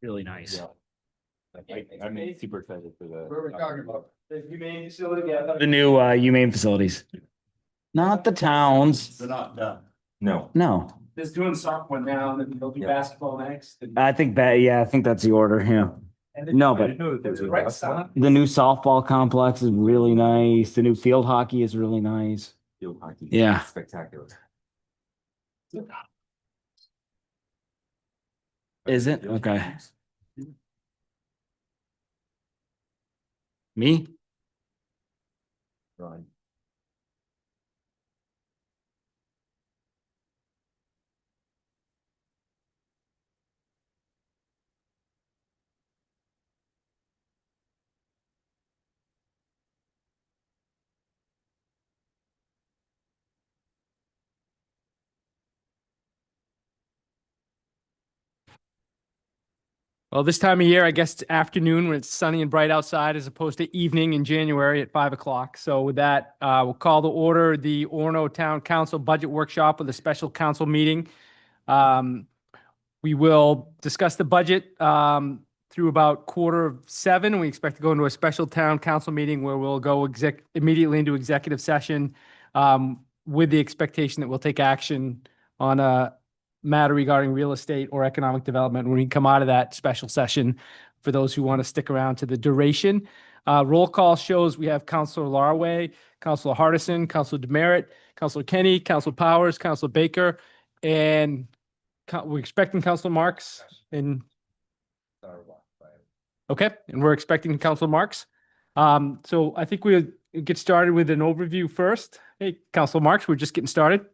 really nice. I'm super excited for the. Where are we talking about? The humane facility? Yeah. The new humane facilities. Not the towns. They're not done. No. No, Just doing softball now, and then they'll do Yeah. basketball next. I think I think that's the order. Yeah. No, but There's a rec center. the new softball complex is really nice. The new field hockey is really nice. Field hockey. Yeah. Spectacular. Is it? Okay. Me? Right. Well, this time of year, I guess it's afternoon when it's sunny and bright outside as opposed to evening in January at 5 o'clock. So with that, we'll call to order the Orono Town Council Budget Workshop with a special council meeting. We will discuss the budget through about 6:45. We expect to go into a special town council meeting where we'll go immediately into executive session with the expectation that we'll take action on a matter regarding real estate or economic development when we come out of that special session for those who want to stick around to the duration. Roll call shows we have Councilor Larway, Councilor Hardison, Councilor Demerit, Councilor Kenny, Councilor Powers, Councilor Baker, and we're expecting Councilor Marks and okay, and we're expecting Councilor Marks. So I think we'll get started with an overview first. Hey, Councilor Marks, we're just getting started.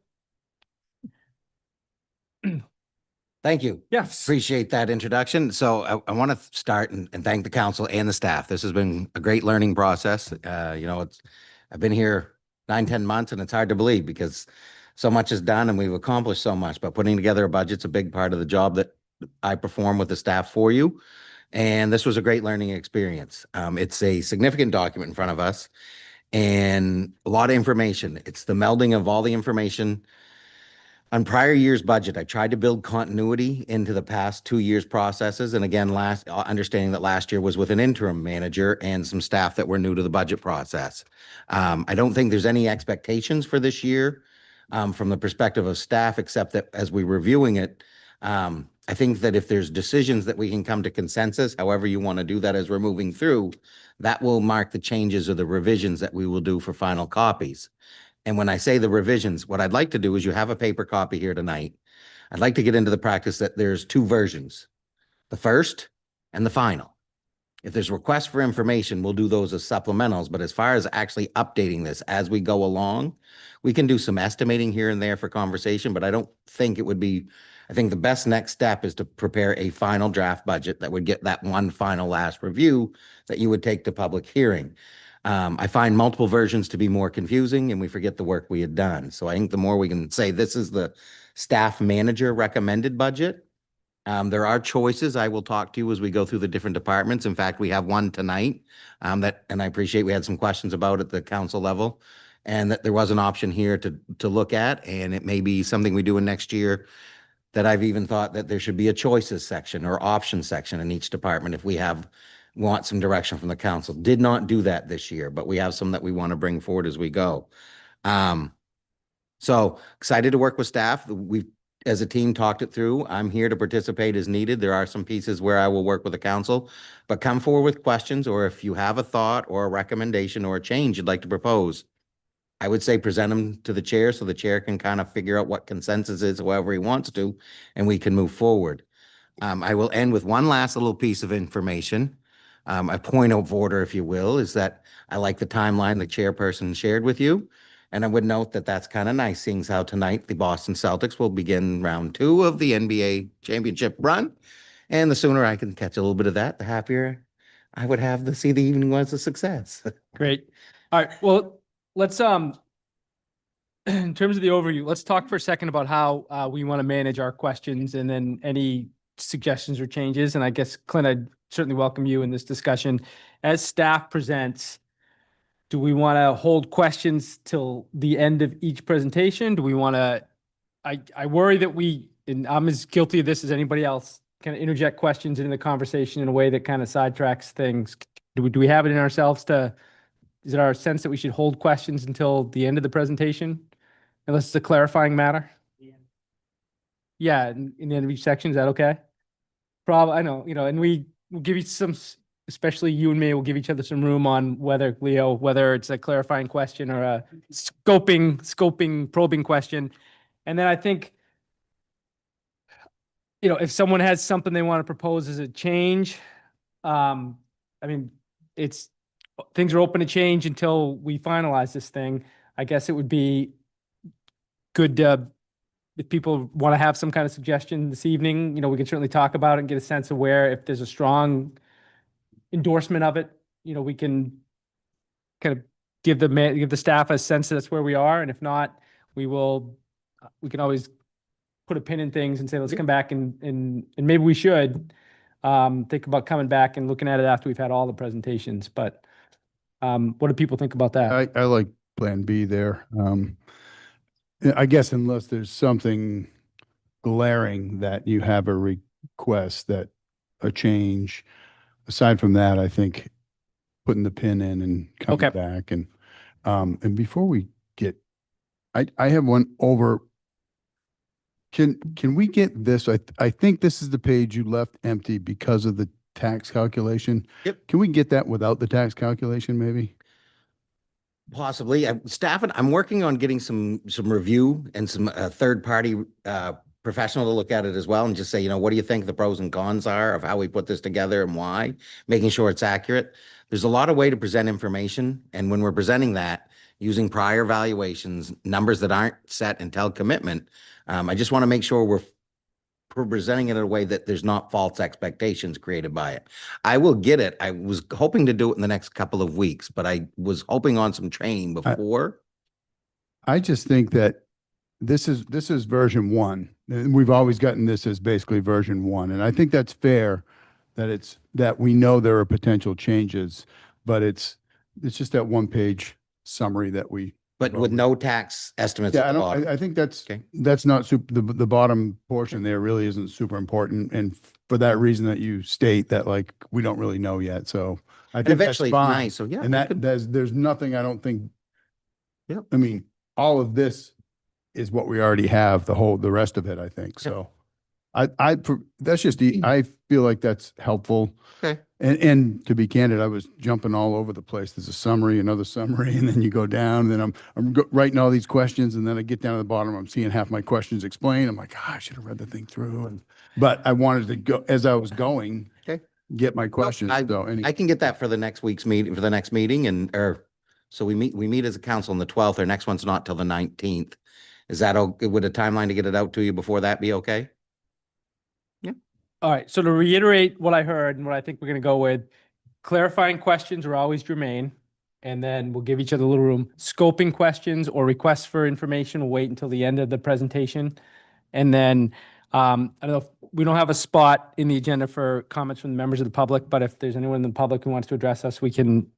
Thank you. Yes. Appreciate that introduction. So I want to start and thank the council and the staff. This has been a great learning process. I've been here 9-10 months and it's hard to believe because so much is done and we've accomplished so much, but putting together a budget's a big part of the job that I perform with the staff for you. And this was a great learning experience. It's a significant document in front of us and a lot of information. It's the melding of all the information on prior year's budget. I tried to build continuity into the past 2 years' processes. And again, understanding that last year was with an interim manager and some staff that were new to the budget process. I don't think there's any expectations for this year from the perspective of staff, except that as we're reviewing it, I think that if there's decisions that we can come to consensus, however you want to do that as we're moving through, that will mark the changes or the revisions that we will do for final copies. And when I say the revisions, what I'd like to do is you have a paper copy here tonight. I'd like to get into the practice that there's two versions, the first and the final. If there's requests for information, we'll do those as supplementals. But as far as actually updating this as we go along, we can do some estimating here and there for conversation, but I don't think it would be, I think the best next step is to prepare a final draft budget that would get that one final last review that you would take to public hearing. I find multiple versions to be more confusing and we forget the work we had done. So I think the more we can say this is the staff manager recommended budget. There are choices I will talk to you as we go through the different departments. In fact, we have one tonight and I appreciate we had some questions about at the council level and that there was an option here to look at, and it may be something we do in next year that I've even thought that there should be a choices section or option section in each department if we want some direction from the council. Did not do that this year, but we have some that we want to bring forward as we go. So excited to work with staff. We've, as a team, talked it through. I'm here to participate as needed. There are some pieces where I will work with the council, but come forward with questions, or if you have a thought or a recommendation or a change you'd like to propose, I would say present them to the chair so the chair can kind of figure out what consensus is, however he wants to, and we can move forward. I will end with one last little piece of information. A point of order, if you will, is that I like the timeline the chairperson shared with you. And I would note that that's kind of nice, seeing how tonight the Boston Celtics will begin round 2 of the NBA championship run. And the sooner I can catch a little bit of that, the happier I would have to see the evening was a success. Great. All right. Well, let's, in terms of the overview, let's talk for a second about how we want to manage our questions and then any suggestions or changes. And I guess, Clint, I'd certainly welcome you in this discussion. As staff presents, do we want to hold questions till the end of each presentation? Do we want to, I worry that and I'm as guilty of this as anybody else, kind of interject questions into the conversation in a way that kind of sidetracks things. Do we have it in ourselves is it our sense that we should hold questions until the end of the presentation? Unless it's a clarifying matter? Yeah, in the end of each section, is that okay? Probably, I know, and we'll give you especially you and me, will give each other some room on whether, Leo, whether it's a clarifying question or a probing question. And then I think, if someone has something they want to propose as a change, I mean, things are open to change until we finalize this thing. I guess it would be good if people want to have some kind of suggestion this evening, we can certainly talk about it and get a sense of where, if there's a strong endorsement of it, we can kind of give the staff a sense that that's where we are. And if not, we can always put a pin in things and say, let's come back and maybe we should think about coming back and looking at it after we've had all the presentations. But what do people think about that? I like Plan B there. I guess unless there's something glaring that you have a request that a change. Aside from that, I think putting the pin in and coming Okay. back and before we get, I have one over. Can we get this? I think this is the page you left empty because of the tax calculation. Yep. Can we get that without the tax calculation, maybe? Possibly. Staff, I'm working on getting some review and some third-party professional to look at it as well and just say, what do you think the pros and cons are of how we put this together and why, making sure it's accurate. There's a lot of way to present information. And when we're presenting that, using prior valuations, numbers that aren't set until commitment, I just want to make sure we're presenting it in a way that there's not false expectations created by it. I will get it. I was hoping to do it in the next couple of weeks, but I was hoping on some training before. I just think that this is version 1. And we've always gotten this as basically version 1. And I think that's fair that we know there are potential changes, but it's just that 1-page summary that we. But with no tax estimates Yeah, at the bottom. I think Okay. that's not the bottom portion there really isn't super important. And for that reason that you state that, like, we don't really know yet. So I And think that's eventually it's fine. nice. So yeah. And we could- there's nothing, I don't think. Yep. I mean, all of this is what we already have, the rest of it, I think. So that's just, I feel like that's helpful. Okay. And to be candid, I was jumping all over the place. There's a summary, another summary, and then you go down, and then I'm writing all these questions, and then I get down to the bottom, I'm seeing half my questions explained. I'm like, I should have read the thing through. But I wanted to go, as I was going, Okay. get my questions. So I can get that for the next week's meeting, for the next meeting so we meet as a council on the 12th. Our next one's not till the 19th. Is that okay? Would a timeline to get it out to you before that be okay? All right, so to reiterate what I heard and what I think we're going to go with, clarifying questions are always germane, and then we'll give each other a little room. Scoping questions or requests for information will wait until the end of the presentation. And then, I don't know, if we don't have a spot in the agenda for comments from the members of the public, but if there's anyone in the public who wants to address us, we can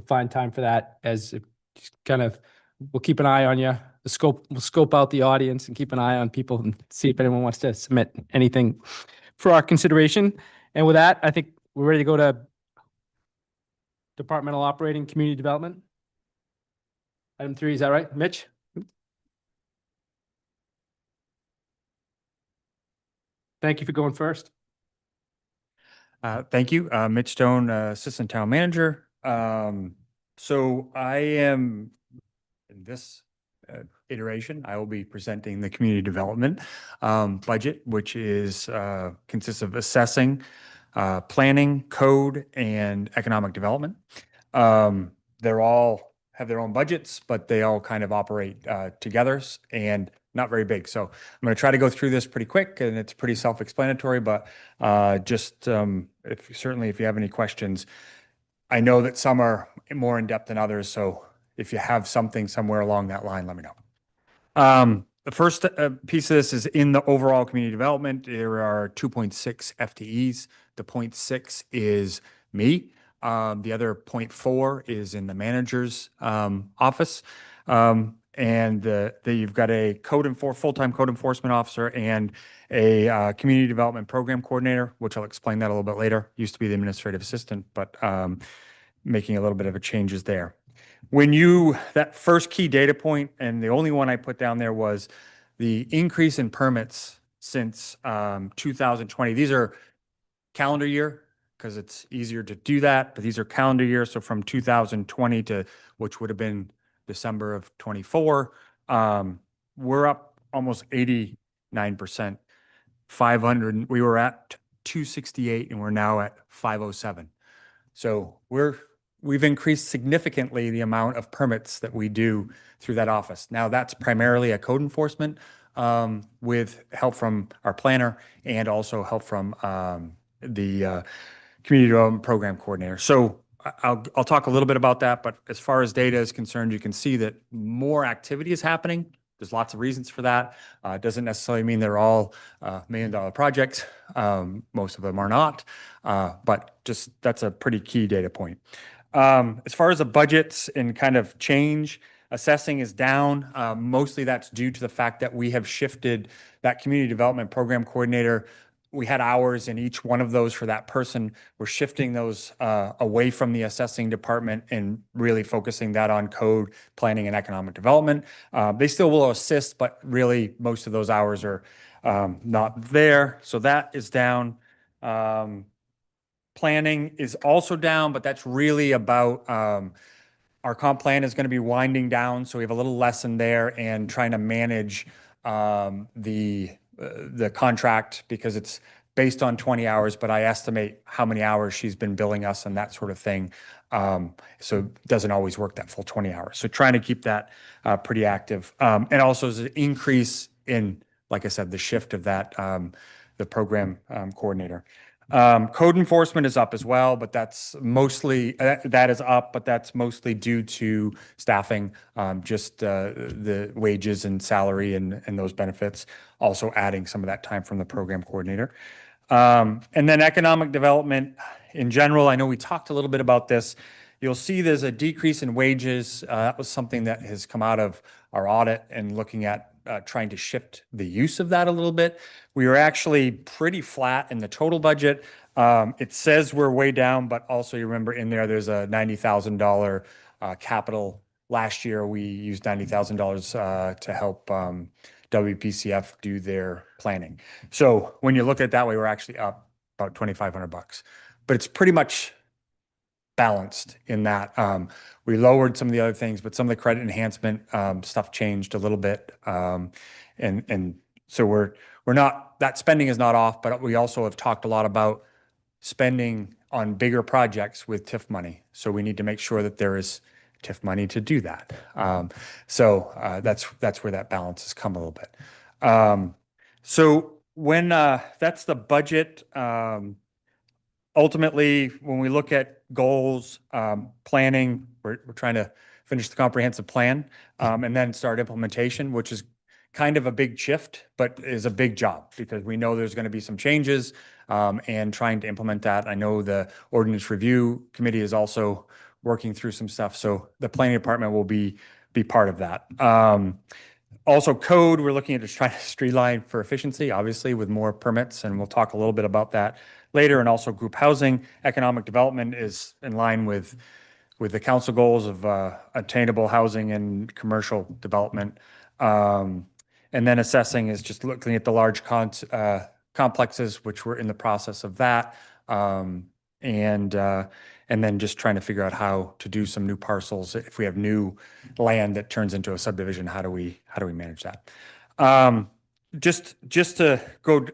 find time for that as just kind of, we'll keep an eye on you. We'll scope out the audience and keep an eye on people and see if anyone wants to submit anything for our consideration. And with that, I think we're ready to go to departmental operating community development. Item 3, is that right? Mitch? Thank you for going first. Thank you. Mitch Stone, Assistant Town Manager. So I am in this iteration, I will be presenting the community development budget, which is consists of assessing, planning, code, and economic development. They're all have their own budgets, but they all kind of operate together and not very big. So I'm going to try to go through this pretty quick, and it's pretty self-explanatory, but certainly if you have any questions, I know that some are more in-depth than others. So if you have something somewhere along that line, let me know. The first piece of this is in the overall community development. There are 2.6 FTEs. The 0.6 is me. The other 0.4 is in the manager's office. you've got a full-time code enforcement officer and a community development program coordinator, which I'll explain that a little bit later. Used to be the administrative assistant, but making a little bit of a changes there. That first key data point, and the only one I put down there was the increase in permits since 2020. These are calendar year because it's easier to do that, but these are calendar years. So from 2020 to, which would have been December of 24, we're up almost 89%. 500, we were at 268 and we're now at 507. So we've increased significantly the amount of permits that we do through that office. Now that's primarily a code enforcement with help from our planner and also help from the community development program coordinator. So I'll talk a little bit about that, but as far as data is concerned, you can see that more activity is happening. There's lots of reasons for that. It doesn't necessarily mean they're all $1 million projects. Most of them are not, but just that's a pretty key data point. As far as the budgets and kind of change, assessing is down. Mostly that's due to the fact that we have shifted that community development program coordinator. We had hours in each one of those for that person. We're shifting those away from the assessing department and really focusing that on code, planning, and economic development. They still will assist, but really most of those hours are not there. So that is down. Planning is also down, but that's really about our comp plan is going to be winding down. So we have a little lesson there and trying to manage the contract because it's based on 20 hours, but I estimate how many hours she's been billing us and that sort of thing. So it doesn't always work that full 20 hours. So trying to keep that pretty active. And also there's an increase in, like I said, the shift of that, the program coordinator. Code enforcement is up as well, but that's mostly, that is up, but that's mostly due to staffing, just the wages and salary and those benefits, also adding some of that time from the program coordinator. And then economic development in general, I know we talked a little bit about this. You'll see there's a decrease in wages. That was something that has come out of our audit and looking at trying to shift the use of that a little bit. We were actually pretty flat in the total budget. It says we're way down, but also you remember in there's a $90,000 capital. Last year, we used $90,000 to help WPCF do their planning. So when you look at it that way, we're actually up about $2,500, but it's pretty much balanced in that we lowered some of the other things, but some of the credit enhancement stuff changed a little bit. And so we're not, that spending is not off, but we also have talked a lot about spending on bigger projects with TIF money. So we need to make sure that there is TIF money to do that. So that's where that balance has come a little bit. So when that's the budget, ultimately, when we look at goals, planning, we're trying to finish the comprehensive plan and then start implementation, which is kind of a big shift, but is a big job because we know there's going to be some changes and trying to implement that. I know the ordinance review committee is also working through some stuff. So the planning department will be part of that. Also code, we're looking at just trying to streamline for efficiency, obviously with more permits, and we'll talk a little bit about that later. And also group housing, economic development is in line with the council goals of attainable housing and commercial development. And then assessing is just looking at the large complexes, which we're in the process of that. And then just trying to figure out how to do some new parcels. If we have new land that turns into a subdivision, how do we manage that? Just to go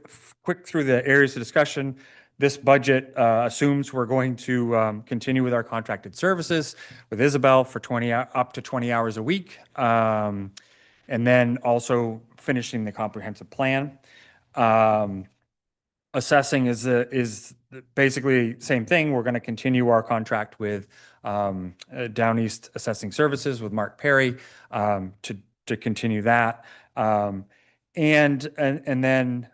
quick through the areas of discussion, this budget assumes we're going to continue with our contracted services with Isabel for up to 20 hours a week. And then also finishing the comprehensive plan. Assessing is basically same thing. We're going to continue our contract with Down East Assessing Services with Mark Perry to continue that. And then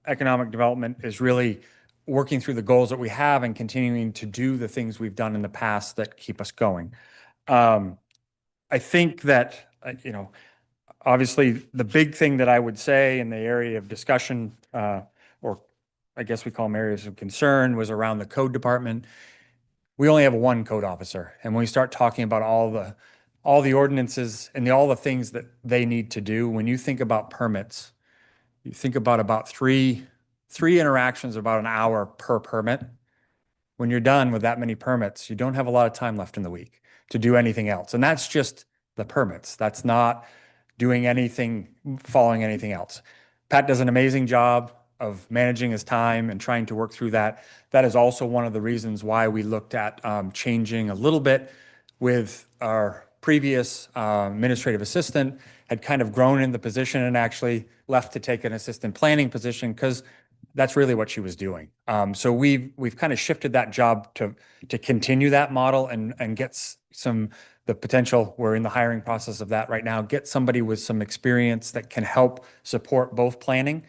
economic development is really working through the goals that we have and continuing to do the things we've done in the past that keep us going. I think that you know, obviously the big thing that I would say in the area of discussion, or I guess we call them areas of concern, was around the code department. We only have one code officer. And when we start talking about all the ordinances and all the things that they need to do, when you think about permits, you think about three interactions, about an hour per permit. When you're done with that many permits, you don't have a lot of time left in the week to do anything else. And that's just the permits. That's not doing anything, following anything else. Pat does an amazing job of managing his time and trying to work through that. That is also one of the reasons why we looked at changing a little bit with our previous administrative assistant, had kind of grown in the position and actually left to take an assistant planning position because that's really what she was doing. So we've kind of shifted that job to continue that model and get the potential. We're in the hiring process of that right now. Get somebody with some experience that can help support both planning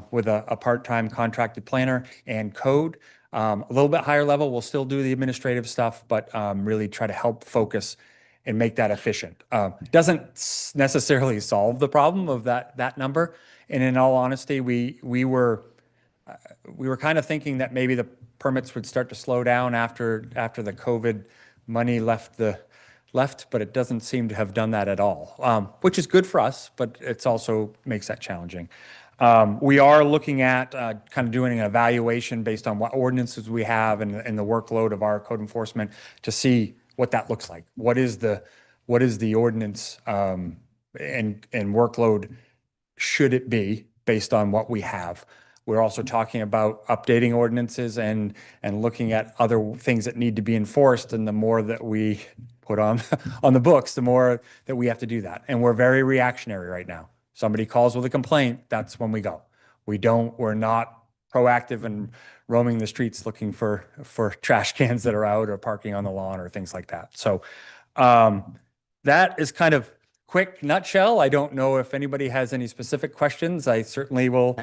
with a part-time contracted planner and code. A little bit higher level, we'll still do the administrative stuff, but really try to help focus and make that efficient. Doesn't necessarily solve the problem of that number. And in all honesty, we were kind of thinking that maybe the permits would start to slow down after the COVID money left, but it doesn't seem to have done that at all, which is good for us, but it's also makes that challenging. We are looking at kind of doing an evaluation based on what ordinances we have and the workload of our code enforcement to see what that looks like. What is the ordinance and workload should it be based on what we have? We're also talking about updating ordinances and looking at other things that need to be enforced. And the more that we put on the books, the more that we have to do that. And we're very reactionary right now. Somebody calls with a complaint, that's when we go. We're not proactive and roaming the streets looking for trash cans that are out or parking on the lawn or things like that. So that is kind of quick nutshell. I don't know if anybody has any specific questions. I certainly will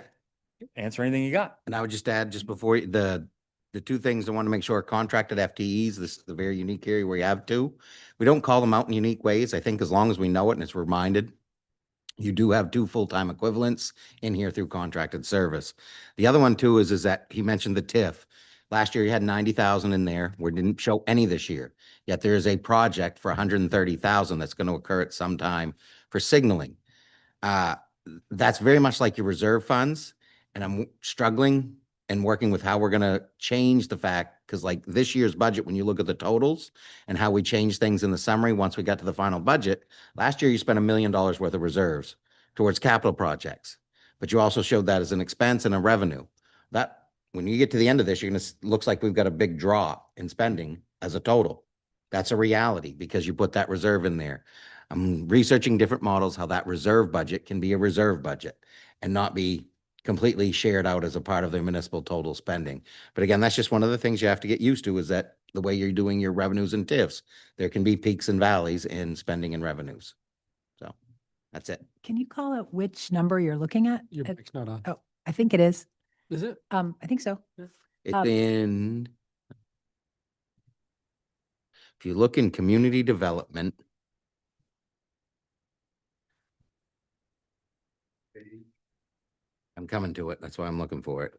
answer anything you got. And I would just add, just before the two things I want to make sure: contracted FTEs, this is the very unique area where you have two. We don't call them out in unique ways. I think as long as we know it and it's reminded, you do have two full-time equivalents in here through contracted service. The other one too is that he mentioned the TIF. Last year you had 90,000 in there. We didn't show any this year. Yet there is a project for 130,000 that's going to occur at some time for signaling. That's very much like your reserve funds. And I'm struggling and working with how we're going to change the fact, because like this year's budget, when you look at the totals and how we changed things in the summary, once we got to the final budget, last year you spent $1 million worth of reserves towards capital projects, but you also showed that as an expense and a revenue. That when you get to the end of this, looks like we've got a big draw in spending as a total. That's a reality because you put that reserve in there. I'm researching different models, how that reserve budget can be a reserve budget and not be completely shared out as a part of the municipal total spending. But again, that's just one of the things you have to get used to, is that the way you're doing your revenues and TIFs, there can be peaks and valleys in spending and revenues. So that's it. Can you call out which number you're looking at? Your mic's not on. Oh, I think it is. Is it? I think so. It's Um, in, if you look in community development, I'm coming to it. That's why I'm looking for it.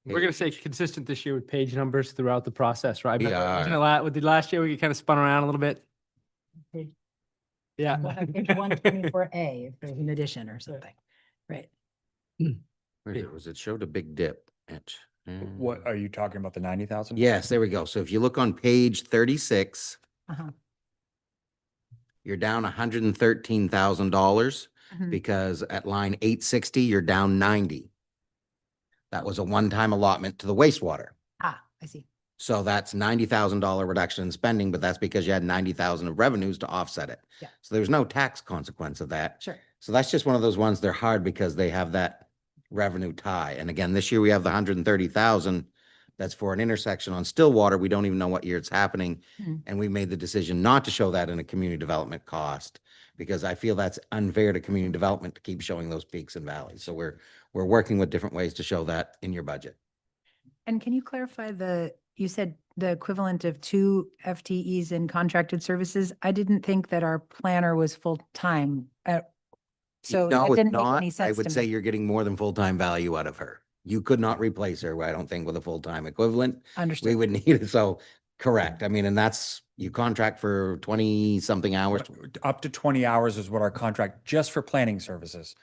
We're going to stay consistent this year with page numbers throughout the process, right? We Wasn't it are. with the last year, we kind of spun around a little bit? Page- Yeah. We'll have page 124A if there's an addition or something. Right. Where is it? Was it showed a big dip? What are you talking about? The 90,000? Yes, there we go. So if you look on page 36, Uh-huh. you're down $113,000 Mhm. because at line 860, you're down 90. That was a one-time allotment to the wastewater. Ah, I see. So that's $90,000 reduction in spending, but that's because you had 90,000 of revenues to offset it. Yeah. So there's no tax consequence of that. Sure. So that's just one of those ones, they're hard because they have that revenue tie. And again, this year we have the 130,000 that's for an intersection on Stillwater. We don't even know what year it's happening. Mhm. And we made the decision not to show that in a community development cost because I feel that's unfair to community development to keep showing those peaks and valleys. So we're working with different ways to show that in your budget. And can you clarify the you said the equivalent of 2 FTEs in contracted services. I didn't think that our planner was full-time. So No, that it's didn't make not. any I sense would to say me. you're getting more than full-time value out of her. You could not replace her, I don't think, with a full-time equivalent. We Understood. would need it. So correct. I mean, and that's, you contract for 20-something hours. Up to 20 hours is what our contract, just for planning services.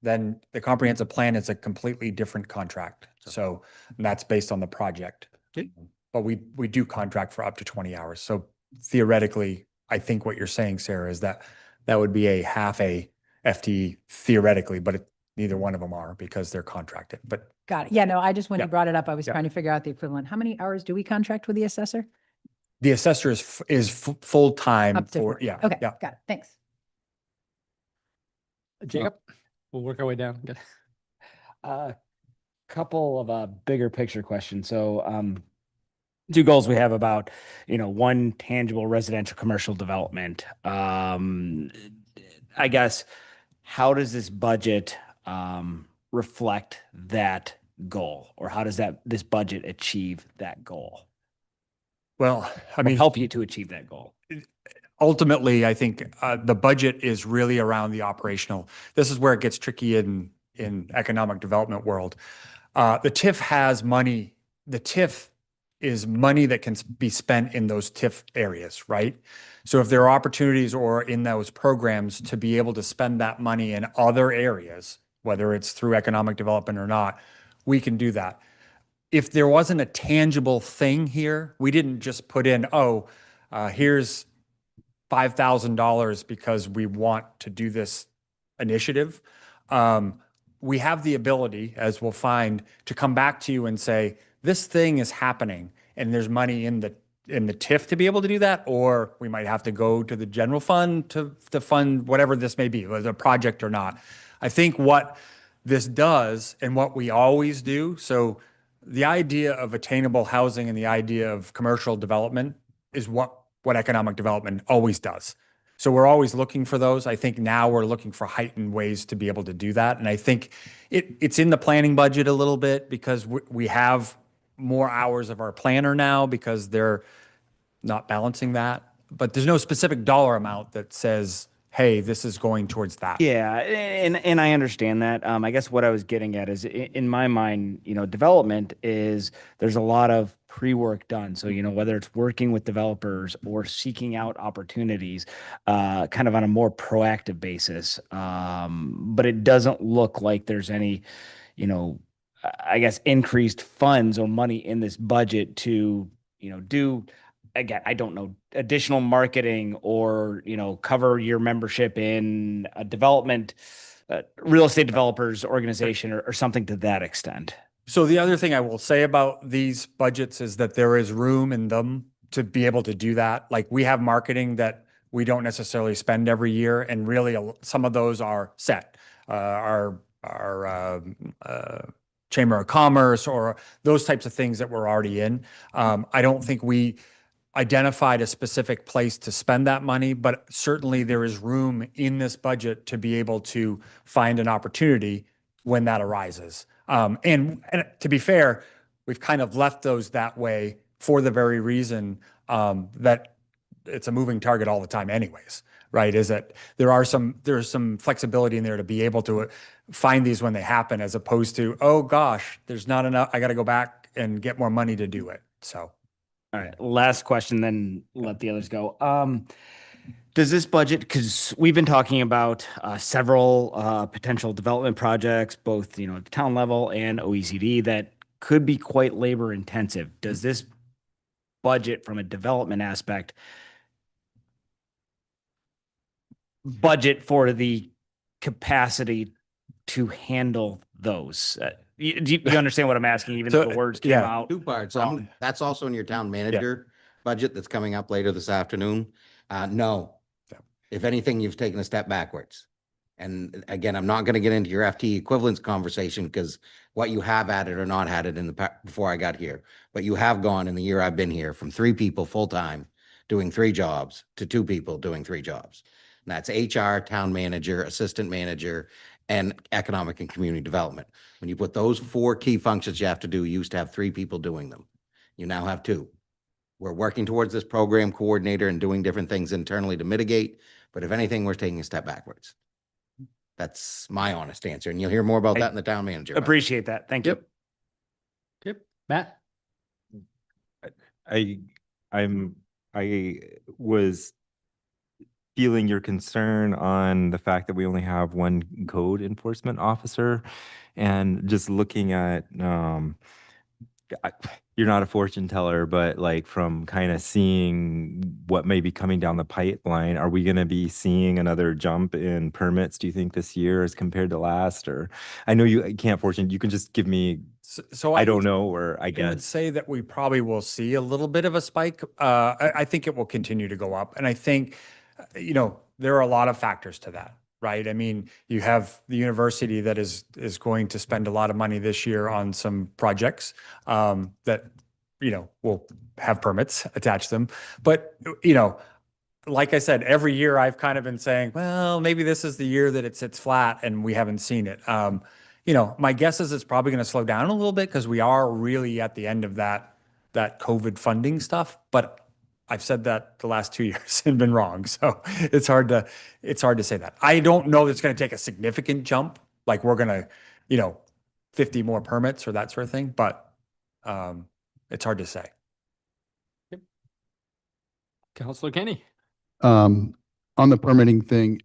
Then the comprehensive plan is a completely different contract. So that's based on the project. Okay. But we do contract for up to 20 hours. So theoretically, I think what you're saying, Sarah, is that that would be a half a FTE theoretically, but neither one of them are because they're contracted. But Got it. Yeah, no, I just, when Yeah. you brought it up, I was Yeah. trying to figure out the equivalent. How many hours do we contract with the assessor? the assessor is full-time Up to for, 40. yeah. Okay, Yeah. got it. Thanks. Jacob, we'll work our way down. Good. Couple of bigger picture questions. So, two goals we have about, one tangible residential commercial development. I guess, how does this budget reflect that goal, or how does this budget achieve that goal? Well, I Or mean, help you to achieve that goal. ultimately, I think the budget is really around the operational. This is where it gets tricky in economic development world. The TIF has money. The TIF is money that can be spent in those TIF areas, right? So if there are opportunities or in those programs to be able to spend that money in other areas, whether it's through economic development or not, we can do that. If there wasn't a tangible thing here, we didn't just put in, here's $5,000 because we want to do this initiative. We have the ability, as we'll find, to come back to you and say, this thing is happening and there's money in the TIF to be able to do that, or we might have to go to the general fund to fund whatever this may be, whether a project or not. I think what this does and what we always do, so the idea of attainable housing and the idea of commercial development is what economic development always does. So we're always looking for those. I think now we're looking for heightened ways to be able to do that. And I think it's in the planning budget a little bit because we have more hours of our planner now because they're not balancing that. But there's no specific dollar amount that says, hey, this is going towards that. Yeah, and I understand that. I guess what I was getting at is, in my mind, development is, there's a lot of pre-work done. So, whether it's working with developers or seeking out opportunities, kind of on a more proactive basis. But it doesn't look like there's any, I guess, increased funds or money in this budget to, do, again, I don't know, additional marketing or, cover your membership in a development, real estate developers organization or something to that extent. So the other thing I will say about these budgets is that there is room in them to be able to do that. Like, we have marketing that we don't necessarily spend every year, and really some of those are set. Our Chamber of Commerce or those types of things that we're already in. I don't think we identified a specific place to spend that money, but certainly there is room in this budget to be able to find an opportunity when that arises. And to be fair, we've kind of left those that way for the very reason that it's a moving target all the time anyways, right? Is that there's some flexibility in there to be able to find these when they happen, as opposed to, oh gosh, there's not enough, I got to go back and get more money to do it. So. All right, last question, then let the others go. Does this budget, because we've been talking about several potential development projects, both, at the town level and OECD, that could be quite labor intensive. Does this budget, from a development aspect, budget for the capacity to handle those? Do you understand what I'm asking, even So, if the words came yeah. out? Two parts. That's also in your town manager budget that's coming up later this afternoon. No. Yeah. If anything, you've taken a step backwards. And again, I'm not going to get into your FTE equivalence conversation because what you have added or not added in before I got here, but you have gone in the year I've been here from 3 people full-time doing 3 jobs to 2 people doing 3 jobs. And that's HR, town manager, assistant manager, and economic and community development. When you put those 4 key functions you have to do, you used to have 3 people doing them. You now have two. We're working towards this program coordinator and doing different things internally to mitigate, but if anything, we're taking a step backwards. That's my honest answer, and you'll hear more about I that in the town manager. budget. Appreciate that. Thank you. Yep. Yep. Matt? I was feeling your concern on the fact that we only have one code enforcement officer, and just looking at, you're not a fortune teller, but like from kind of seeing what may be coming down the pipeline, are we going to be seeing another jump in permits, do you think, this year as compared to last? Or I know you can't fortune, you can just give me, So I would- don't know, or I I would guess. say that we probably will see a little bit of a spike. I think it will continue to go up. And I think, there are a lot of factors to that, right? I mean, you have the university that is going to spend a lot of money this year on some projects that, will have permits attached to them. But, like I said, every year I've kind of been saying, well, maybe this is the year that it sits flat and we haven't seen it. My guess is it's probably going to slow down a little bit because we are really at the end of that COVID funding stuff. But I've said that the last 2 years and been wrong. So it's hard to say that. I don't know that it's going to take a significant jump, like we're going to, 50 more permits or that sort of thing, but it's hard to say. Counselor Kenny? On the permitting thing,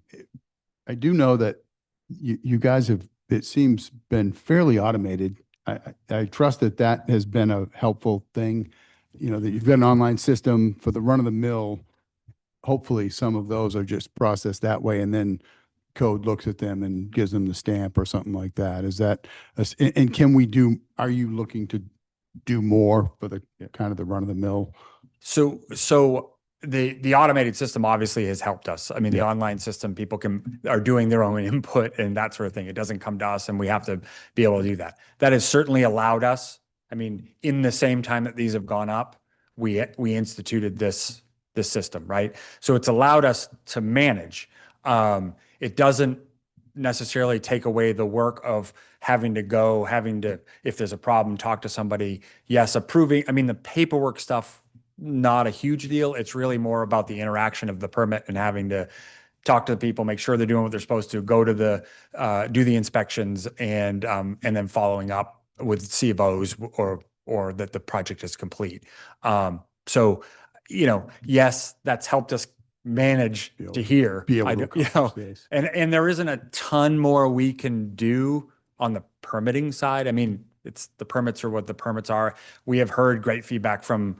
I do know that you guys have, it seems, been fairly automated. I trust that that has been a helpful thing, that you've got an online system for the run of the mill. Hopefully some of those are just processed that way, and then code looks at them and gives them the stamp or something like that. Is that, and are you looking to do more for the kind of the run of the mill? So the automated system obviously has helped us. I mean, the online system, people are doing their own input and that sort of thing. It doesn't come to us and we have to be able to do that. That has certainly allowed us. I mean, in the same time that these have gone up, we instituted this system, right? So it's allowed us to manage. It doesn't necessarily take away the work of having to, if there's a problem, talk to somebody. Yes, approving. I mean, the paperwork stuff, not a huge deal. It's really more about the interaction of the permit and having to talk to the people, make sure they're doing what they're supposed to, go to do the inspections, and then following up with CFOs or that the project is complete. So, yes, that's helped us manage to here. Be able I to don't- accomplish this. and there isn't a ton more we can do on the permitting side. I mean, the permits are what the permits are. We have heard great feedback from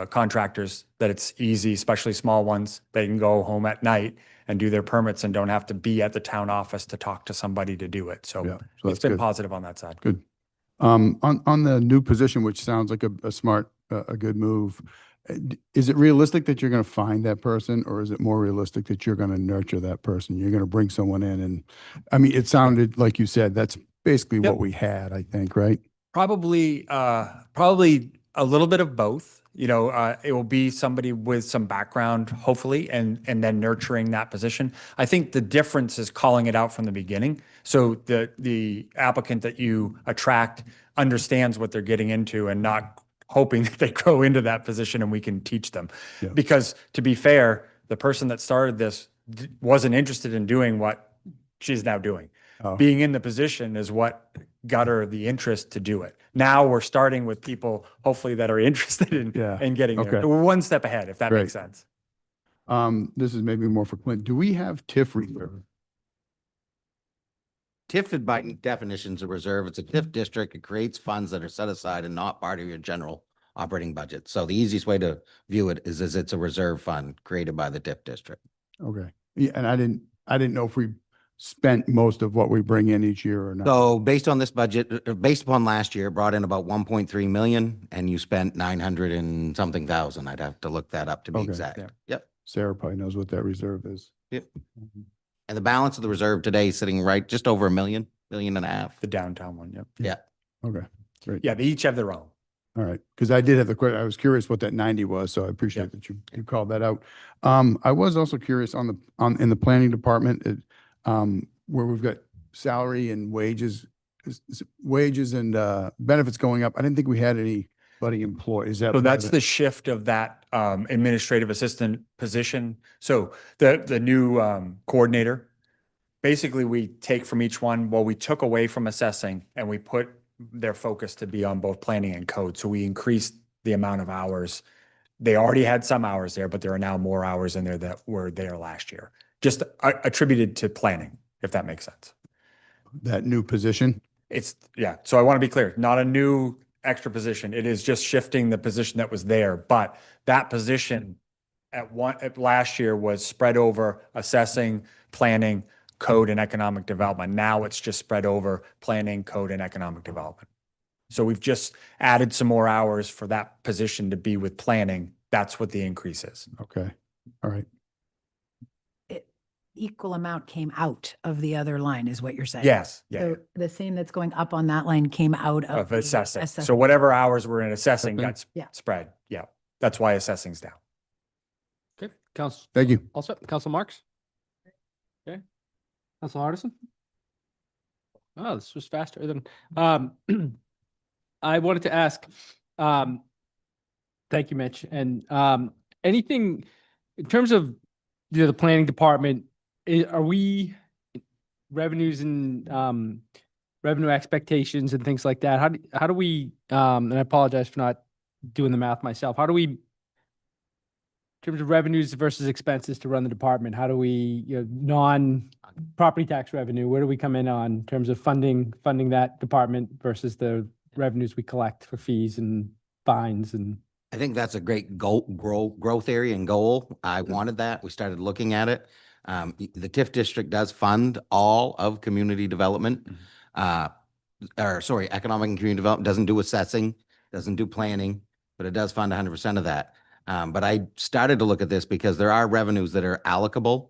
contractors that it's easy, especially small ones. They can go home at night and do their permits and don't have to be at the town office to talk to somebody to do it. So, So it's that's been good. positive on that side. Good. On the new position, which sounds like a smart, a good move, is it realistic that you're going to find that person, or is it more realistic that you're going to nurture that person? You're going to bring someone in, and I mean, it sounded like you said that's basically Yep. what we had, I think, right? Probably a little bit of both. It will be somebody with some background, hopefully, and then nurturing that position. I think the difference is calling it out from the beginning. So the applicant that you attract understands what they're getting into and not hoping that they grow into that position and we can teach them. Yeah. Because to be fair, the person that started this wasn't interested in doing what she's now doing. Oh. Being in the position is what got her the interest to do it. Now we're starting with people, hopefully, that are interested in getting there. Okay. We're one step ahead, if that Great. makes sense. This is maybe more for Clint. Do we have TIF reserve? TIF by definition is a reserve. It's a TIF district. It creates funds that are set aside and not part of your general operating budget. So the easiest way to view it is it's a reserve fund created by the TIF district. Okay. Yeah, and I didn't know if we spent most of what we bring in each year or not. So based on this budget, based upon last year, it brought in about 1.3 million, and you spent 900 and something thousand. I'd have to look that up to be Okay. exact. Yeah. Yep. Sarah probably knows what that reserve is. Yep. And the balance of the reserve today is sitting right just over $1 million, $1.5 million. The downtown one, yep. Yeah. Okay, great. Yeah, they each have their own. All right, because I did have the question. I was curious what that 90 was, so I appreciate that you called that out. I was also curious in the planning department, where we've got salary and wages wages and benefits going up. I didn't think we had anybody employed. Is that? So part of that's it? the shift of that administrative assistant position. So the new coordinator, basically we take from each one, well, we took away from assessing and we put their focus to be on both planning and code. So we increased the amount of hours. They already had some hours there, but there are now more hours in there that were there last year, just attributed to planning, if that makes sense. That new position? It's, yeah. So I want to be clear, not a new extra position. It is just shifting the position that was there, but that position at last year was spread over assessing, planning, code and economic development. Now it's just spread over planning, code and economic development. So we've just added some more hours for that position to be with planning. That's what the increase is. Okay. All right. Equal amount came out of the other line is what you're saying. Yes, yeah, So the same that's going up on that line came out of. of the assessing. So assessment. whatever hours were in assessing got Yeah. spread. Yeah, that's why assessing's down. Okay, Council, Thank you. all set, Council Marks? Okay, Council Hardison? Oh, this was faster than, I wanted to ask, thank you, Mitch, and, anything in terms of, the planning department, are we revenues and, revenue expectations and things like that? How do we, and I apologize for not doing the math myself, how do we, in terms of revenues versus expenses to run the department, how do we, non-property tax revenue, where do we come in on in terms of funding that department versus the revenues we collect for fees and fines and? I think that's a great growth area and goal. I wanted that. We started looking at it. The TIF district does fund all of community development. Economic and community development doesn't do assessing, doesn't do planning, but it does fund 100% of that. But I started to look at this because there are revenues that are allocable,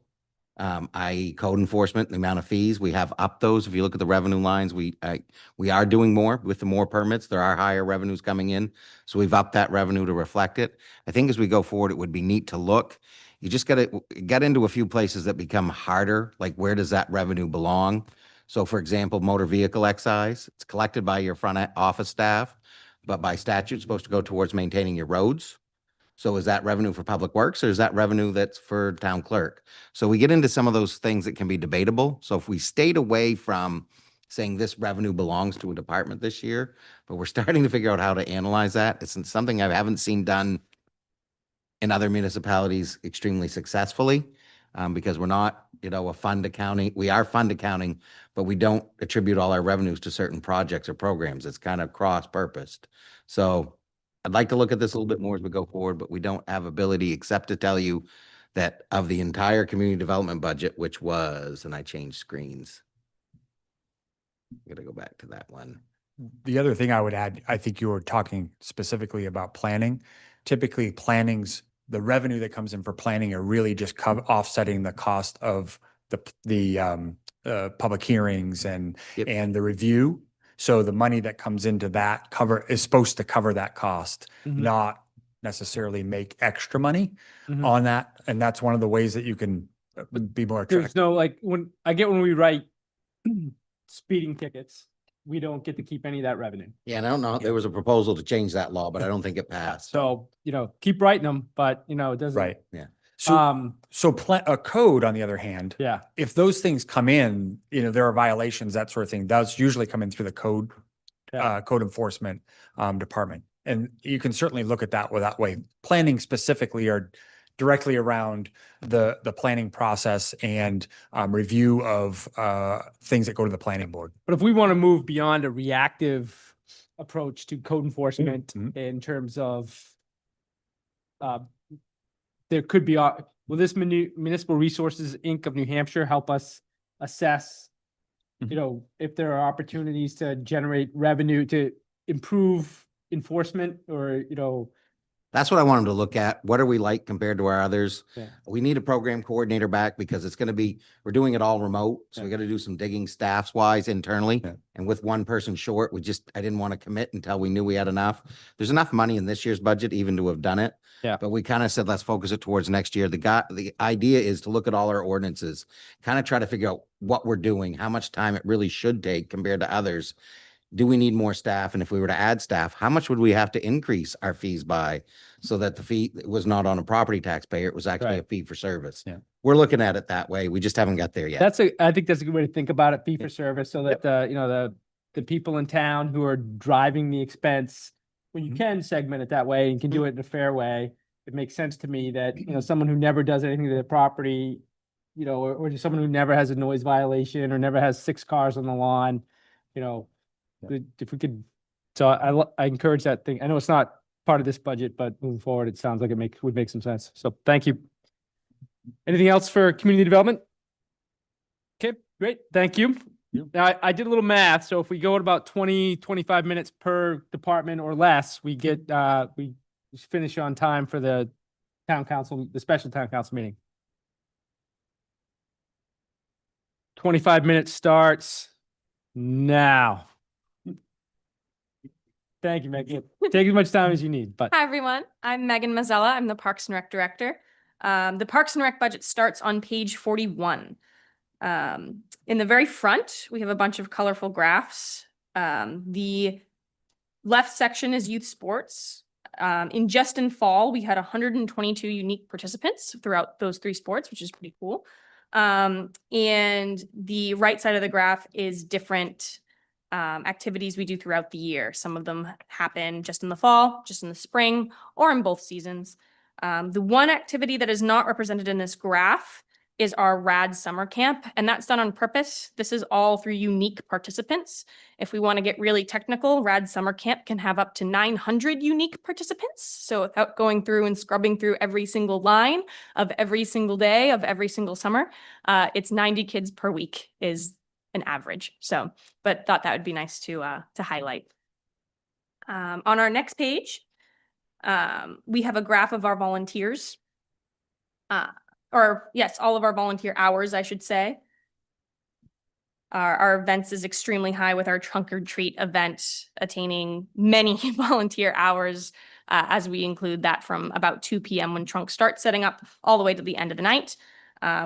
i.e. code enforcement, the amount of fees. We have upped those. If you look at the revenue lines, we are doing more with the more permits. There are higher revenues coming in. So we've upped that revenue to reflect it. I think as we go forward, it would be neat to look. You just got to get into a few places that become harder, like where does that revenue belong? So for example, motor vehicle excise, it's collected by your front office staff, but by statute, it's supposed to go towards maintaining your roads. So is that revenue for public works or is that revenue that's for town clerk? So we get into some of those things that can be debatable. So if we stayed away from saying this revenue belongs to a department this year, but we're starting to figure out how to analyze that. It's something I haven't seen done in other municipalities extremely successfully, because we're not, a fund accounting. We are fund accounting, but we don't attribute all our revenues to certain projects or programs. It's kind of cross-purposed. So I'd like to look at this a little bit more as we go forward, but we don't have ability except to tell you that of the entire community development budget, which was, and I changed screens. I'm gonna go back to that one. The other thing I would add, I think you were talking specifically about planning. Typically, the revenue that comes in for planning are really just offsetting the cost of the public hearings and Yep. and the review. So the money that comes into that is supposed to cover that cost, not necessarily make extra money on that. And that's one of the ways that you can be more There's attractive. no, when we write speeding tickets, we don't get to keep any of that revenue. Yeah, and I don't know, there was a proposal to change that law, but I don't think it passed. So, keep writing them, but it doesn't. Right. Yeah. So, a code, on the other hand, Yeah. if those things come in, there are violations, that sort of thing, does usually come in through the code enforcement department. And you can certainly look at that that way. Planning specifically are directly around the planning process and review of things that go to the planning board. But if we want to move beyond a reactive approach to code enforcement in terms of, there could be, will this Municipal Resources, Inc. of New Hampshire help us assess, if there are opportunities to generate revenue to improve enforcement or, That's what I want them to look at. What are we like compared to our others? Yeah. We need a program coordinator back because it's going to be, we're doing it all remote. So we got to do some digging staffs wise internally. Yeah. And with one person short, I didn't want to commit until we knew we had enough. There's enough money in this year's budget even to have done it. Yeah. But we kind of said, let's focus it towards next year. The idea is to look at all our ordinances, kind of try to figure out what we're doing, how much time it really should take compared to others. Do we need more staff? And if we were to add staff, how much would we have to increase our fees by so that the fee was not on a property taxpayer? It was actually a Right. fee for service. Yeah. We're looking at it that way. We just haven't got there yet. I think that's a good way to think about it, fee for service, so that, the people in town who are driving the expense, when you can segment it that way and can do it in a fair way, it makes sense to me that, someone who never does anything to their property, or just someone who never has a noise violation or never has 6 cars on the lawn, if we could, so I encourage that thing. I know it's not part of this budget, but moving forward, it sounds like it would make some sense. So thank you. Anything else for community development? Okay, great. Thank you. Now, I did a little math. So if we go at about 25 minutes per department or less, we get, we finish on time for the the special town council meeting. 25 minutes starts now. Thank you, Megan. Take as much time as you need, but Hi, everyone. I'm Megan Mazzella. I'm the Parks and Rec Director. The Parks and Rec budget starts on page 41. In the very front, we have a bunch of colorful graphs. The left section is youth sports. In fall, we had 122 unique participants throughout those 3 sports, which is pretty cool. And the right side of the graph is different activities we do throughout the year. Some of them happen just in the fall, just in the spring, or in both seasons. The one activity that is not represented in this graph is our RAD summer camp, and that's done on purpose. This is all through unique participants. If we want to get really technical, RAD summer camp can have up to 900 unique participants. So without going through and scrubbing through every single line of every single day of every single summer, it's 90 kids per week is an average. So, but thought that would be nice to highlight. On our next page, we have a graph of our volunteers. All of our volunteer hours, I should say. Our events is extremely high with our trunk or treat event attaining many volunteer hours, as we include that from about 2 p.m. when trunk starts setting up all the way to the end of the night,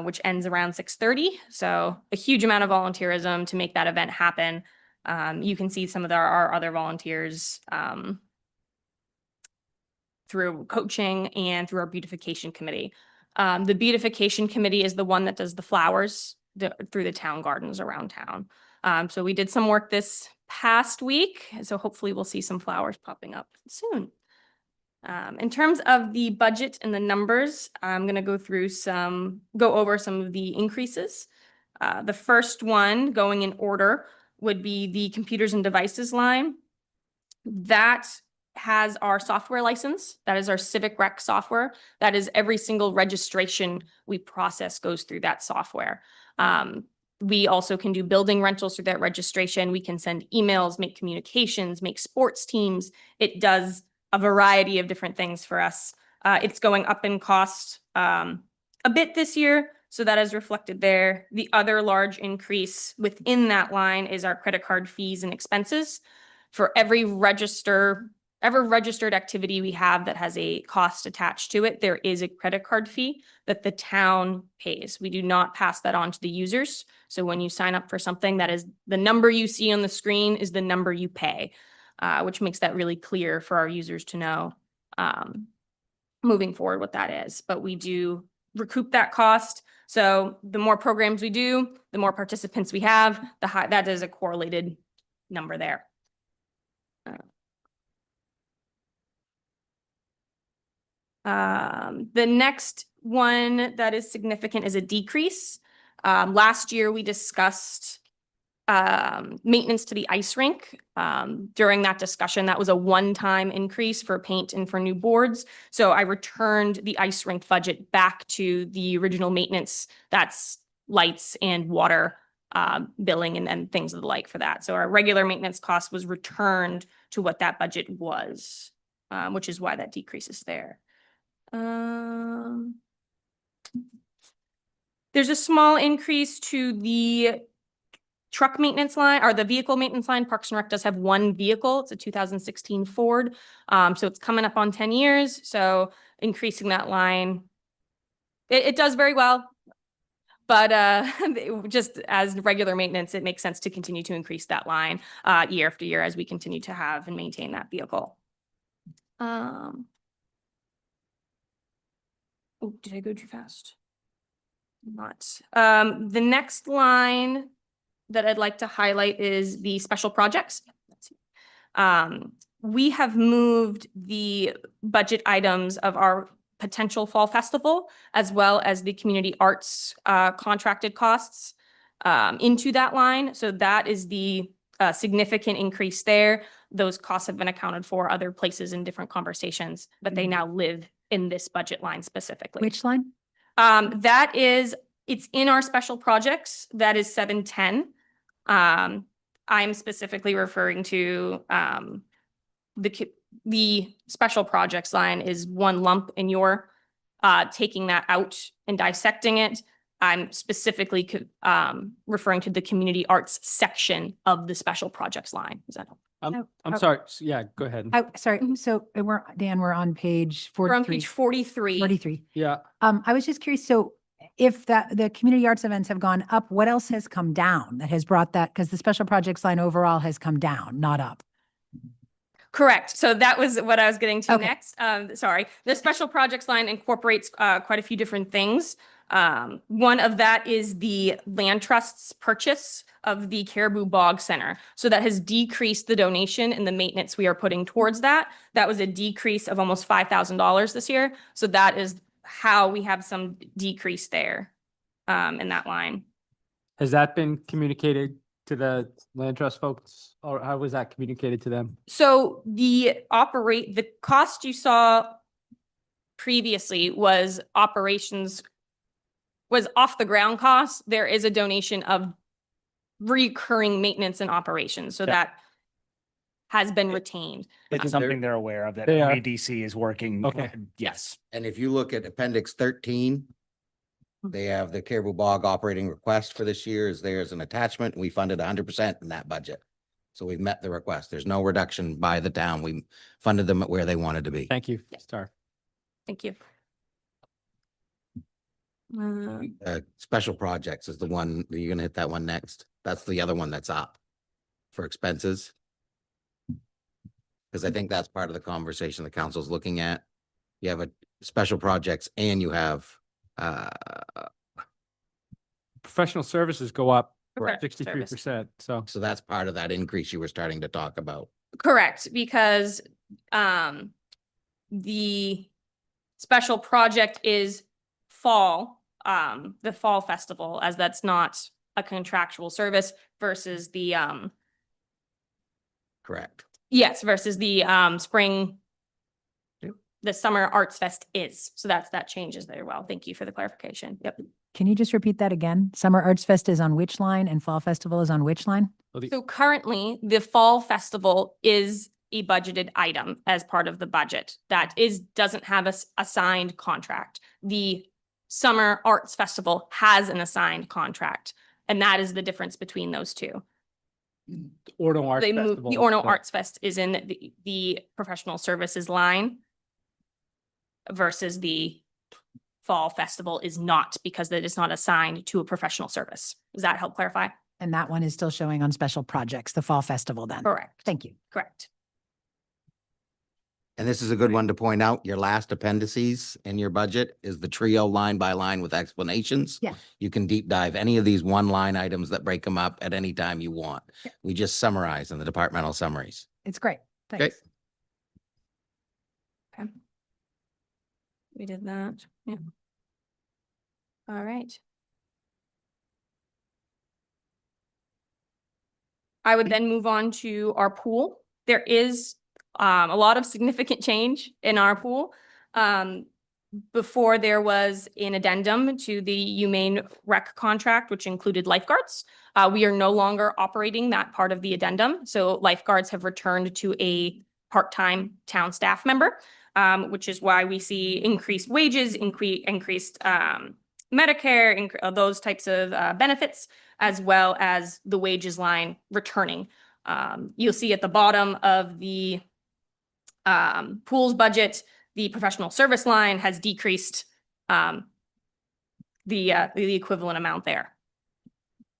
which ends around 6:30. So a huge amount of volunteerism to make that event happen. You can see some of our other volunteers through coaching and through our beautification committee. The beautification committee is the one that does the flowers through the town gardens around town. So we did some work this past week, so hopefully we'll see some flowers popping up soon. In terms of the budget and the numbers, I'm going to go over some of the increases. The first one, going in order, would be the computers and devices line. That has our software license. That is our Civic Rec software. That is every single registration we process goes through that software. We also can do building rentals through that registration. We can send emails, make communications, make sports teams. It does a variety of different things for us. It's going up in cost a bit this year, so that is reflected there. The other large increase within that line is our credit card fees and expenses. For every registered activity we have that has a cost attached to it, there is a credit card fee that the town pays. We do not pass that on to the users. So when you sign up for something, that is the number you see on the screen is the number you pay, which makes that really clear for our users to know moving forward what that is. But we do recoup that cost. So the more programs we do, the more participants we have, that is a correlated number there. The next one that is significant is a decrease. Last year we discussed maintenance to the ice rink. During that discussion, that was a one-time increase for paint and for new boards. So I returned the ice rink budget back to the original maintenance. That's lights and water billing and things of the like for that. So our regular maintenance cost was returned to what that budget was, which is why that decrease is there. There's a small increase to the truck maintenance line, or the vehicle maintenance line, Parks and Rec does have one vehicle. It's a 2016 Ford. So it's coming up on 10 years. So increasing that line, it does very well. But just as regular maintenance, it makes sense to continue to increase that line year after year as we continue to have and maintain that vehicle. Oh, did I go too fast? Not. The next line that I'd like to highlight is the special projects. Let's see. We have moved the budget items of our potential fall festival, as well as the community arts contracted costs into that line. So that is the significant increase there. Those costs have been accounted for other places in different conversations, but they now live in this budget line specifically. Which line? That is, it's in our special projects. That is 710. I'm specifically referring to the special projects line is one lump, and you're taking that out and dissecting it. I'm specifically referring to the community arts section of the special projects line. Is that helpful? I'm sorry. Yeah, go ahead. Sorry. So we're on page We're 43. on page 43. 43. Yeah. I was just curious. So if the community arts events have gone up, what else has come down that has brought that? Because the special projects line overall has come down, not up. Correct. So that was what I was getting to Okay. next. Sorry. The special projects line incorporates quite a few different things. One of that is the land trust's purchase of the Caribou Bog Center. So that has decreased the donation and the maintenance we are putting towards that. That was a decrease of almost $5,000 this year. So that is how we have some decrease there in that line. Has that been communicated to the land trust folks, or how was that communicated to them? So the cost you saw previously was off the ground costs. There is a donation of recurring maintenance and operations. So Yeah. that has been retained. It's something they're aware of, that They are. ADC is working. Okay. Yes. And if you look at Appendix 13, they have the Caribou Bog operating request for this year is there as an attachment. We funded 100% in that budget. So we've met the request. There's no reduction by the town. We funded them at where they wanted to be. Thank you, Star. Thank you. Special projects is the one, you're gonna hit that one next. That's the other one that's up for expenses. Because I think that's part of the conversation the council's looking at. You have a special projects and you have Professional services go up Correct. 63%. So so that's part of that increase you were starting to talk about. Correct, because the special project is the fall festival, as that's not a contractual service versus the Correct. yes, versus the spring, the summer arts fest is. So that changes there. Well, thank you for the clarification. Yep. Can you just repeat that again? Summer Arts Fest is on which line and Fall Festival is on which line? So currently, the fall festival is a budgeted item as part of the budget. That doesn't have a assigned contract. The Summer Arts Festival has an assigned contract, and that is the difference between those two. Orono Arts The Festival. Orono so- Arts Fest is in the professional services line versus the fall festival is not, because it is not assigned to a professional service. Does that help clarify? And that one is still showing on special projects, the Fall Festival then. Correct. Thank you. Correct. And this is a good one to point out. Your last appendices in your budget is the trio line by line with explanations. Yeah. You can deep dive any of these one line items that break them up at any time you want. Yeah. We just summarize in the departmental summaries. It's great. Thanks. We did that. Yeah. All right. I would then move on to our pool. There is a lot of significant change in our pool. Before there was an addendum to the humane rec contract, which included lifeguards. We are no longer operating that part of the addendum. So lifeguards have returned to a part-time town staff member, which is why we see increased wages, increased Medicare, those types of benefits, as well as the wages line returning. You'll see at the bottom of the pools budget, the professional service line has decreased the equivalent amount there.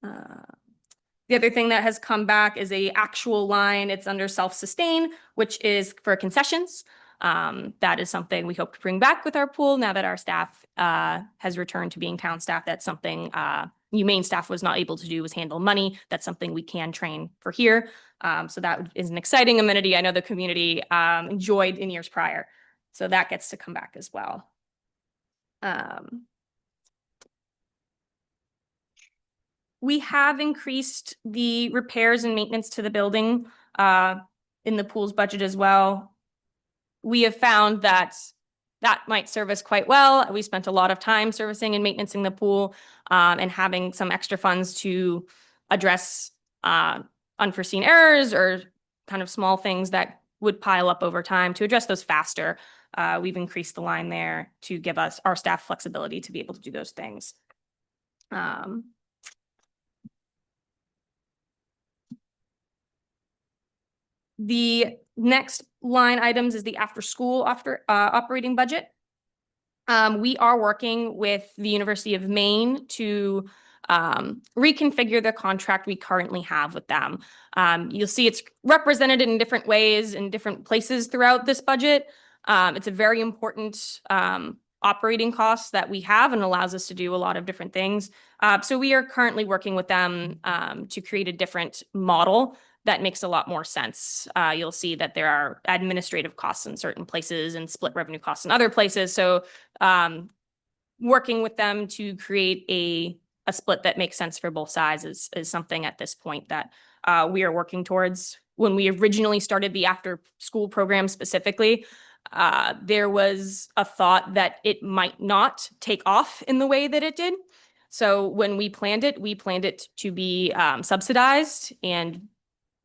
The other thing that has come back is a actual line. It's under self-sustain, which is for concessions. That is something we hope to bring back with our pool now that our staff has returned to being town staff. That's something humane staff was not able to do, was handle money. That's something we can train for here. So that is an exciting amenity I know the community enjoyed in years prior. So that gets to come back as well. We have increased the repairs and maintenance to the building in the pool's budget as well. We have found that that might serve us quite well. We spent a lot of time servicing and maintaining the pool and having some extra funds to address unforeseen errors or kind of small things that would pile up over time. To address those faster, we've increased the line there to give us our staff flexibility to be able to do those things. The next line items is the after-school operating budget. We are working with the University of Maine to reconfigure the contract we currently have with them. You'll see it's represented in different ways in different places throughout this budget. It's a very important operating cost that we have and allows us to do a lot of different things. So we are currently working with them to create a different model that makes a lot more sense. You'll see that there are administrative costs in certain places and split revenue costs in other places. So working with them to create a split that makes sense for both sides is something at this point that we are working towards. When we originally started the after school program specifically, there was a thought that it might not take off in the way that it did. So when we planned it to be subsidized and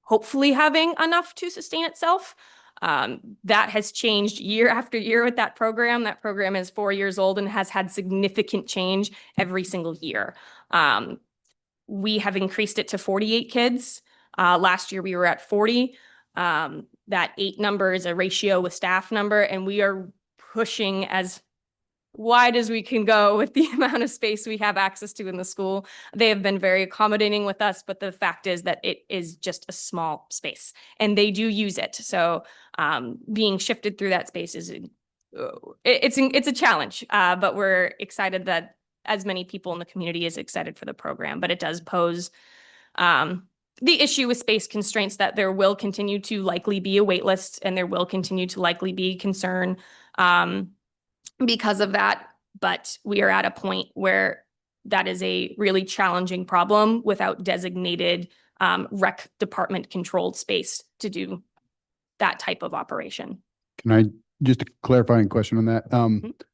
hopefully having enough to sustain itself. That has changed year after year with that program. That program is 4 years old and has had significant change every single year. We have increased it to 48 kids. Last year we were at 40. That 8 number is a ratio with staff number, and we are pushing as wide as we can go with the amount of space we have access to in the school. They have been very accommodating with us, but the fact is that it is just a small space and they do use it. So being shifted through that space is it's a challenge, but we're excited that as many people in the community is excited for the program, but it does pose the issue with space constraints that there will continue to likely be a wait list and there will continue to likely be concern because of that, but we are at a point where that is a really challenging problem without designated rec department controlled space to do that type of operation. Can I just a clarifying question on that?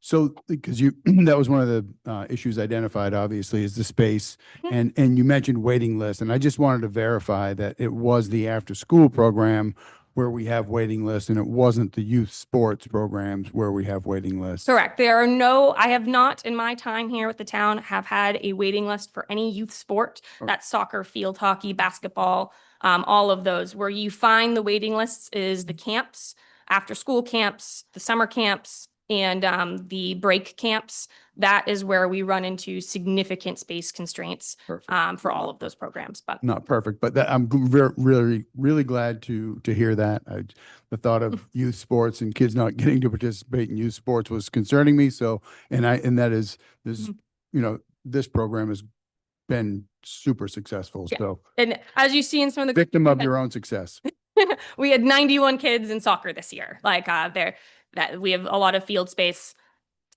So because that was one of the issues identified, obviously, is the space, and you mentioned waiting lists, and I just wanted to verify that it was the after school program where we have waiting lists, and it wasn't the youth sports programs where we have waiting lists. Correct. I have not in my time here with the town have had a waiting list for any youth sport. That's soccer, field hockey, basketball, all of those. Where you find the waiting lists is the camps, after school camps, the summer camps, and the break camps. That is where we run into significant space constraints for all of those programs. But Not perfect, but I'm really glad to hear that. The thought of youth sports and kids not getting to participate in youth sports was concerning me. So, and that is this, this program has been super successful. Yeah. So, and as you see in some of the victim of your own success. we had 91 kids in soccer this year. Like we have a lot of field space.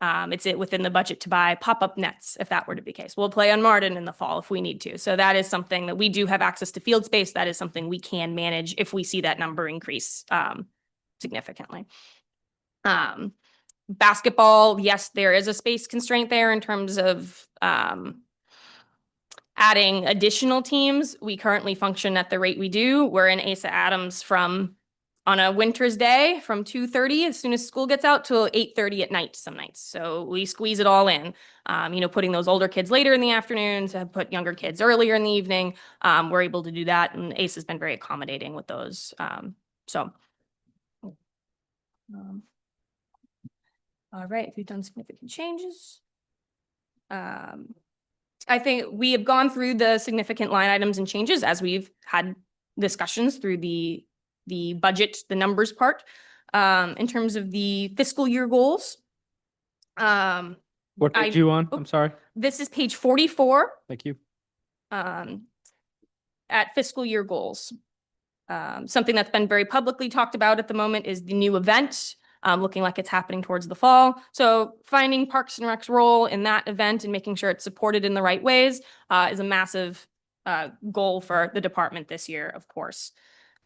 It's within the budget to buy pop-up nets if that were to be the case. We'll play on Martin in the fall if we need to. So that is something that we do have access to field space. That is something we can manage if we see that number increase significantly. Basketball, yes, there is a space constraint there in terms of adding additional teams. We currently function at the rate we do. We're in Asa Adams from on a winter's day from 2:30 as soon as school gets out till 8:30 at night some nights. So we squeeze it all in, putting those older kids later in the afternoon to put younger kids earlier in the evening. We're able to do that, and ACE has been very accommodating with those. All right, we've done significant changes. I think we have gone through the significant line items and changes as we've had discussions through the budget, the numbers part. In terms of the fiscal year goals. What page I- you on? oh. I'm sorry. This is page 44 Thank you. at fiscal year goals. Something that's been very publicly talked about at the moment is the new event, looking like it's happening towards the fall. So finding Parks and Rec's role in that event and making sure it's supported in the right ways is a massive goal for the department this year, of course.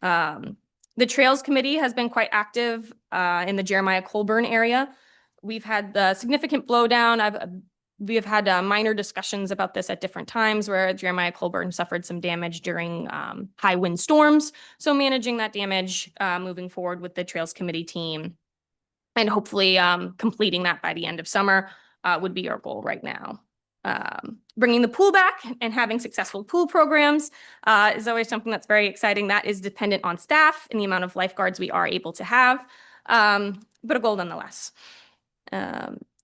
The Trails Committee has been quite active in the Jeremiah Colburn area. We've had the significant blowdown. We have had minor discussions about this at different times where Jeremiah Colburn suffered some damage during high wind storms. So managing that damage moving forward with the Trails Committee team and hopefully completing that by the end of summer would be our goal right now. Bringing the pool back and having successful pool programs is always something that's very exciting. That is dependent on staff and the amount of lifeguards we are able to have, but a goal nonetheless.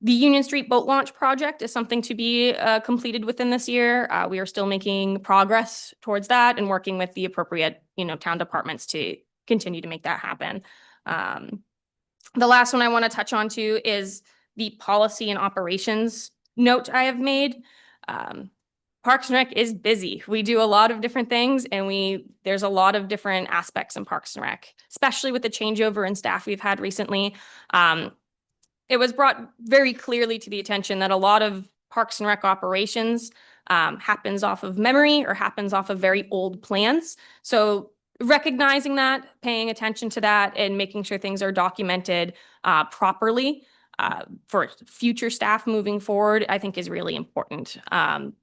The Union Street Boat Launch Project is something to be completed within this year. We are still making progress towards that and working with the appropriate, town departments to continue to make that happen. The last one I want to touch on too is the policy and operations note I have made. Parks and Rec is busy. We do a lot of different things, and there's a lot of different aspects in Parks and Rec, especially with the changeover in staff we've had recently. It was brought very clearly to the attention that a lot of Parks and Rec operations happens off of memory or happens off of very old plans. So recognizing that, paying attention to that, and making sure things are documented properly for future staff moving forward, I think is really important.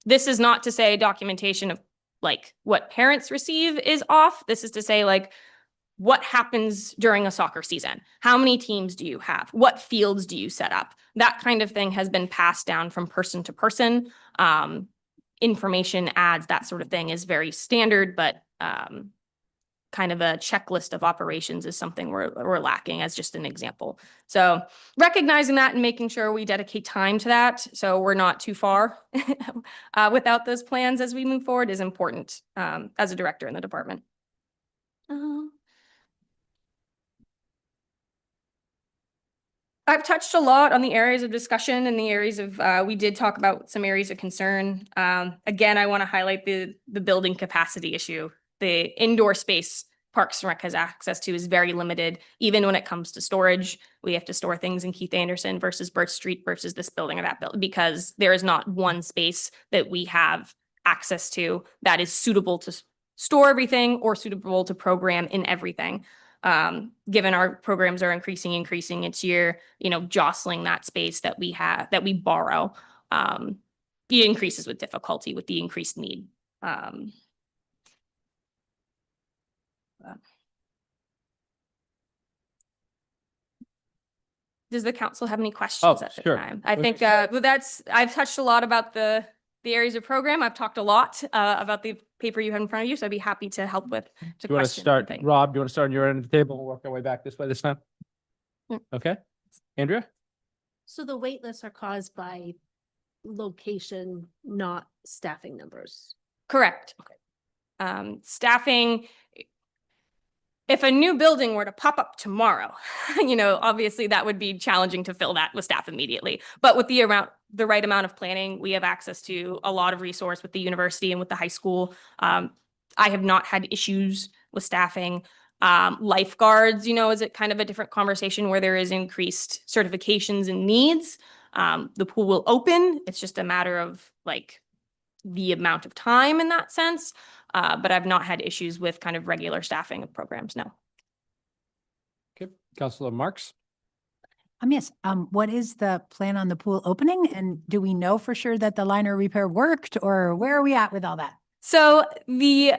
This is not to say documentation of like what parents receive is off. This is to say like what happens during a soccer season? How many teams do you have? What fields do you set up? That kind of thing has been passed down from person to person. Information ads, that sort of thing is very standard, but kind of a checklist of operations is something we're lacking as just an example. So recognizing that and making sure we dedicate time to that so we're not too far without those plans as we move forward is important as a director in the department. I've touched a lot on the areas of discussion and the areas of, we did talk about some areas of concern. Again, I want to highlight the building capacity issue. The indoor space Parks and Rec has access to is very limited. Even when it comes to storage, we have to store things in Keith Anderson versus Birch Street versus this building or that building because there is not one space that we have access to that is suitable to store everything or suitable to program in everything. Given our programs are increasing each year, jostling that space that we have, that we borrow, it increases with difficulty with the increased need. Does the council have any questions at the sure. time? I think I've touched a lot about the areas of program. I've talked a lot about the paper you have in front of you, so I'd be happy to help with Do you want to questions. start, anything. Rob? Do you want to start on your end of the table? We'll work our way back this way this time. Yeah. Okay. Andrea? So the wait lists are caused by location, not staffing numbers. Correct. Okay. Staffing. If a new building were to pop up tomorrow, obviously that would be challenging to fill that with staff immediately. But with the right amount of planning, we have access to a lot of resource with the university and with the high school. I have not had issues with staffing. Lifeguards, is it kind of a different conversation where there is increased certifications and needs. The pool will open. It's just a matter of like the amount of time in that sense. But I've not had issues with kind of regular staffing of programs, no. Okay. Councilor Marks? Yes. What is the plan on the pool opening? And do we know for sure that the liner repair worked or where are we at with all that? So the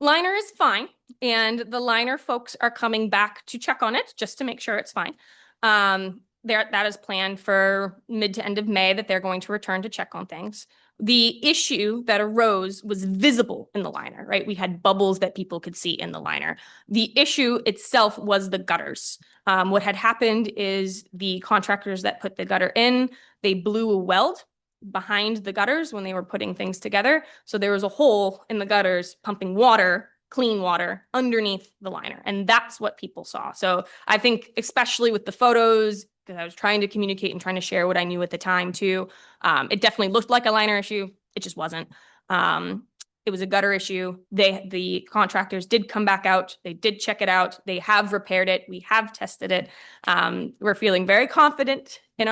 Liner is fine, and the liner folks are coming back to check on it just to make sure it's fine. That is planned for mid to end of May that they're going to return to check on things. The issue that arose was visible in the liner, right? We had bubbles that people could see in the liner. The issue itself was the gutters. What had happened is the contractors that put the gutter in, they blew a weld behind the gutters when they were putting things together. So there was a hole in the gutters pumping water, clean water, underneath the liner. And that's what people saw. So I think especially with the photos, because I was trying to communicate and trying to share what I knew at the time too, it definitely looked like a liner issue. It just wasn't. It was a gutter issue. The contractors did come back out. They did check it out. They have repaired it. We have tested it. We're feeling very confident in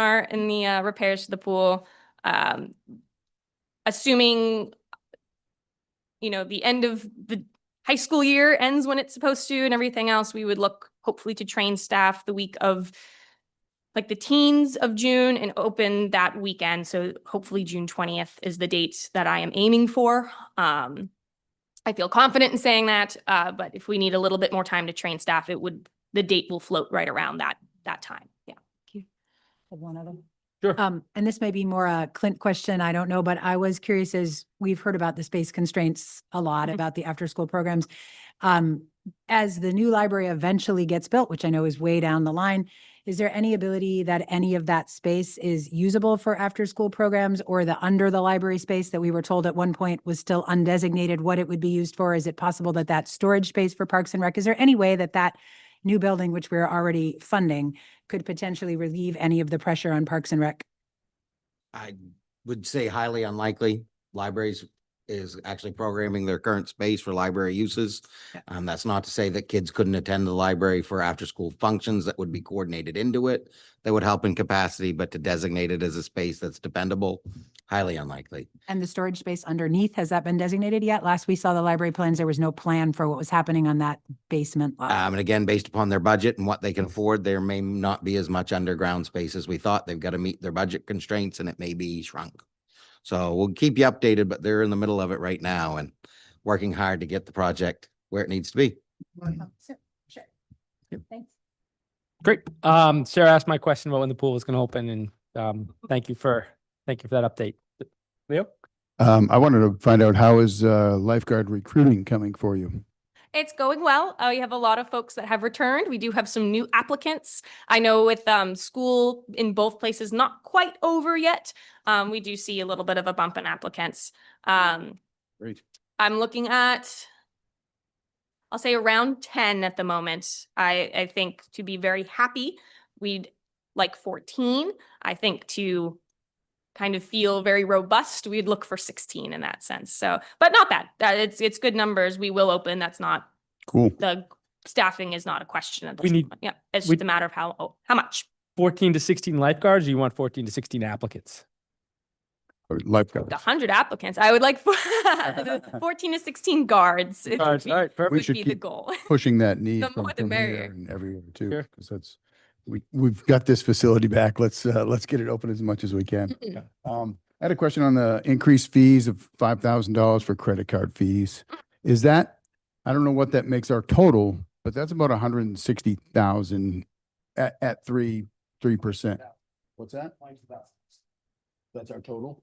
the repairs to the pool. Assuming, the end of the high school year ends when it's supposed to and everything else, we would look hopefully to train staff the week of like the teens of June and open that weekend. So hopefully June 20th is the date that I am aiming for. I feel confident in saying that, but if we need a little bit more time to train staff, the date will float right around that time. Yeah. Have one other. Sure. And this may be more a Clint question, I don't know, but I was curious as we've heard about the space constraints a lot about the after-school programs. As the new library eventually gets built, which I know is way down the line, is there any ability that any of that space is usable for after-school programs, or the under the library space that we were told at one point was still undesignated what it would be used for? Is it possible that that storage space for Parks and Rec, is there any way that that new building, which we're already funding, could potentially relieve any of the pressure on Parks and Rec? I would say highly unlikely. Libraries is actually programming their current space for library uses. Yeah. That's not to say that kids couldn't attend the library for after-school functions that would be coordinated into it. That would help in capacity, but to designate it as a space that's dependable, highly unlikely. And the storage space underneath, has that been designated yet? Last we saw the library plans, there was no plan for what was happening on that basement level. And again, based upon their budget and what they can afford, there may not be as much underground space as we thought. They've got to meet their budget constraints and it may be shrunk. So we'll keep you updated, but they're in the middle of it right now and working hard to get the project where it needs to be. Sure. Thanks. Great. Sarah asked my question about when the pool was going to open, and thank you for that update. Leo? I wanted to find out, how is lifeguard recruiting coming for you? It's going well. We have a lot of folks that have returned. We do have some new applicants. I know with school in both places not quite over yet, we do see a little bit of a bump in applicants. Great. I'm looking at, I'll say around 10 at the moment. I think to be very happy, we'd like 14. I think to kind of feel very robust, we'd look for 16 in that sense. So, but not bad. It's good numbers. We will open. That's not Cool. the staffing is not a question at this We need- moment. Yeah, it's we- just a matter of how much. 14 to 16 lifeguards, or you want 14 to 16 applicants? Or lifeguards. 100 applicants. I would like 14 to 16 guards. It Guards, would all right, be, perfect. We would should be the keep goal. Pushing that need The from more the here merrier. and everywhere too, Sure. because we've got this facility back. Let's get it open as much as we can. I had a question on the increased fees of $5,000 for credit card fees. Is that, I don't know what that makes our total, but that's about 160,000 at 3%. What's that? That's our total?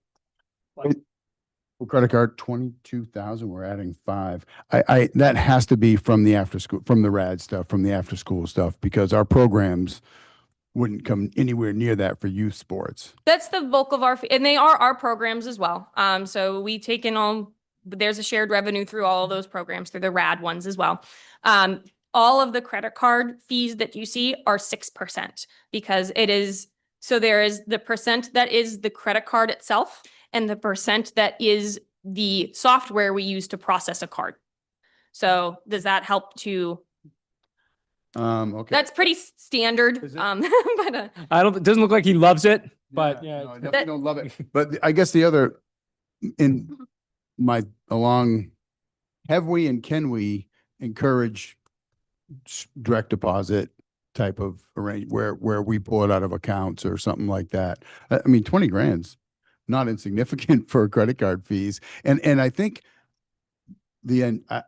For credit card, 22,000, we're adding 5. That has to be from the after school, from the RAD stuff, from the after school stuff, because our programs wouldn't come anywhere near that for youth sports. That's the bulk of our, and they are our programs as well. So we take in there's a shared revenue through all of those programs, through the RAD ones as well. All of the credit card fees that you see are 6% because there is the percent that is the credit card itself and the percent that is the software we use to process a card. So does that help to? Okay. That's pretty standard. Is it? But It doesn't look like he loves it, but yeah. No, I definitely don't love it. But I guess the other, have we and can we encourage direct deposit type of arrangement where we pull it out of accounts or something like that? I mean, 20 grand's not insignificant for credit card fees. And I think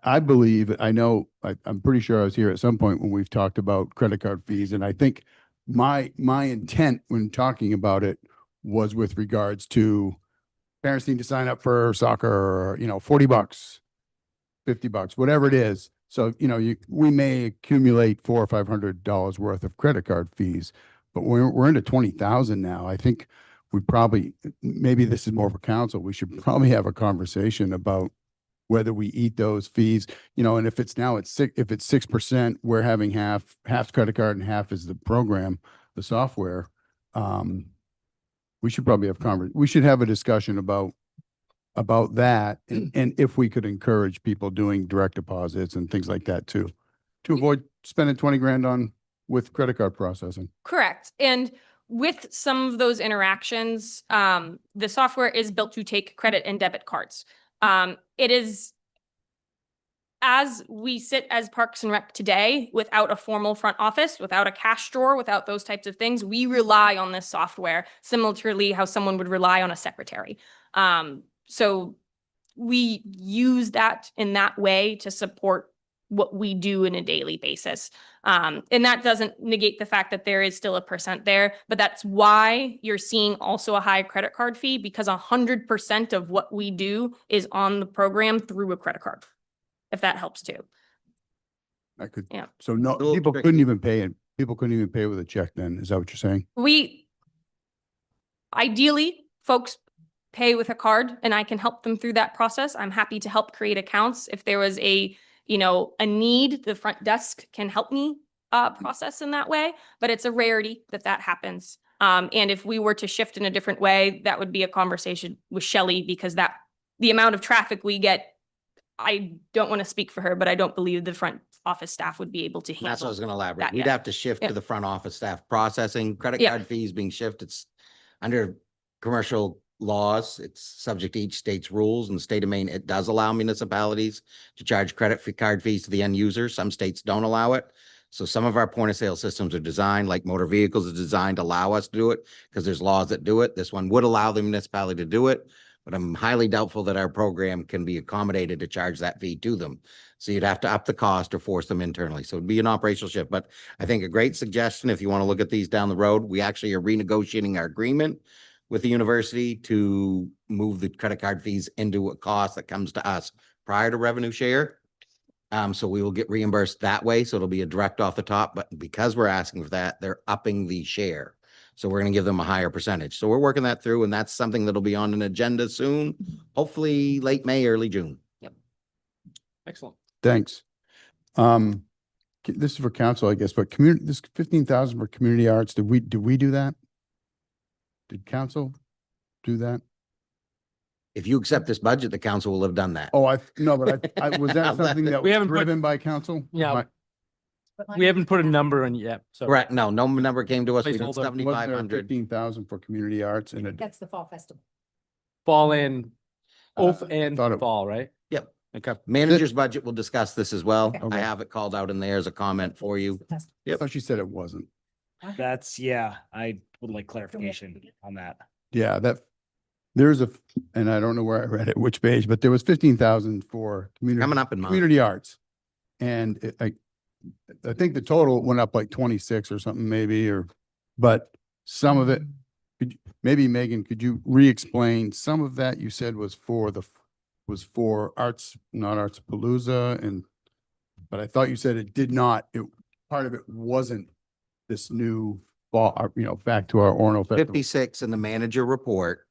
I believe, I know, I'm pretty sure I was here at some point when we've talked about credit card fees. And I think my intent when talking about it was with regards to parents need to sign up for soccer, $40, $50, whatever it is. So, we may accumulate $400 or $500 worth of credit card fees, but we're into 20,000 now. I think we probably, maybe this is more for council. We should probably have a conversation about whether we eat those fees, and if it's now if it's 6%, we're having half's credit card and half is the program, the software. We should probably we should have a discussion about that and if we could encourage people doing direct deposits and things like that too, to avoid spending 20 grand with credit card processing. Correct. And with some of those interactions, the software is built to take credit and debit cards. It is, as we sit as Parks and Rec today, without a formal front office, without a cash drawer, without those types of things, we rely on this software similarly how someone would rely on a secretary. So we use that in that way to support what we do in a daily basis. And that doesn't negate the fact that there is still a percent there, but that's why you're seeing also a high credit card fee, because 100% of what we do is on the program through a credit card, if that helps too. I could, Yeah. so no, little people tricky. couldn't even pay it. People couldn't even pay with a check then. Is that what you're saying? Ideally, folks pay with a card and I can help them through that process. I'm happy to help create accounts. If there was a need, the front desk can help me process in that way, but it's a rarity that happens. And if we were to shift in a different way, that would be a conversation with Shelley, because the amount of traffic we get, I don't want to speak for her, but I don't believe the front office staff would be able to handle. That's what I was going to elaborate. that We'd yet. have to shift Yeah. to the front office staff processing, credit Yeah. card fees being shifted. It's under commercial laws. It's subject to each state's rules. In the state of Maine, it does allow municipalities to charge card fees to the end user. Some states don't allow it. So some of our point of sale systems are designed, like motor vehicles, is designed to allow us to do it because there's laws that do it. This one would allow the municipality to do it, but I'm highly doubtful that our program can be accommodated to charge that fee to them. So you'd have to up the cost or force them internally. So it'd be an operational shift, but I think a great suggestion, if you want to look at these down the road, we actually are renegotiating our agreement with the university to move the credit card fees into a cost that comes to us prior to revenue share. So we will get reimbursed that way. So it'll be a direct off the top, but because we're asking for that, they're upping the share. So we're going to give them a higher percentage. So we're working that through, and that's something that'll be on an agenda soon, hopefully late May, early June. Excellent. Thanks. This is for council, I guess, but this 15,000 for community arts, did we do that? Did council do that? If you accept this budget, the council will have done that. Oh, no, but I was that something that We was haven't put- driven by council? Yeah. We haven't put a number in yet, so. Correct. No number came to us. We did Placeholder. Wasn't there 7,500. 15,000 for community arts and it, That's the fall festival. Fall and, oath Uh, and thought it- fall, right? Yep. Okay. Manager's budget will discuss this as well. Okay. I have it called out in there as a comment for you. I thought she said it wasn't. I would like clarification on that. Yeah, there's and I don't know where I read it, which page, but there was 15,000 for Coming up in March. community arts. And I think the total went up like 26 or something maybe, but some of it, maybe Megan, could you re-explain some of that you said was for arts, not Arts Palooza but I thought you said it did not, part of it wasn't this new fall, back to our Orono Festival. 56 in the manager report,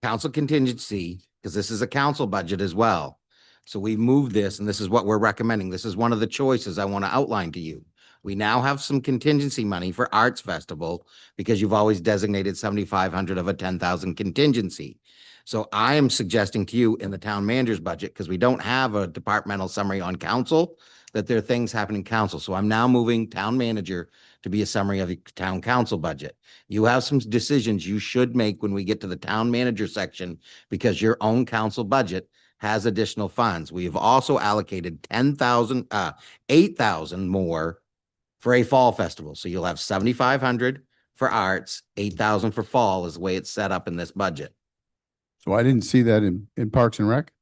council contingency, because this is a council budget as well. So we moved this, and this is what we're recommending. This is one of the choices I want to outline to you. We now have some contingency money for Arts Festival because you've always designated 7,500 of a 10,000 contingency. So I am suggesting to you in the town manager's budget, because we don't have a departmental summary on council, that there are things happening in council. So I'm now moving town manager to be a summary of the town council budget. You have some decisions you should make when we get to the town manager section, because your own council budget has additional funds. We have also allocated 8,000 more for a fall festival. So you'll have 7,500 for arts, 8,000 for fall is the way it's set up in this budget. So I didn't see that in Parks and Rec.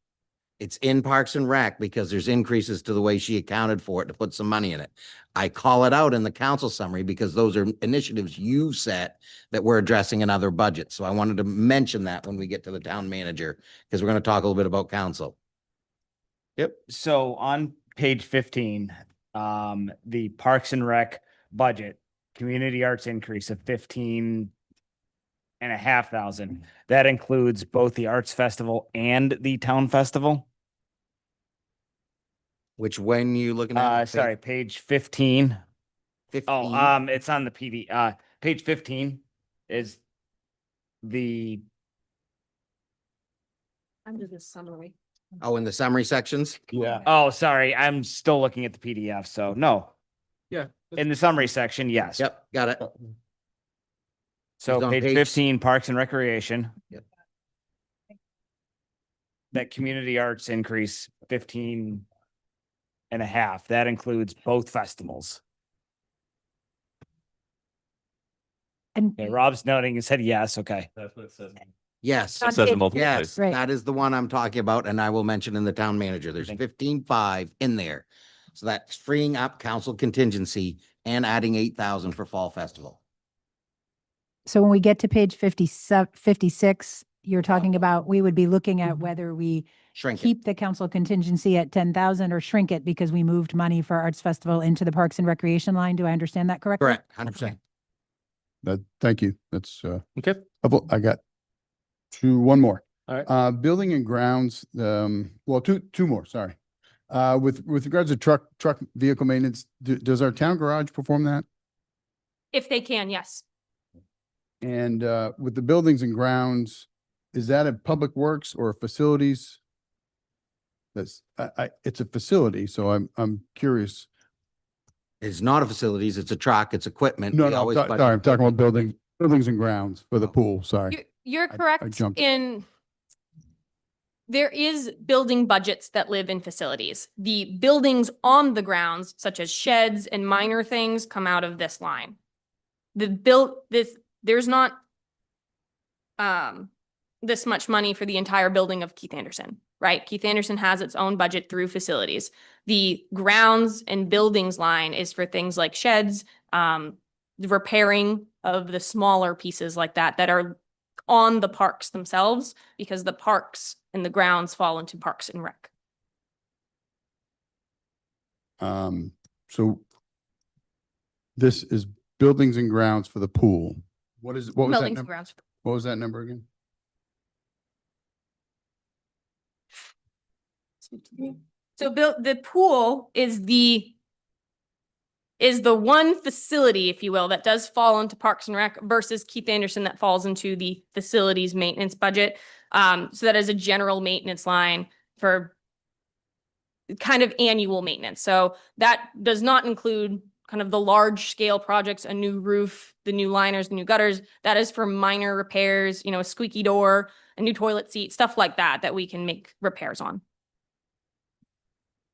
It's in Parks and Rec because there's increases to the way she accounted for it to put some money in it. I call it out in the council summary because those are initiatives you set that we're addressing in other budgets. So I wanted to mention that when we get to the town manager, because we're going to talk a little bit about council. Yep. So on page 15, the Parks and Rec budget, community arts increase of 15,500. That includes both the Arts Festival and the Town Festival. Which when you looking at? Sorry, page 15. 15? It's on the PD. Page 15 is the, Under the summary. Oh, in the summary sections? Yeah. oh, sorry, I'm still looking at the PDF. So no, Yeah. in the summary section, yes. Yep, got it. So It's on page page- 15, Parks and Recreation. Yep. That community arts increase 15,500. That includes both festivals. And Okay, Rob's nodding and said yes. Okay. That's what it says. Yes. On page- Yes, Right. that is the one I'm talking about, and I will mention in the town manager. There's Thank you. 15,500 in there. So that's freeing up council contingency and adding 8,000 for fall festival. so when we get to page 56, you're talking about, we would be looking at whether we Shrink it. keep the council contingency at 10,000 or shrink it because we moved money for Arts Festival into the Parks and Recreation line. Do I understand that correctly? Correct, 100%. Thank you. That's, Okay. I got one more. All right. Building and grounds, well, two more, sorry. With regards to truck vehicle maintenance, does our town garage perform that? If they can, yes. And, with the buildings and grounds, is that a public works or facilities? That's, it's a facility, so I'm curious. It's not a facilities, it's a truck, it's equipment. No, We no, always sorry, budget I'm talking about equipment. buildings and grounds for the pool, sorry. You're I correct jumped. in there is building budgets that live in facilities. The buildings on the grounds, such as sheds and minor things, come out of this line. There's not this much money for the entire building of Keith Anderson, right? Keith Anderson has its own budget through facilities. The grounds and buildings line is for things like sheds, the repairing of the smaller pieces like that are on the parks themselves, because the parks and the grounds fall into Parks and Rec. So this is buildings and grounds for the pool. What was that Buildings and number? grounds. What was that number again? So the pool is the one facility, if you will, that does fall into Parks and Rec versus Keith Anderson that falls into the facilities maintenance budget. So that is a general maintenance line for kind of annual maintenance. So that does not include kind of the large scale projects, a new roof, the new liners, the new gutters. That is for minor repairs, a squeaky door, a new toilet seat, stuff like that we can make repairs on.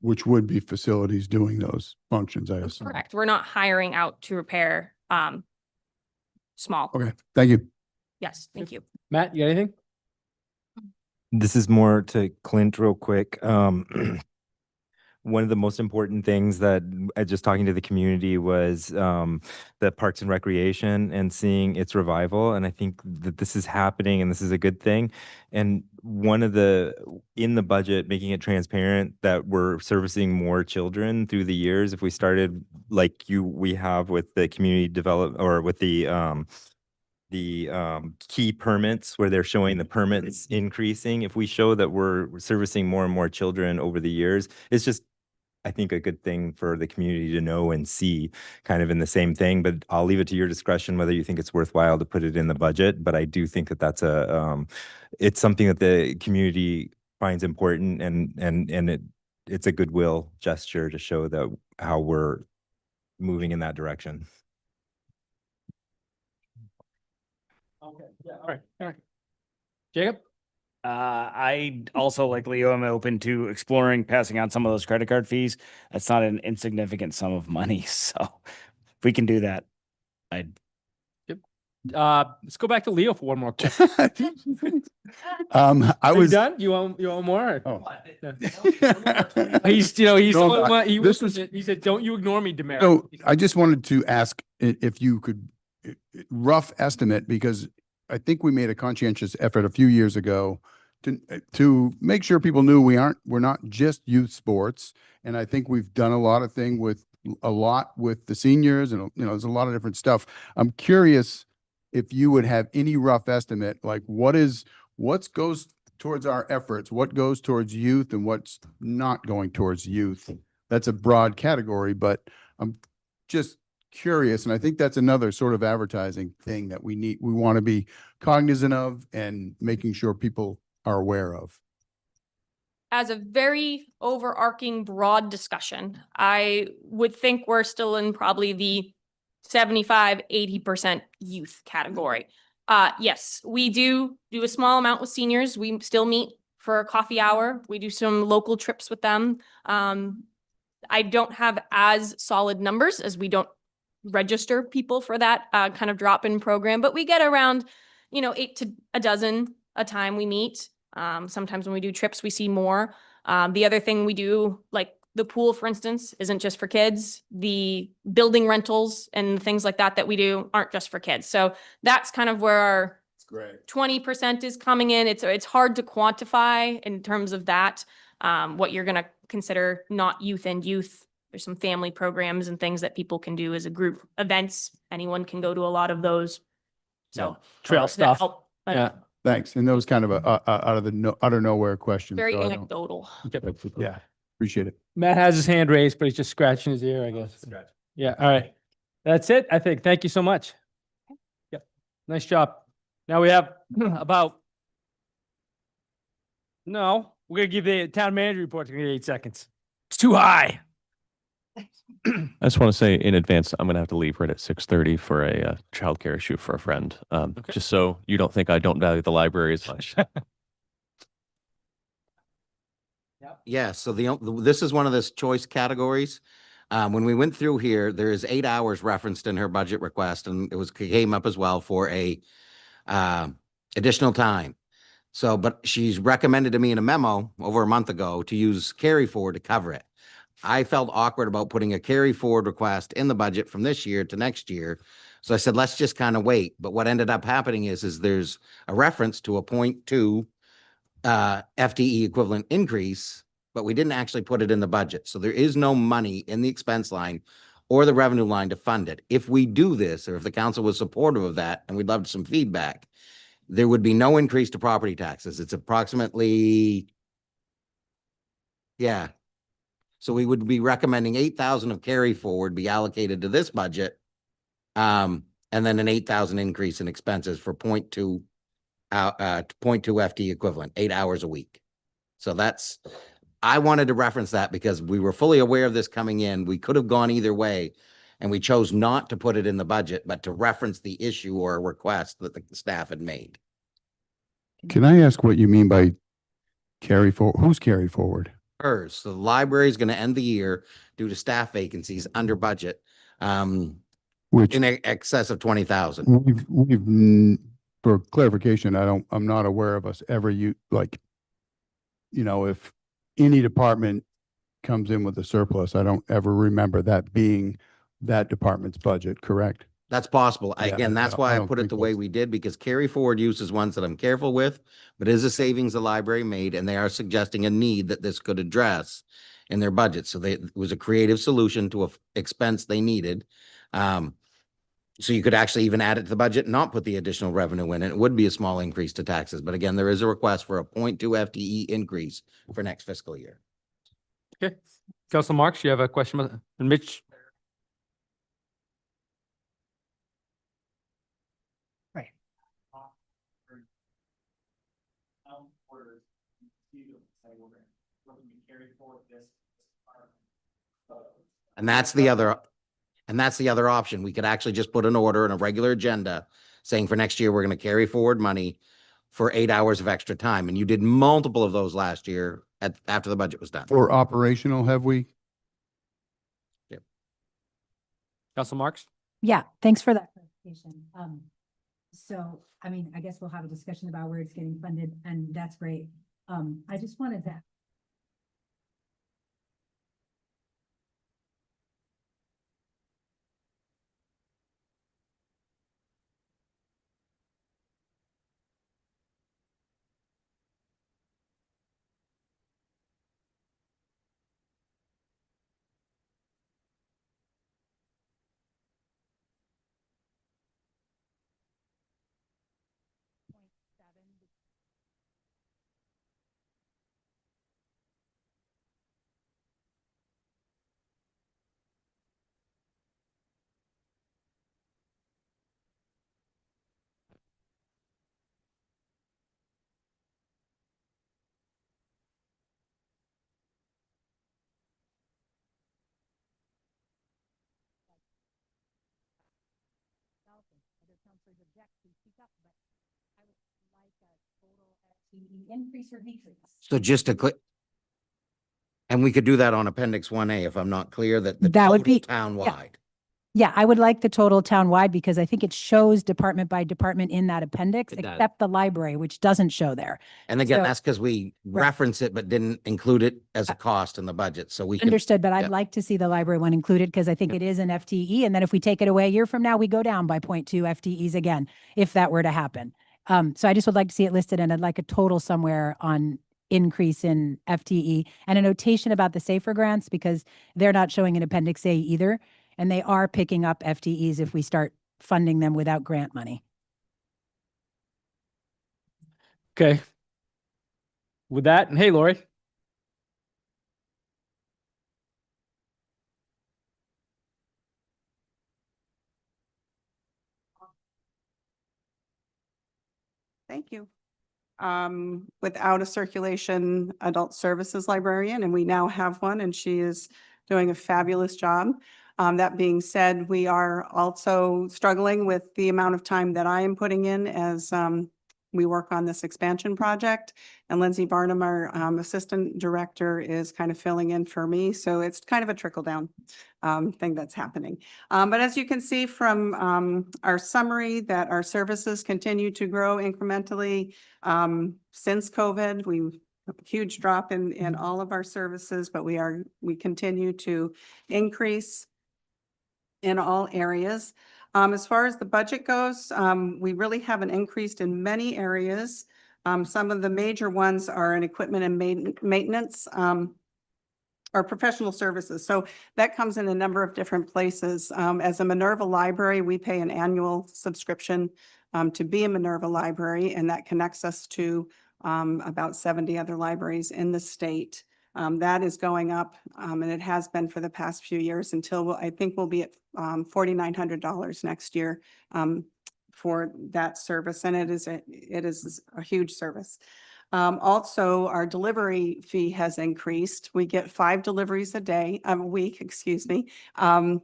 Which would be facilities doing those functions, I assume. Correct. We're not hiring out to repair small. Okay, thank you. Yes, thank you. Matt, you got anything? This is more to Clint real quick. One of the most important things that just talking to the community was the Parks and Recreation and seeing its revival. And I think that this is happening and this is a good thing. And one of in the budget, making it transparent that we're servicing more children through the years. If we started like we have with the community develop or with the key permits where they're showing the permits increasing. If we show that we're servicing more and more children over the years, it's just, I think, a good thing for the community to know and see kind of in the same thing. But I'll leave it to your discretion whether you think it's worthwhile to put it in the budget. But I do think that that's it's something that the community finds important and it's a goodwill gesture to show that how we're moving in that direction. Okay, yeah, all right. Jacob? I also, like Leo, am open to exploring passing on some of those credit card fees. That's not an insignificant sum of money. So if we can do that, Let's go back to Leo for one more question. I Are you was. done? You want more? Oh. He's, he's the No, only one, this was- he said, don't you ignore me, Demerit. So I just wanted to ask if you could, rough estimate, because I think we made a conscientious effort a few years ago to make sure people knew we're not just youth sports. And I think we've done a lot of with the seniors and, there's a lot of different stuff. I'm curious if you would have any rough estimate, like what goes towards our efforts, what goes towards youth and what's not going towards youth. That's a broad category, but I'm just curious. And I think that's another sort of advertising thing that we want to be cognizant of and making sure people are aware of. As a very overarching broad discussion, I would think we're still in probably the 75-80% youth category. Yes, we do a small amount with seniors. We still meet for a coffee hour. We do some local trips with them. I don't have as solid numbers as we don't register people for that kind of drop-in program, but we get around, 8 to a dozen a time we meet. Sometimes when we do trips, we see more. The other thing we do, like the pool, for instance, isn't just for kids. The building rentals and things like that we do aren't just for kids. So that's kind of where our 20% is coming in. It's hard to quantify in terms of that, what you're going to consider not youth and youth. There's some family programs and things that people can do as a group events. Anyone can go to a lot of those. So Trail does that stuff. help? Yeah. Thanks. And that was kind of a out of the utter nowhere question. Very so I don't- anecdotal. Yeah, appreciate it. Matt has his hand raised, but he's just scratching his ear, I guess. Yeah, all right. That's it, I think. Thank you so much. Yep, nice job. Now we have no, we're gonna give the town manager report in 8 seconds. It's too high. I just want to say in advance, I'm going to have to leave right at 6:30 for a childcare issue for a friend. Just so you don't think I don't value the library as much. Yeah, so this is one of those choice categories. When we went through here, there is 8 hours referenced in her budget request, and came up as well for a additional time. So, but she's recommended to me in a memo over a month ago to use carry forward to cover it. I felt awkward about putting a carry forward request in the budget from this year to next year. So I said, let's just kind of wait. But what ended up happening is there's a reference to a 0.2 FTE equivalent increase, but we didn't actually put it in the budget. So there is no money in the expense line or the revenue line to fund it. If we do this, or if the council was supportive of that, and we'd love some feedback, there would be no increase to property taxes. It's approximately, yeah. So we would be recommending 8,000 of carry forward be allocated to this budget. And then an 8,000 increase in expenses for 0.2 FTE equivalent, 8 hours a week. So I wanted to reference that because we were fully aware of this coming in. We could have gone either way, and we chose not to put it in the budget, but to reference the issue or a request that the staff had made. Can I ask what you mean by carry forward? Who's carry forward? Hers. So the library is going to end the year due to staff vacancies under budget, Which in excess of 20,000. for clarification, I'm not aware of us ever if any department comes in with a surplus, I don't ever remember that being that department's budget, correct? That's possible. Yeah, Again, that's why I don't put it think the way that's- we did, because carry forward use is ones that I'm careful with, but is a savings the library made, and they are suggesting a need that this could address in their budget. So it was a creative solution to a expense they needed. So you could actually even add it to the budget and not put the additional revenue in, and it would be a small increase to taxes. But again, there is a request for a 0.2 FTE increase for next fiscal year. Okay. Councilor Marks, you have a question? And Mitch? And that's the other option. We could actually just put an order in a regular agenda saying for next year, we're going to carry forward money for 8 hours of extra time. And you did multiple of those last year after the budget was done. For operational, have we? Councilor Marks? Yeah, thanks for that clarification. So, I mean, I guess we'll have a discussion about where it's getting funded, and that's great. I just wanted to. Increase or decrease? So just to click. And we could do that on appendix 1A if I'm not clear that the That would total be- townwide. Yeah, I would like the total townwide because I think it shows department by department in that appendix, It does. except the library, which doesn't show there. And again, So- that's because we Right. reference it, but didn't include it as a cost in the budget. So we can. Understood, but I'd yeah. like to see the library one included because I think it is an FTE. And then if we take it away a year from now, we go down by 0.2 FTEs again, if that were to happen. So I just would like to see it listed, and I'd like a total somewhere on increase in FTE and a notation about the SAFER grants because they're not showing in Appendix A either. And they are picking up FTEs if we start funding them without grant money. Okay. With that, and hey, Lori. Thank you. Without a circulation adult services librarian, and we now have one, and she is doing a fabulous job. That being said, we are also struggling with the amount of time that I am putting in as we work on this expansion project. And Lindsay Barnum, our assistant director, is kind of filling in for me. So it's kind of a trickle down thing that's happening. But as you can see from our summary, that our services continue to grow incrementally since COVID. We huge drop in all of our services, but we continue to increase in all areas. As far as the budget goes, we really haven't increased in many areas. Some of the major ones are in equipment and maintenance, or professional services. So that comes in a number of different places. As a Minerva library, we pay an annual subscription to be a Minerva library, and that connects us to about 70 other libraries in the state. That is going up, and it has been for the past few years until I think we'll be at $4,900 next year for that service, and it is a huge service. Also, our delivery fee has increased. We get 5 deliveries a week, excuse me. And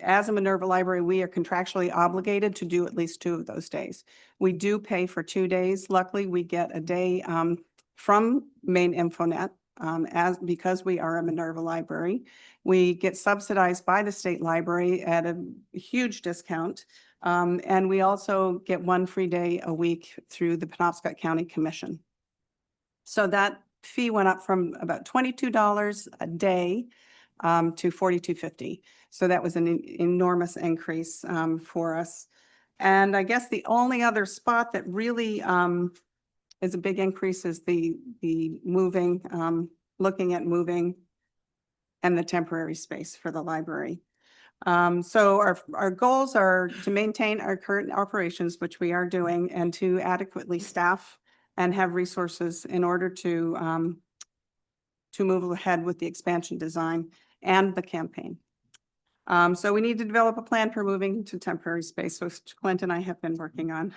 as a Minerva library, we are contractually obligated to do at least 2 of those days. We do pay for 2 days. Luckily, we get a day from Maine Infonet because we are a Minerva library. We get subsidized by the state library at a huge discount. And we also get 1 free day a week through the Penobscot County Commission. So that fee went up from about $22 a day to $42.50. So that was an enormous increase for us. And I guess the only other spot that really is a big increase is the moving, looking at moving and the temporary space for the library. So our goals are to maintain our current operations, which we are doing, and to adequately staff and have resources in order to move ahead with the expansion design and the campaign. So we need to develop a plan for moving to temporary space, which Clint and I have been working on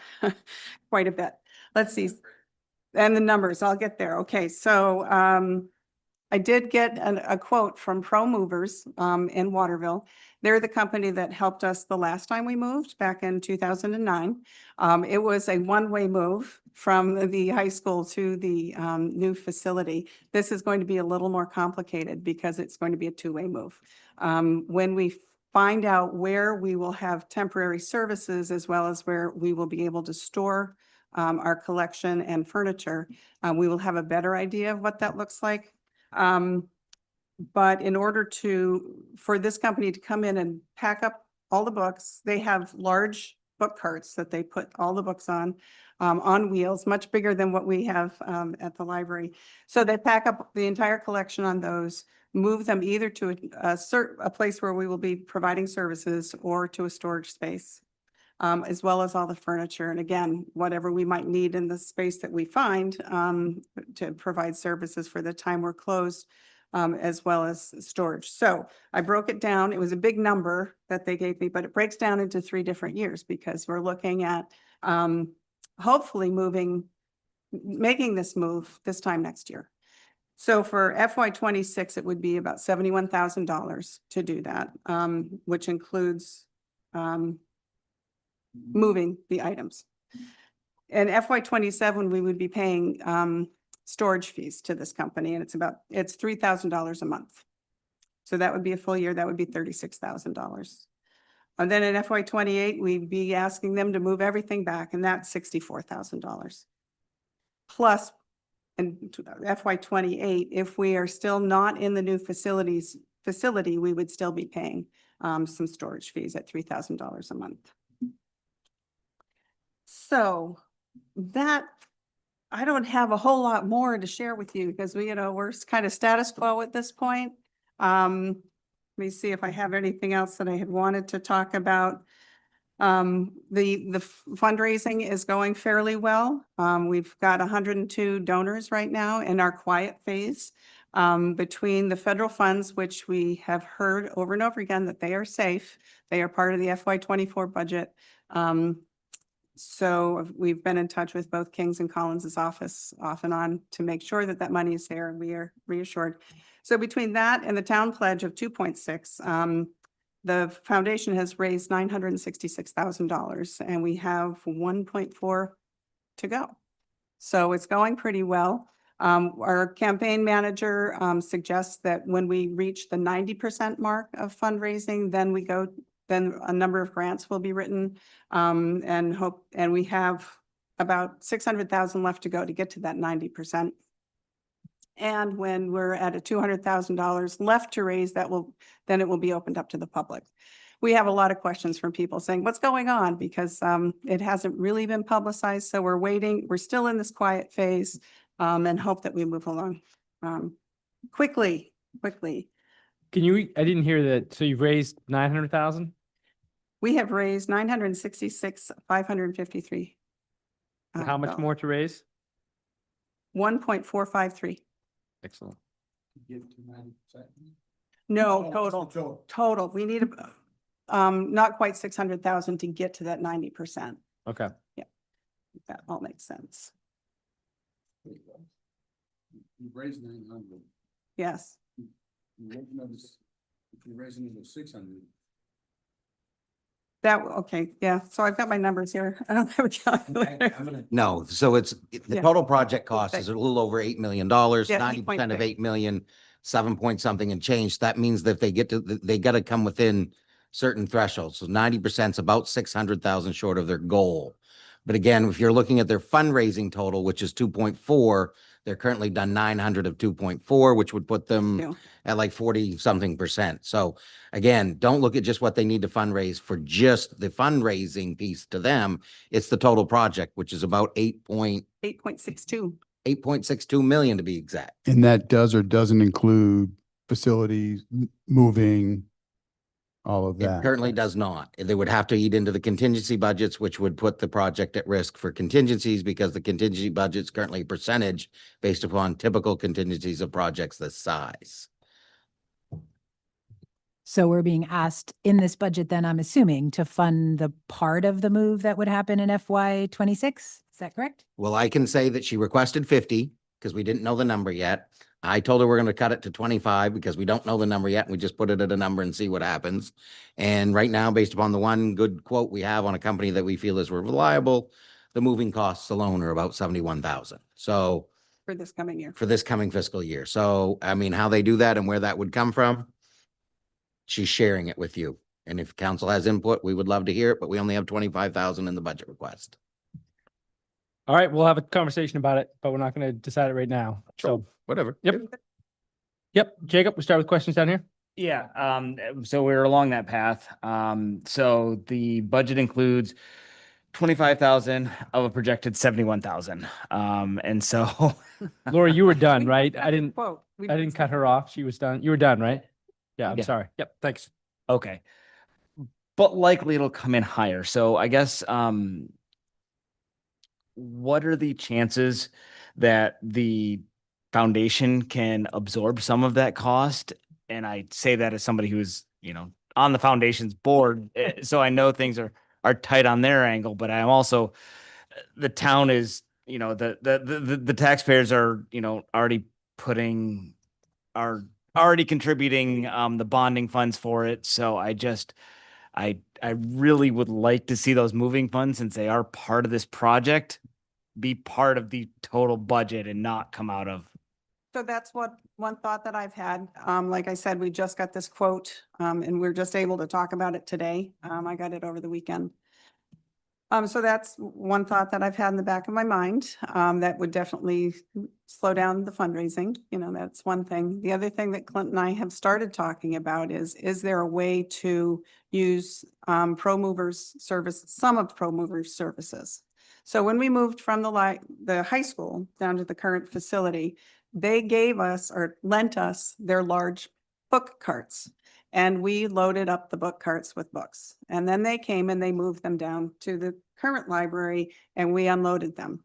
quite a bit. Let's see. And the numbers, I'll get there. Okay, so I did get a quote from Pro Movers in Waterville. They're the company that helped us the last time we moved back in 2009. It was a one-way move from the high school to the new facility. This is going to be a little more complicated because it's going to be a two-way move. When we find out where we will have temporary services as well as where we will be able to store our collection and furniture. We will have a better idea of what that looks like. But in order for this company to come in and pack up all the books, they have large book carts that they put all the books on wheels, much bigger than what we have at the library. So they pack up the entire collection on those, move them either to a place where we will be providing services or to a storage space, as well as all the furniture. And again, whatever we might need in the space that we find to provide services for the time we're closed, as well as storage. So I broke it down. It was a big number that they gave me, but it breaks down into 3 different years because we're looking at hopefully making this move this time next year. So for FY '26, it would be about $71,000 to do that, which includes moving the items. In FY '27, we would be paying storage fees to this company, and it's $3,000 a month. So that would be a full year, that would be $36,000. And then in FY '28, we'd be asking them to move everything back, and that's $64,000. Plus, in FY '28, if we are still not in the new facility, we would still be paying some storage fees at $3,000 a month. So that, I don't have a whole lot more to share with you because we're kind of status quo at this point. Let me see if I have anything else that I had wanted to talk about. The fundraising is going fairly well. We've got 102 donors right now in our quiet phase. Between the federal funds, which we have heard over and over again that they are safe. They are part of the FY '24 budget. So we've been in touch with both Kings and Collins's office off and on to make sure that that money is there, and we are reassured. So between that and the town pledge of 2.6, the foundation has raised $966,000, and we have 1.4 to go. So it's going pretty well. Our campaign manager suggests that when we reach the 90% mark of fundraising, then a number of grants will be written, and we have about 600,000 left to go to get to that 90%. And when we're at a $200,000 left to raise, then it will be opened up to the public. We have a lot of questions from people saying, what's going on? Because it hasn't really been publicized. So we're waiting. We're still in this quiet phase and hope that we move along quickly. I didn't hear that. So you've raised 900,000? We have raised 966,553. How much more to raise? 1.453. Excellent. No, total. We need not quite 600,000 to get to that 90%. Okay. Yeah, that all makes sense. You raised 900. Yes. If you're raising it to 600. Okay, yeah. So I've got my numbers here. I don't have a calculator. No, so the Yeah. total project cost is a little over $8 million, 90% of 8.6. 8 million, 7 point something and change. That means that they got to come within certain thresholds. So 90% is about 600,000 short of their goal. But again, if you're looking at their fundraising total, which is 2.4, they're currently done 900 of 2.4, which would put them Yeah. at like 40 something percent. So again, don't look at just what they need to fundraise for just the fundraising piece to them. It's the total project, which is about 8.62 million to be exact. And that does or doesn't include facilities, moving, all of It that. currently does not. They would have to eat into the contingency budgets, which would put the project at risk for contingencies because the contingency budget's currently a percentage based upon typical contingencies of projects this size. So we're being asked in this budget, then I'm assuming, to fund the part of the move that would happen in FY '26. Is that correct? Well, I can say that she requested 50 because we didn't know the number yet. I told her we're going to cut it to 25 because we don't know the number yet. And we just put it at a number and see what happens. And right now, based upon the one good quote we have on a company that we feel is reliable, the moving costs alone are about 71,000. So for this coming year. For this coming fiscal year. So, I mean, how they do that and where that would come from, she's sharing it with you. And if council has input, we would love to hear it, but we only have 25,000 in the budget request. All right, we'll have a conversation about it, but we're not going to decide it right now. So, Whatever. yep. Yep. Jacob, we start with questions down here. Yeah, so we're along that path. So the budget includes 25,000 of a projected 71,000. And so Laura, you were done, We right? just I got the didn't, quote. We I just didn't got cut the her quote. off. She was done. You were done, right? Yeah, I'm Yeah. sorry. Yep. Thanks. okay. But likely it'll come in higher. So I guess what are the chances that the foundation can absorb some of that cost? And I say that as somebody who's, on the foundation's board, so I know things are tight on their angle, but I'm also the town is, the taxpayers are, already putting are already contributing the bonding funds for it. So I really would like to see those moving funds, since they are part of this project, be part of the total budget and not come out of. So that's one thought that I've had. Like I said, we just got this quote, and we're just able to talk about it today. I got it over the weekend. So that's one thought that I've had in the back of my mind, that would definitely slow down the fundraising. That's one thing. The other thing that Clint and I have started talking about is there a way to use, ProMover's service, some of ProMover's services? So when we moved from the high school down to the current facility, they gave us or lent us their large book carts. And we loaded up the book carts with books. And then they came and they moved them down to the current library and we unloaded them.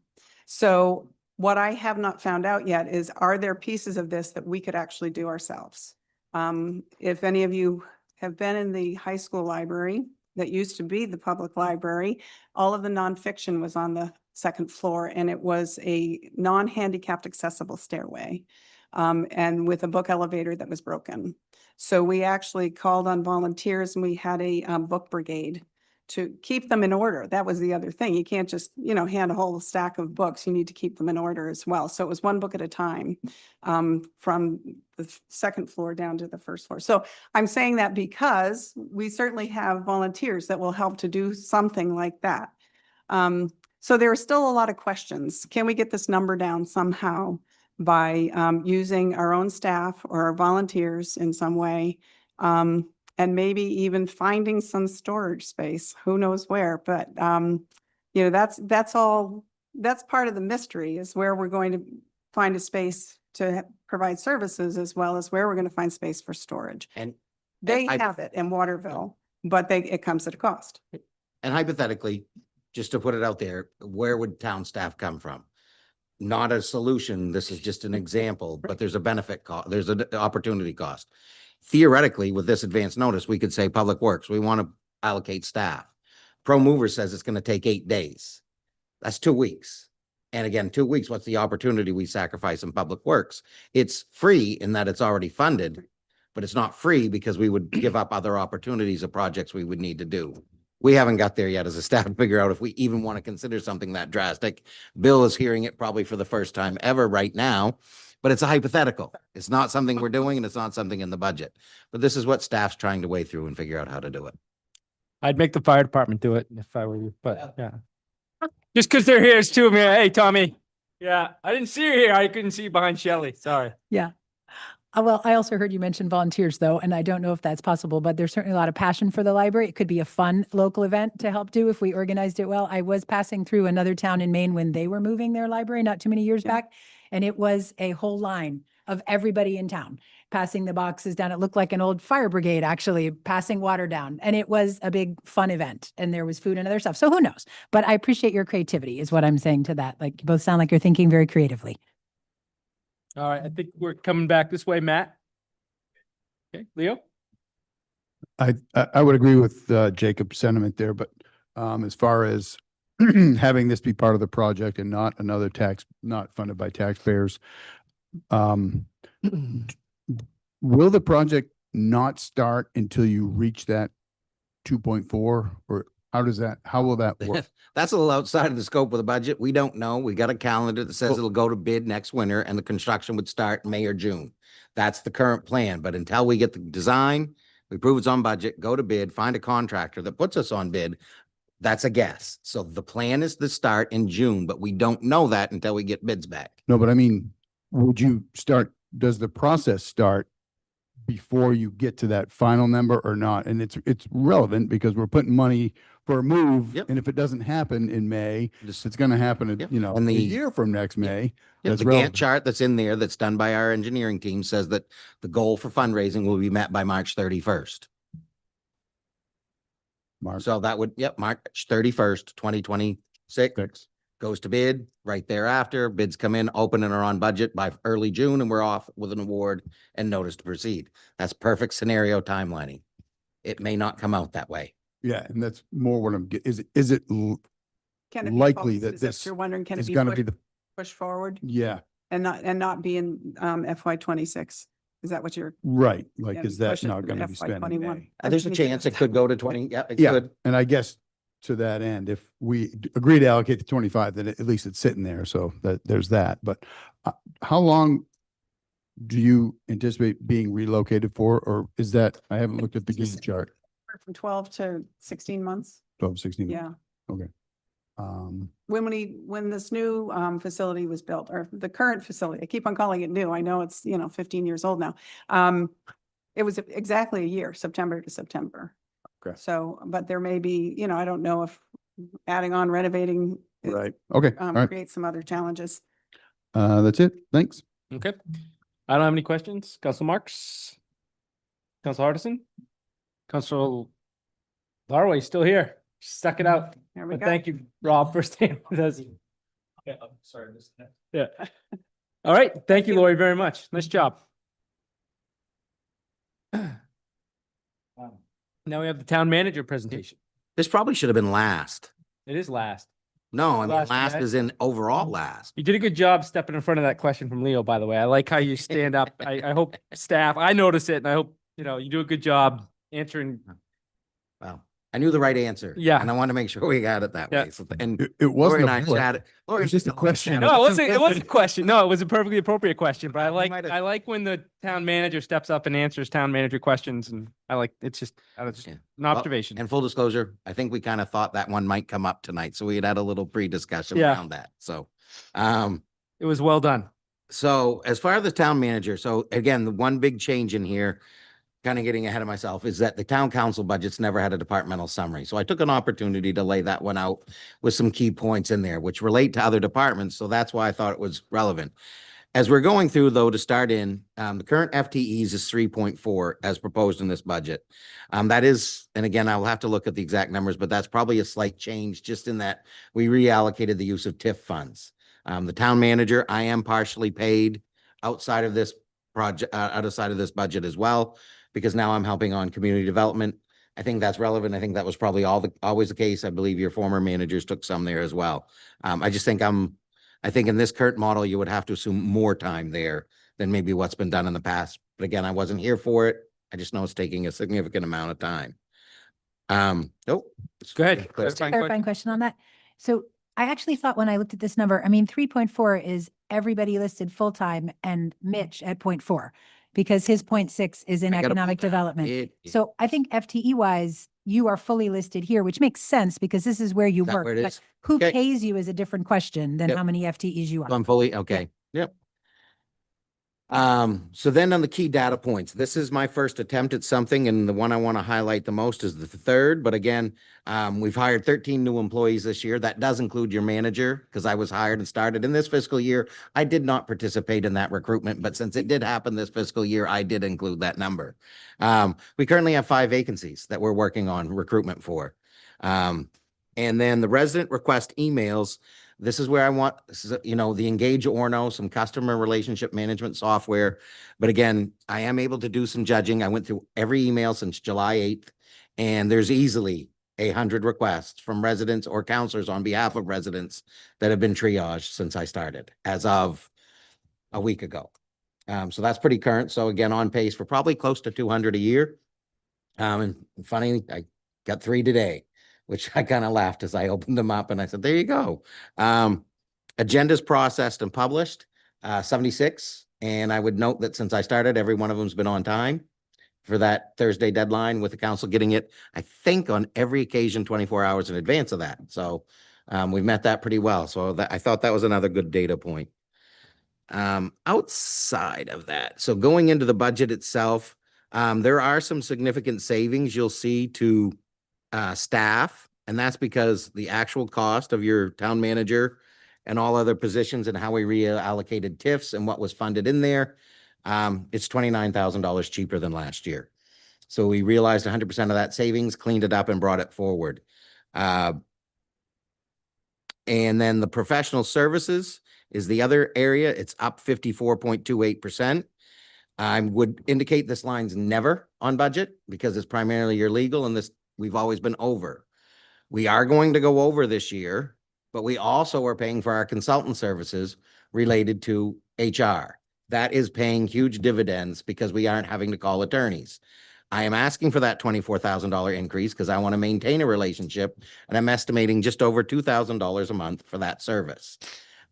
So what I have not found out yet is, are there pieces of this that we could actually do ourselves? If any of you have been in the high school library that used to be the public library, all of the nonfiction was on the second floor, and it was a non-handicapped accessible stairway, and with a book elevator that was broken. So we actually called on volunteers, and we had a book brigade to keep them in order. That was the other thing. You can't just, hand a whole stack of books. You need to keep them in order as well. So it was one book at a time, from the second floor down to the first floor. So I'm saying that because we certainly have volunteers that will help to do something like that. So there are still a lot of questions. Can we get this number down somehow by using our own staff or our volunteers in some way? And maybe even finding some storage space, who knows where, but that's part of the mystery, is where we're going to find a space to provide services, as well as where we're going to find space for storage. And They I- have it in Waterville, but it comes at a cost. And hypothetically, just to put it out there, where would town staff come from? Not a solution. This is just an example, but there's a benefit cost. There's an opportunity cost. Theoretically, with this advance notice, we could say Public Works, we want to allocate staff. Pro Mover says it's going to take 8 days. That's 2 weeks. And again, 2 weeks, what's the opportunity we sacrifice in Public Works? It's free in that it's already funded, but it's not free because we would give up other opportunities of projects we would need to do. We haven't got there yet as a staff to figure out if we even want to consider something that drastic. Bill is hearing it probably for the first time ever right now, but it's a hypothetical. It's not something we're doing, and it's not something in the budget. But this is what staff's trying to wade through and figure out how to do it. I'd make the fire department do it if I were you, but yeah. Just because they're here, it's two of me. Hey, Tommy. Yeah, I didn't see you here. I couldn't see you behind Shelley. Sorry. Yeah. Well, I also heard you mention volunteers though, and I don't know if that's possible, but there's certainly a lot of passion for the library. It could be a fun local event to help do if we organized it well. I was passing through another town in Maine when they were moving their library not too many years back, and it was a whole line of everybody in town passing the boxes down. It looked like an old fire brigade actually passing water down, and it was a big fun event, and there was food and other stuff. So who knows? But I appreciate your creativity is what I'm saying to that. Like, you both sound like you're thinking very creatively. All right, I think we're coming back this way, Matt. Okay, Leo? I would agree with Jacob's sentiment there, but as far as having this be part of the project and not another not funded by taxpayers, will the project not start until you reach that 2.4, or how will that work? That's a little outside of the scope of the budget. We don't know. We got a calendar that says Well- it'll go to bid next winter and the construction would start May or June. That's the current plan. But until we get the design, We prove it's on budget, go to bid, find a contractor that puts us on bid. That's a guess. So the plan is to start in June, but we don't know that until we get bids back. No, but I mean, does the process start before you get to that final number or not? And it's relevant because we're putting money for a move. Yep. And if it doesn't happen in May, Just- it's going to happen, Yep. a year from next May. Yeah, That's the Gantt relevant. chart that's in there that's done by our engineering team says that the goal for fundraising will be met by March 31st. Mark, So that would, March 31st, 2026 six. goes to bid right thereafter. Bids come in, open and are on budget by early June, and we're off with an award and notice to proceed. That's perfect scenario timelining. It may not come out that way. Yeah, and that's more what is it Can it be likely posted? that Is that this You're wondering, can it is be going to be pushed forward yeah, and not be in FY 26? Is that what you're? right. Like, Yeah, is that push it not to going to be FY spent in 21. May? There's a chance it could go to 20. Yeah, it Yeah, could. and I guess to that end, if we agree to allocate the 25, then at least it's sitting there. So there's that. But how long do you anticipate being relocated for? Or is that, I haven't looked at the Gantt chart, From 12 to 16 months? 12, 16. Yeah. Okay. When this new facility was built, or the current facility, I keep on calling it new. I know it's, 15 years old now. It was exactly a year, September to September. Okay. So, but there may be, I don't know if adding on renovating Right. Okay. All right. creates some other challenges. That's it. Thanks. Okay. I don't have any questions. Council Marks? Council Hardison? Council Larway still here. Stuck it out. There we But go. thank you, Rob, for staying with us. Yeah, I'm sorry, I missed that. Yeah. All right. Thank you, Lori, very much. Nice job. Now we have the town manager presentation. This probably should have been last. It is last. No, I mean, Last, last right? is in overall last. You did a good job stepping in front of that question from Leo, by the way. I like how you stand up. I hope staff, I notice it, and I hope, you do a good job answering. Well, I knew the right answer. Yeah. And I want to make sure we got it that Yeah. way. So, and It Lori wasn't and I a bullet. chatted. Lori It was just a question. No, it wasn't a question. No, it was a perfectly appropriate question, but I You might have- I like when the town manager steps up and answers town manager questions, and it's just Yeah. an Well, observation. And full disclosure, I think we kind of thought that one might come up tonight. So we had a little pre-discussion Yeah. around that. So, It was well done. so as far as the town manager, so again, the one big change in here, kind of getting ahead of myself, is that the town council budget's never had a departmental summary. So I took an opportunity to lay that one out with some key points in there, which relate to other departments. So that's why I thought it was relevant. As we're going through, though, to start in, the current FTEs is 3.4 as proposed in this budget. That is, and again, I will have to look at the exact numbers, but that's probably a slight change just in that we reallocated the use of TIF funds. The town manager, I am partially paid outside of this project, outside of this budget as well, because now I'm helping on community development. I think that's relevant. I think that was probably always the case. I believe your former managers took some there as well. I just think I think in this current model, you would have to assume more time there than maybe what's been done in the past. But again, I wasn't here for it. I just know it's taking a significant amount of time. Nope. Go ahead. Clarifying question on that. So I actually thought when I looked at this number, 3.4 is everybody listed full-time and Mitch at 0.4 because his 0.6 is in I gotta economic put that. development. So I think FTE wise, you are fully listed here, which makes sense because this is where you Is that work. where it But is? who Okay. pays you is a different question than Yep. how many FTEs you So are. I'm fully, okay, yep. So then on the key data points, this is my first attempt at something, and the one I want to highlight the most is the third, but again, we've hired 13 new employees this year. That does include your manager, because I was hired and started in this fiscal year. I did not participate in that recruitment, but since it did happen this fiscal year, I did include that number. We currently have 5 vacancies that we're working on recruitment for. And then the resident request emails, this is where I want, the Engage Orono, some customer relationship management software. But again, I am able to do some judging. I went through every email since July 8th, and there's easily 100 requests from residents or counselors on behalf of residents that have been triaged since I started as of a week ago. So that's pretty current. So again, on pace for probably close to 200 a year. And funny, I got 3 today, which I kind of laughed as I opened them up and I said, there you go. Agendas processed and published, 76. And I would note that since I started, every one of them's been on time. for that Thursday deadline, with the council getting it, I think, on every occasion 24 hours in advance of that. So we've met that pretty well. So that, I thought that was another good data point. Outside of that, so going into the budget itself, there are some significant savings you'll see to staff, and that's because the actual cost of your town manager and all other positions and how we reallocated TIFs and what was funded in there, it's $29,000 cheaper than last year. So we realized 100% of that savings, cleaned it up and brought it forward. And then the professional services is the other area. It's up 54.28%. I would indicate this line's never on budget because it's primarily your legal, and this we've always been over. We are going to go over this year, but we also are paying for our consultant services related to HR. That is paying huge dividends because we aren't having to call attorneys. I am asking for that $24,000 increase because I want to maintain a relationship, and I'm estimating just over $2,000 a month for that service.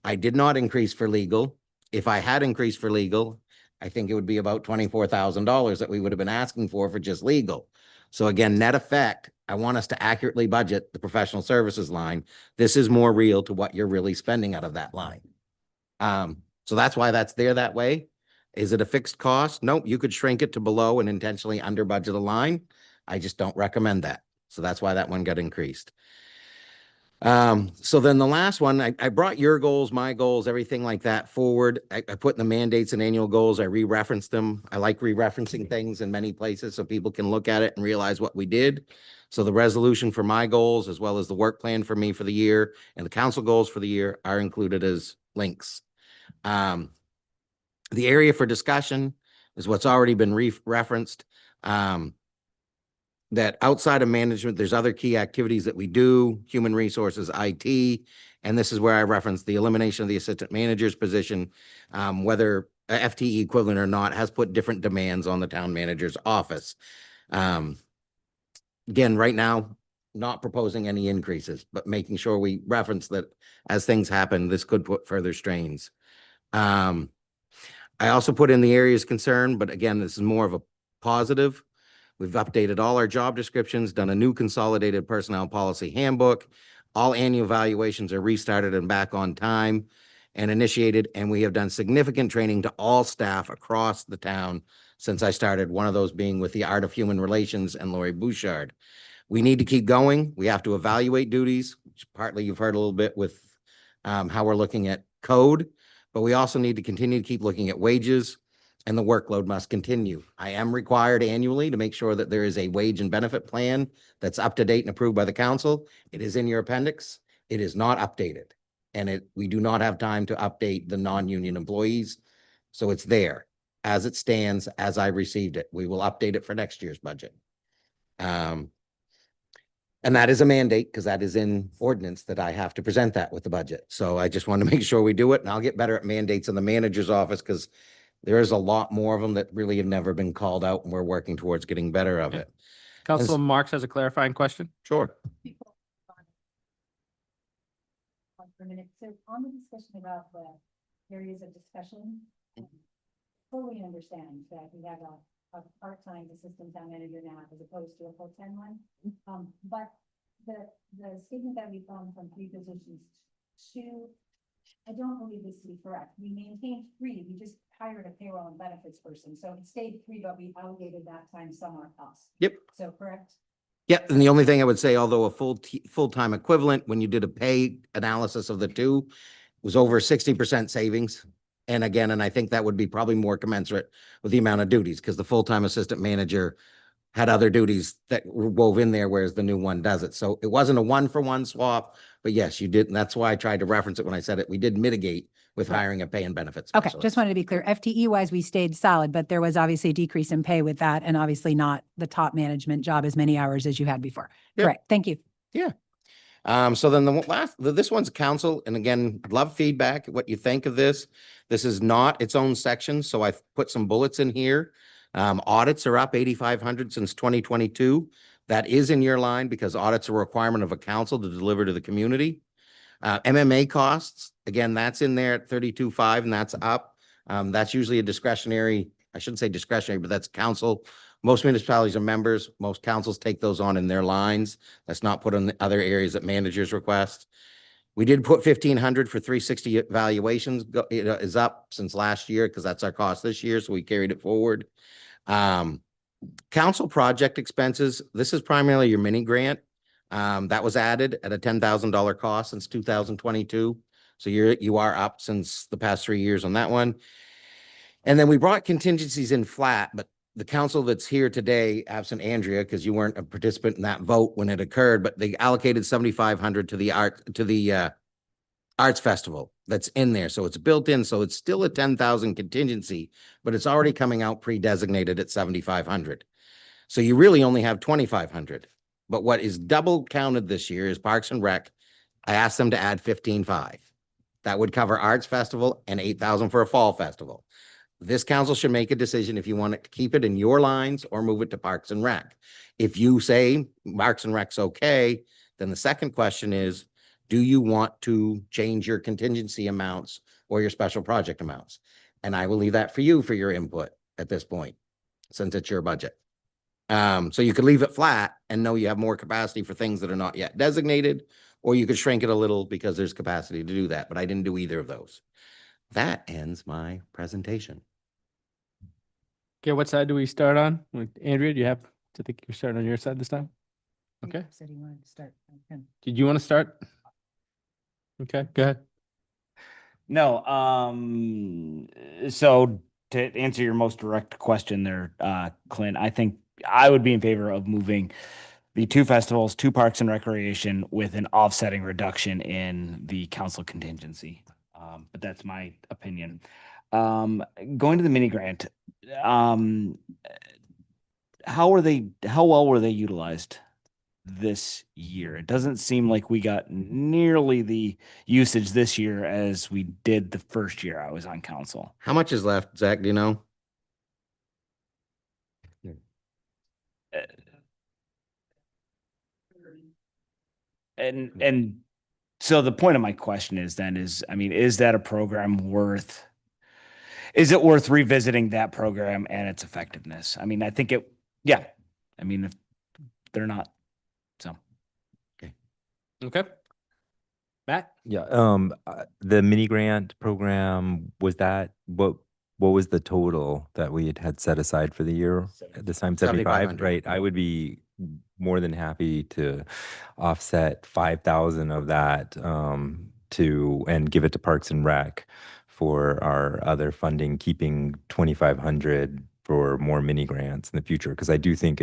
I did not increase for legal. If I had increased for legal, I think it would be about $24,000 that we would have been asking for just legal. So again, net effect, I want us to accurately budget the professional services line. This is more real to what you're really spending out of that line. So that's why that's there that way. Is it a fixed cost? Nope. You could shrink it to below and intentionally under budget a line. I just don't recommend that. So that's why that one got increased. So then the last one, I brought your goals, my goals, everything like that forward. I put in the mandates and annual goals. I re-referenced them. I like re-referencing things in many places so people can look at it and realize what we did. So the resolution for my goals, as well as the work plan for me for the year and the council goals for the year, are included as links. The area for discussion is what's already been referenced. That outside of management, there's other key activities that we do, human resources, IT, and this is where I referenced the elimination of the assistant manager's position, whether a FTE equivalent or not, has put different demands on the town manager's office. Again, right now, not proposing any increases, but making sure we reference that as things happen, this could put further strains. I also put in the areas concerned, but again, this is more of a positive. We've updated all our job descriptions, done a new consolidated personnel policy handbook. All annual evaluations are restarted and back on time and initiated. And we have done significant training to all staff across the town since I started, one of those being with the Art of Human Relations and Lori Bouchard. We need to keep going. We have to evaluate duties, which partly you've heard a little bit with how we're looking at code, but we also need to continue to keep looking at wages, and the workload must continue. I am required annually to make sure that there is a wage and benefit plan that's up to date and approved by the council. It is in your appendix. It is not updated. And we do not have time to update the non-union employees. So it's there as it stands, as I received it. We will update it for next year's budget. And that is a mandate because that is in ordinance that I have to present that with the budget. So I just want to make sure we do it, and I'll get better at mandates in the manager's office because there is a lot more of them that really have never been called out, and we're working towards getting better of it. Councilor Marks has a clarifying question. Sure. For a minute. So on the discussion about the areas of discussion, fully understand that we have a part-time assistant town manager now as opposed to a full-time one. But the statement that we've gone from 3 positions to, I don't believe this to be correct. We maintained 3. We just hired a payroll and benefits person. So it stayed 3, but we allocated that time somewhere else. Yep. So correct? Yeah, and the only thing I would say, although a full-time equivalent, when you did a pay analysis of the two, was over 60% savings. And again, and I think that would be probably more commensurate with the amount of duties, because the full-time assistant manager had other duties that were wove in there, whereas the new one does it. So it wasn't a 1-for-1 swap, but yes, you did. And that's why I tried to reference it when I said it. We did mitigate with hiring a pay and benefits Okay, specialist. just wanted to be clear. FTE wise, we stayed solid, but there was obviously a decrease in pay with that, and obviously not the top management job as many hours as you had before. Yep. Correct. Thank you. Yeah. So then this one's council, and again, love feedback, what you think of this. This is not its own section, so I've put some bullets in here. Audits are up 8,500 since 2022. That is in your line because audits are a requirement of a council to deliver to the community. MMA costs, again, that's in there at 32.5, and that's up. That's usually a discretionary I shouldn't say discretionary, but that's council. Most municipalities are members. Most councils take those on in their lines. Let's not put on the other areas that managers request. We did put 1,500 for 360 evaluations, is up since last year because that's our cost this year. So we carried it forward. Council project expenses, this is primarily your mini grant. That was added at a $10,000 cost since 2022. So you are up since the past 3 years on that one. And then we brought contingencies in flat, but the council that's here today, absent Andrea, because you weren't a participant in that vote when it occurred, but they allocated 7,500 to the Arts Festival that's in there. So it's built in. So it's still a 10,000 contingency, but it's already coming out pre-designated at 7,500. So you really only have 2,500. But what is double counted this year is Parks and Rec. I asked them to add 15,500. That would cover Arts Festival and 8,000 for a fall festival. This council should make a decision if you want to keep it in your lines or move it to Parks and Rec. If you say Parks and Rec's okay, then the second question is, do you want to change your contingency amounts or your special project amounts? And I will leave that for you for your input at this point, since it's your budget. So you could leave it flat and know you have more capacity for things that are not yet designated, or you could shrink it a little because there's capacity to do that, but I didn't do either of those. That ends my presentation. Okay, what side do we start on? Andrea, do you have to think you're starting on your side this time? Okay. Said he wanted to start. Did you want to start? Okay, go ahead. No, so to answer your most direct question there, Clint, I think I would be in favor of moving the two festivals to Parks and Recreation with an offsetting reduction in the council contingency. But that's my opinion. Going to the mini grant, how well were they utilized this year? It doesn't seem like we got nearly the usage this year as we did the first year I was on council. How much is left, Zach? Do you know? And so the point of my question is then I mean, is that a program is it worth revisiting that program and its effectiveness? I mean, I think yeah. I mean, if they're not, so. Okay. Matt? Yeah, the mini grant program, was that, what was the total that we had set aside for the year at this time? 75, 7,500. right? I would be more than happy to offset 5,000 of that and give it to Parks and Rec for our other funding, keeping 2,500 for more mini grants in the future, because I do think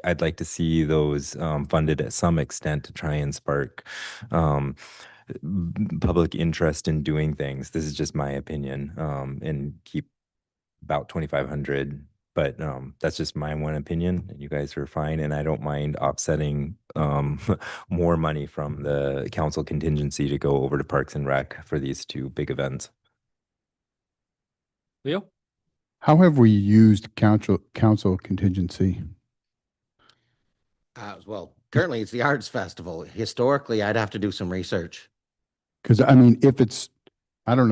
I'd like to see those funded at some extent to try and spark public interest in doing things. This is just my opinion, and keep about 2,500. But that's just my one opinion. You guys are fine, and I don't mind offsetting more money from the council contingency to go over to Parks and Rec for these two big events. Leo? How have we used council contingency? Well, currently it's the Arts Festival. Historically, I'd have to do some research. Because I mean, if it's, I don't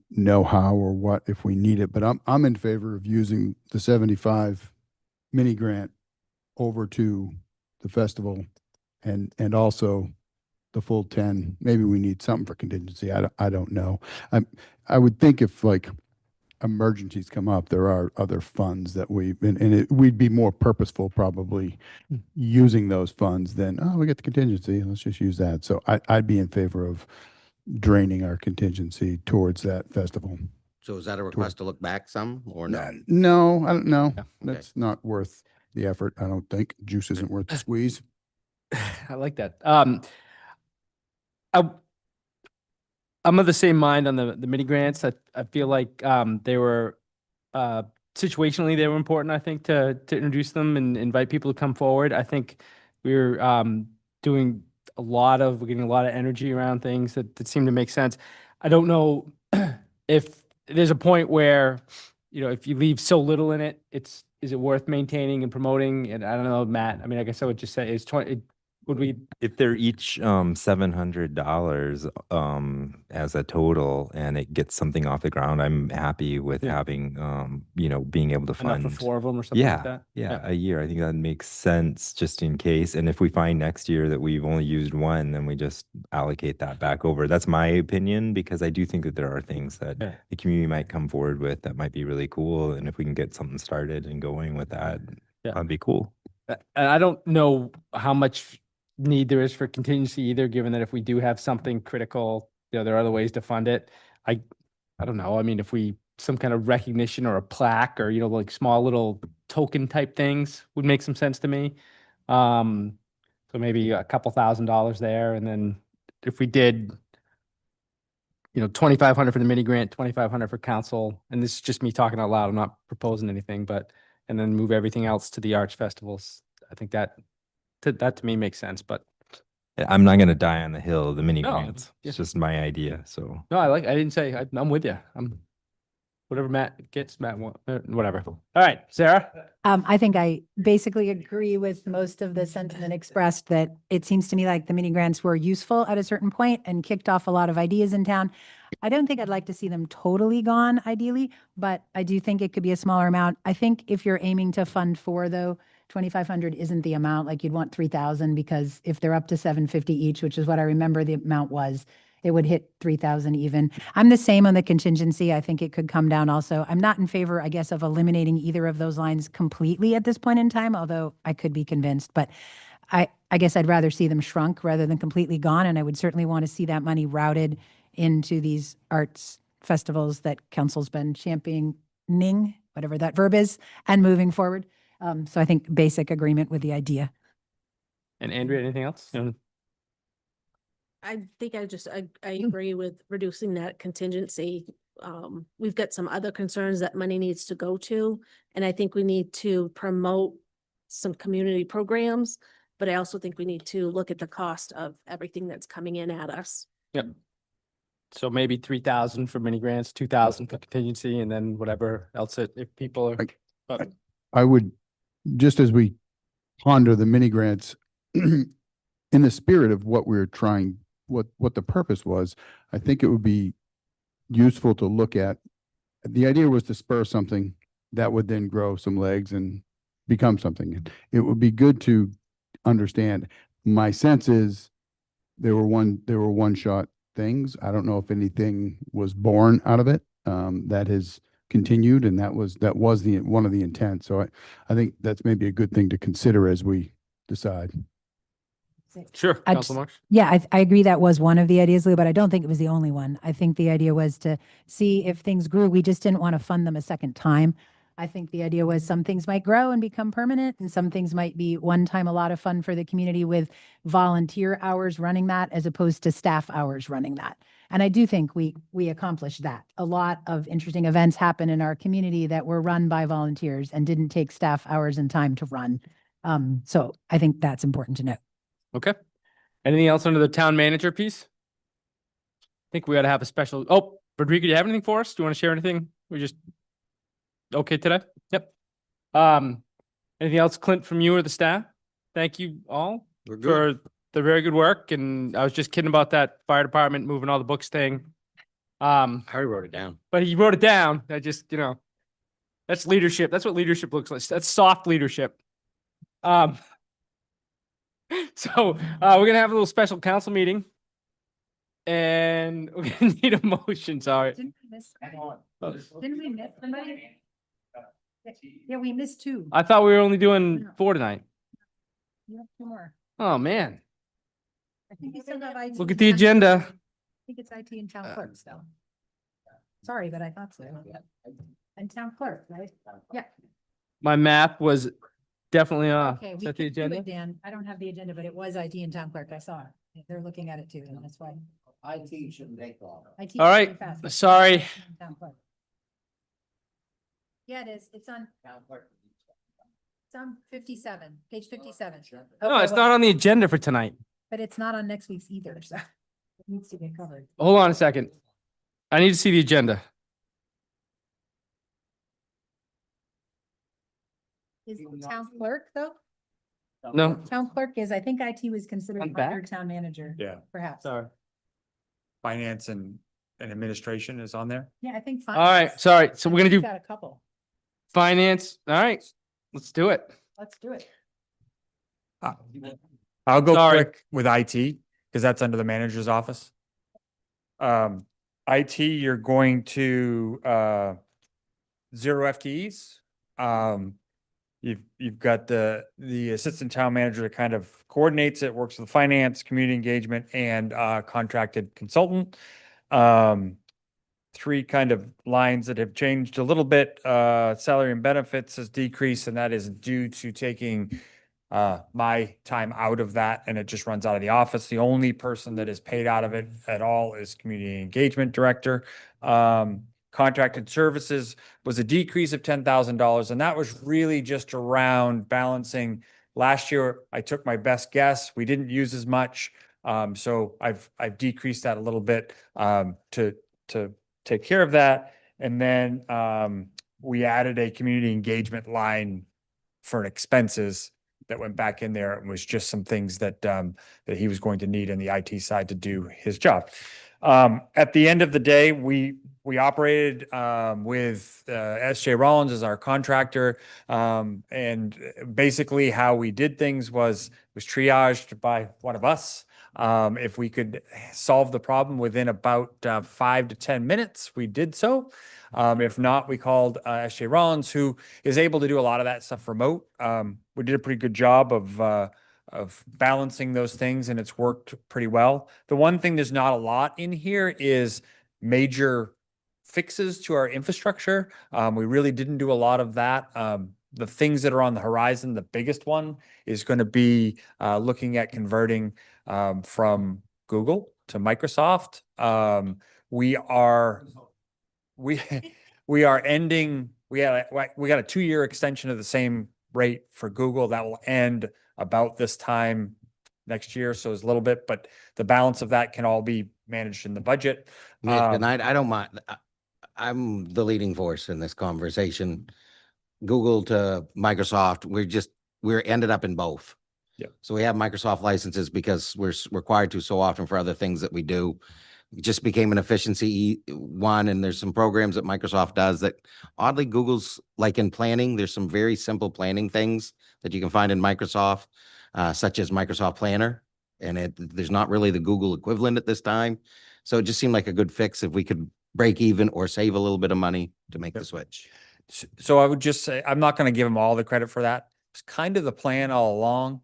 know how or what, if we need it, but I'm in favor of using the 75 mini grant over to the festival and also the full 10. Maybe we need something for contingency. I don't know. I would think if like emergencies come up, there are other funds that we'd be more purposeful probably using those funds than, oh, we get the contingency, let's just use that. So I'd be in favor of draining our contingency towards that festival. So is that a request to look back some or no? No, I don't know. Yeah. That's not worth the effort. I don't think juice isn't worth the squeeze. I like that. I'm of the same mind on the mini grants. I feel like they were situationally they were important. I think to introduce them and invite people to come forward. I think we're getting a lot of energy around things that seem to make sense. I don't know if there's a point where, if you leave so little in it, is it worth maintaining and promoting? And I don't know, Matt. I mean, I guess I would just say Would we, If they're each $700 as a total and it gets something off the ground, I'm happy with Yeah. having being able to enough fund. for 4 of them or something like Yeah, that? yeah, a year. I think that makes sense just in case. And if we find next year that we've only used one, then we just allocate that back over. That's my opinion, because I do think that there are things that Yeah. the community might come forward with that might be really cool. And if we can get something started and going with that, Yeah. that'd be cool. And I don't know how much need there is for contingency either, given that if we do have something critical, there are other ways to fund it. I don't know. I mean, if we, some kind of recognition or a plaque or, like small little token type things would make some sense to me. So maybe a couple $1,000s there. And then if we did, 2,500 for the mini grant, 2,500 for council, and this is just me talking out loud. I'm not proposing anything, but, and then move everything else to the arts festivals. I think that to me makes sense, but I'm not going to die on the hill, the mini No, grants. yeah. It's just my idea. So no, I didn't say, I'm with you. Whatever Matt gets, Matt, whatever. All right, Sarah? I think I basically agree with most of the sentiment expressed, that it seems to me like the mini grants were useful at a certain point and kicked off a lot of ideas in town. I don't think I'd like to see them totally gone ideally, but I do think it could be a smaller amount. I think if you're aiming to fund 4 though, 2,500 isn't the amount. Like, you'd want 3,000, because if they're up to 750 each, which is what I remember the amount was, it would hit 3,000 even. I'm the same on the contingency. I think it could come down also. I'm not in favor, I guess, of eliminating either of those lines completely at this point in time, although I could be convinced. But I guess I'd rather see them shrunk rather than completely gone. And I would certainly want to see that money routed into these arts festivals that council's been championing, whatever that verb is, and moving forward. So I think basic agreement with the idea. And Andrea, anything else? I think I agree with reducing that contingency. We've got some other concerns that money needs to go to, and I think we need to promote some community programs, but I also think we need to look at the cost of everything that's coming in at us. Yep. So maybe 3,000 for mini grants, 2,000 for contingency, and then whatever else if people are. I would, just as we ponder the mini grants, in the spirit of what we're trying, what the purpose was, I think it would be useful to look at. The idea was to spur something that would then grow some legs and become something. And it would be good to understand. My sense is they were one shot things. I don't know if anything was born out of it that has continued, and that was the one of the intent. So I think that's maybe a good thing to consider as we decide. Sure, I Council just- Marks. Yeah, I agree that was one of the ideas, Lou, but I don't think it was the only one. I think the idea was to see if things grew. We just didn't want to fund them a second time. I think the idea was some things might grow and become permanent, and some things might be one time a lot of fun for the community with volunteer hours running that as opposed to staff hours running that. And I do think we accomplished that. A lot of interesting events happen in our community that were run by volunteers and didn't take staff hours and time to run. So I think that's important to note. Okay. Anything else under the town manager piece? I think we ought to have a special, Rodrigo, do you have anything for us? Do you want to share anything? We just, okay today? Yep. Anything else, Clint, from you or the staff? Thank you all for the very good work. And I was just kidding about that fire department moving all the books thing. I already wrote it down. But he wrote it down. I just, that's leadership. That's what leadership looks like. That's soft leadership. So we're gonna have a little special council meeting. And we're gonna need a motion, sorry. Didn't we miss somebody? Yeah, we missed 2. I thought we were only doing 4 tonight. You have 2 more. Oh, man. I think you still have IT. Look at the agenda. I think it's IT and town clerk still. Sorry, but I thought so. And town clerk, right? Yeah. My math was definitely off. Okay, Is we that the can do agenda? it, Dan. I don't have the agenda, but it was IT and town clerk. I saw it. They're looking at it too, and that's why. IT shouldn't take long. IT All is right, very fast. It's sorry. IT and town clerk. Yeah, it is. It's on 57, page 57. No, Okay, it's well, not on the agenda for tonight. but it's not on next week's either, so it needs to get covered. Hold on a second. I need to see the agenda. Is the town clerk though? No? Town clerk is, I think IT was considered I'm under back. town manager, Yeah, perhaps. Sorry. finance and administration is on there. Yeah, I think. All right, sorry. So we're gonna do Got a couple. finance. All right, let's do it. Let's do it. I'll go Sorry. quick with IT because that's under the manager's office. IT, you're going to, 0 FTEs. You've got the assistant town manager that kind of coordinates it, works with finance, community engagement, and contracted consultant. 3 kind of lines that have changed a little bit. Salary and benefits has decreased, and that is due to taking my time out of that, and it just runs out of the office. The only person that is paid out of it at all is community engagement director. Contracted services was a decrease of $10,000, and that was really just around balancing. Last year, I took my best guess. We didn't use as much. So I've decreased that a little bit to take care of that. And then we added a community engagement line for expenses that went back in there. It was just some things that that he was going to need in the IT side to do his job. At the end of the day, we operated with S.J. Rollins as our contractor, and basically how we did things was triaged by one of us. If we could solve the problem within about 5 to 10 minutes, we did so. If not, we called S.J. Rollins, who is able to do a lot of that stuff remote. We did a pretty good job of balancing those things, and it's worked pretty well. The one thing there's not a lot in here is major fixes to our infrastructure. We really didn't do a lot of that. The things that are on the horizon, the biggest one is going to be looking at converting from Google to Microsoft. We are ending. We got a 2-year extension of the same rate for Google that will end about this time next year. So it's a little bit, but the balance of that can all be managed in the budget. Nick, and I don't mind. I'm the leading force in this conversation. Google to Microsoft, we're ended up in both. Yeah. So we have Microsoft licenses because we're required to so often for other things that we do. It just became an efficiency one, and there's some programs that Microsoft does that oddly Google's like in planning. There's some very simple planning things that you can find in Microsoft, such as Microsoft Planner, and there's not really the Google equivalent at this time. So it just seemed like a good fix if we could break even or save a little bit of money to make the switch. So I would just say, I'm not going to give him all the credit for that. It's kind of the plan all along.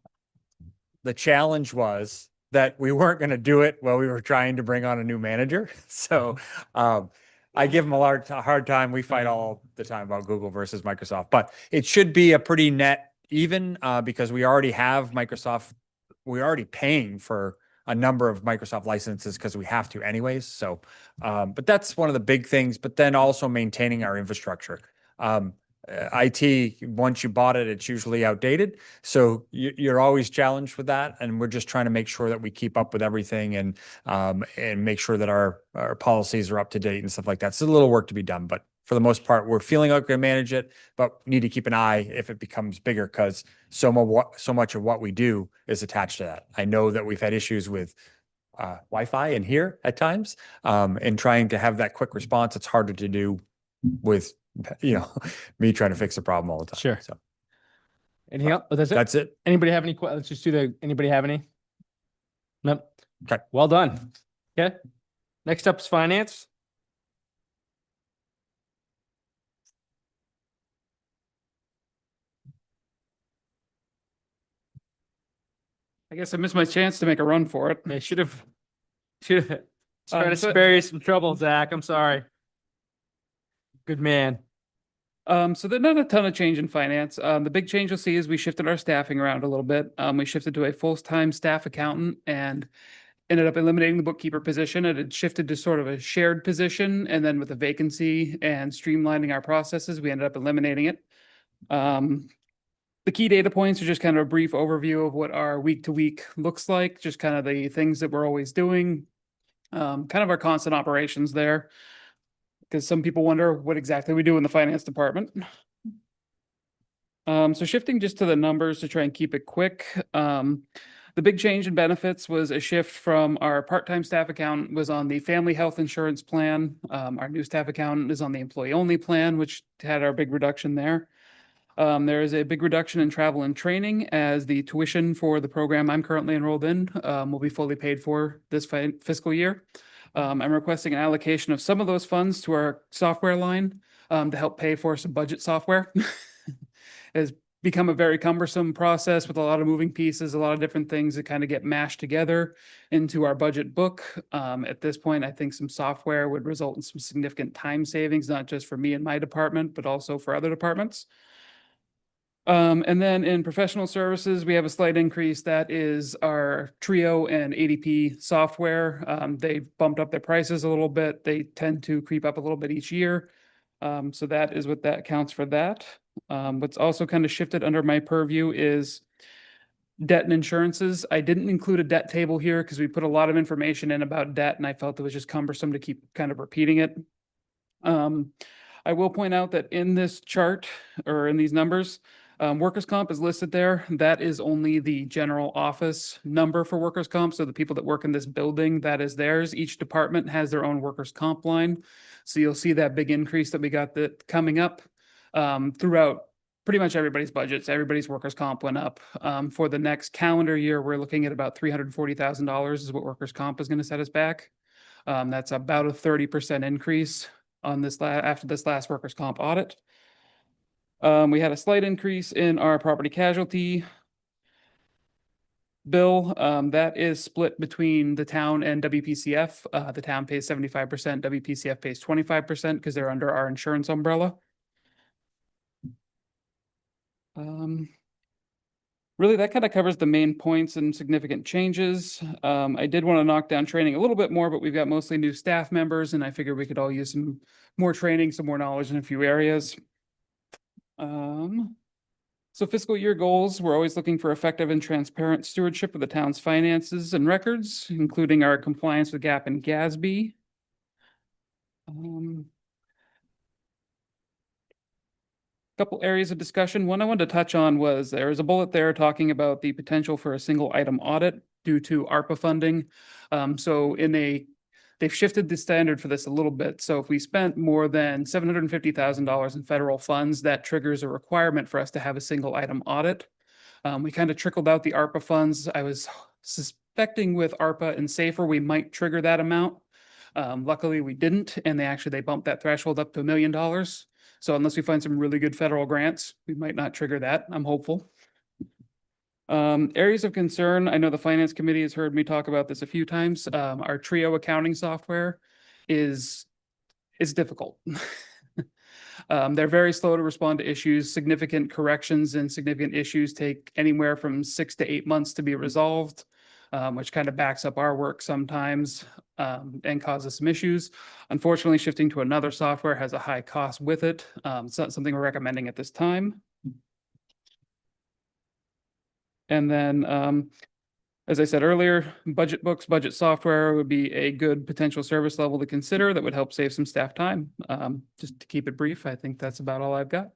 The challenge was that we weren't going to do it while we were trying to bring on a new manager. So I give him a hard time. We fight all the time about Google versus Microsoft, but it should be a pretty net even because we already have Microsoft. We're already paying for a number of Microsoft licenses because we have to anyways. So, but that's one of the big things, but then also maintaining our infrastructure. IT, once you bought it, it's usually outdated. So you're always challenged with that. And we're just trying to make sure that we keep up with everything and make sure that our policies are up to date and stuff like that. It's a little work to be done, but for the most part, we're feeling like we can manage it, but need to keep an eye if it becomes bigger because so much of what we do is attached to that. I know that we've had issues with Wi-Fi in here at times, and trying to have that quick response. It's harder to do with, me trying to fix the problem all the time. Sure. So Anything else? Oh, that's it? that's it. Anybody have any, let's just do anybody have any? Nope. Okay. Well done. Okay. Next up is finance. I guess I missed my chance to make a run for it. They should have trying to so- spare you some trouble, Zach. I'm sorry. Good man. So there's not a ton of change in finance. The big change you'll see is we shifted our staffing around a little bit. We shifted to a full-time staff accountant and ended up eliminating the bookkeeper position. It had shifted to sort of a shared position, and then with a vacancy and streamlining our processes, we ended up eliminating it. The key data points are just kind of a brief overview of what our week to week looks like, just kind of the things that we're always doing, kind of our constant operations there. Because some people wonder what exactly we do in the finance department. So shifting just to the numbers to try and keep it quick. The big change in benefits was a shift from our part-time staff accountant was on the family health insurance plan. Our new staff accountant is on the employee-only plan, which had our big reduction there. There is a big reduction in travel and training as the tuition for the program I'm currently enrolled in will be fully paid for this fiscal year. I'm requesting an allocation of some of those funds to our software line to help pay for some budget software. It's become a very cumbersome process with a lot of moving pieces, a lot of different things that kind of get mashed together into our budget book. At this point, I think some software would result in some significant time savings, not just for me and my department, but also for other departments. And then in professional services, we have a slight increase. That is our Trio and ADP software. They bumped up their prices a little bit. They tend to creep up a little bit each year. So that is what that counts for that. What's also kind of shifted under my purview is debt and insurances. I didn't include a debt table here because we put a lot of information in about debt and I felt it was just cumbersome to keep kind of repeating it. I will point out that in this chart or in these numbers, workers' comp is listed there. That is only the general office number for workers' comp. So the people that work in this building, that is theirs. Each department has their own workers' comp line. So you'll see that big increase that we got that coming up throughout pretty much everybody's budgets. Everybody's workers' comp went up. For the next calendar year, we're looking at about $340,000 is what workers' comp is going to set us back. That's about a 30% increase on this after this last workers' comp audit. We had a slight increase in our property casualty bill. That is split between the town and WPCF. The town pays 75%, WPCF pays 25% because they're under our insurance umbrella. Really, that kind of covers the main points and significant changes. I did want to knock down training a little bit more, but we've got mostly new staff members, and I figured we could all use some more training, some more knowledge in a few areas. So fiscal year goals, we're always looking for effective and transparent stewardship of the town's finances and records, including our compliance with GAAP and GASB. Couple areas of discussion. One I wanted to touch on was there is a bullet there talking about the potential for a single item audit due to ARPA funding. They've shifted the standard for this a little bit. So if we spent more than $750,000 in federal funds, that triggers a requirement for us to have a single item audit. We kind of trickled out the ARPA funds. I was suspecting with ARPA and SAFER, we might trigger that amount. Luckily we didn't, and they bumped that threshold up to $1 million. So unless we find some really good federal grants, we might not trigger that. I'm hopeful. Areas of concern. I know the finance committee has heard me talk about this a few times. Our Trio accounting software is difficult. They're very slow to respond to issues. Significant corrections and significant issues take anywhere from 6 to 8 months to be resolved, which kind of backs up our work sometimes and causes some issues. Unfortunately, shifting to another software has a high cost with it. It's not something we're recommending at this time. And then, as I said earlier, budget books, budget software would be a good potential service level to consider that would help save some staff time. Just to keep it brief, I think that's about all I've got.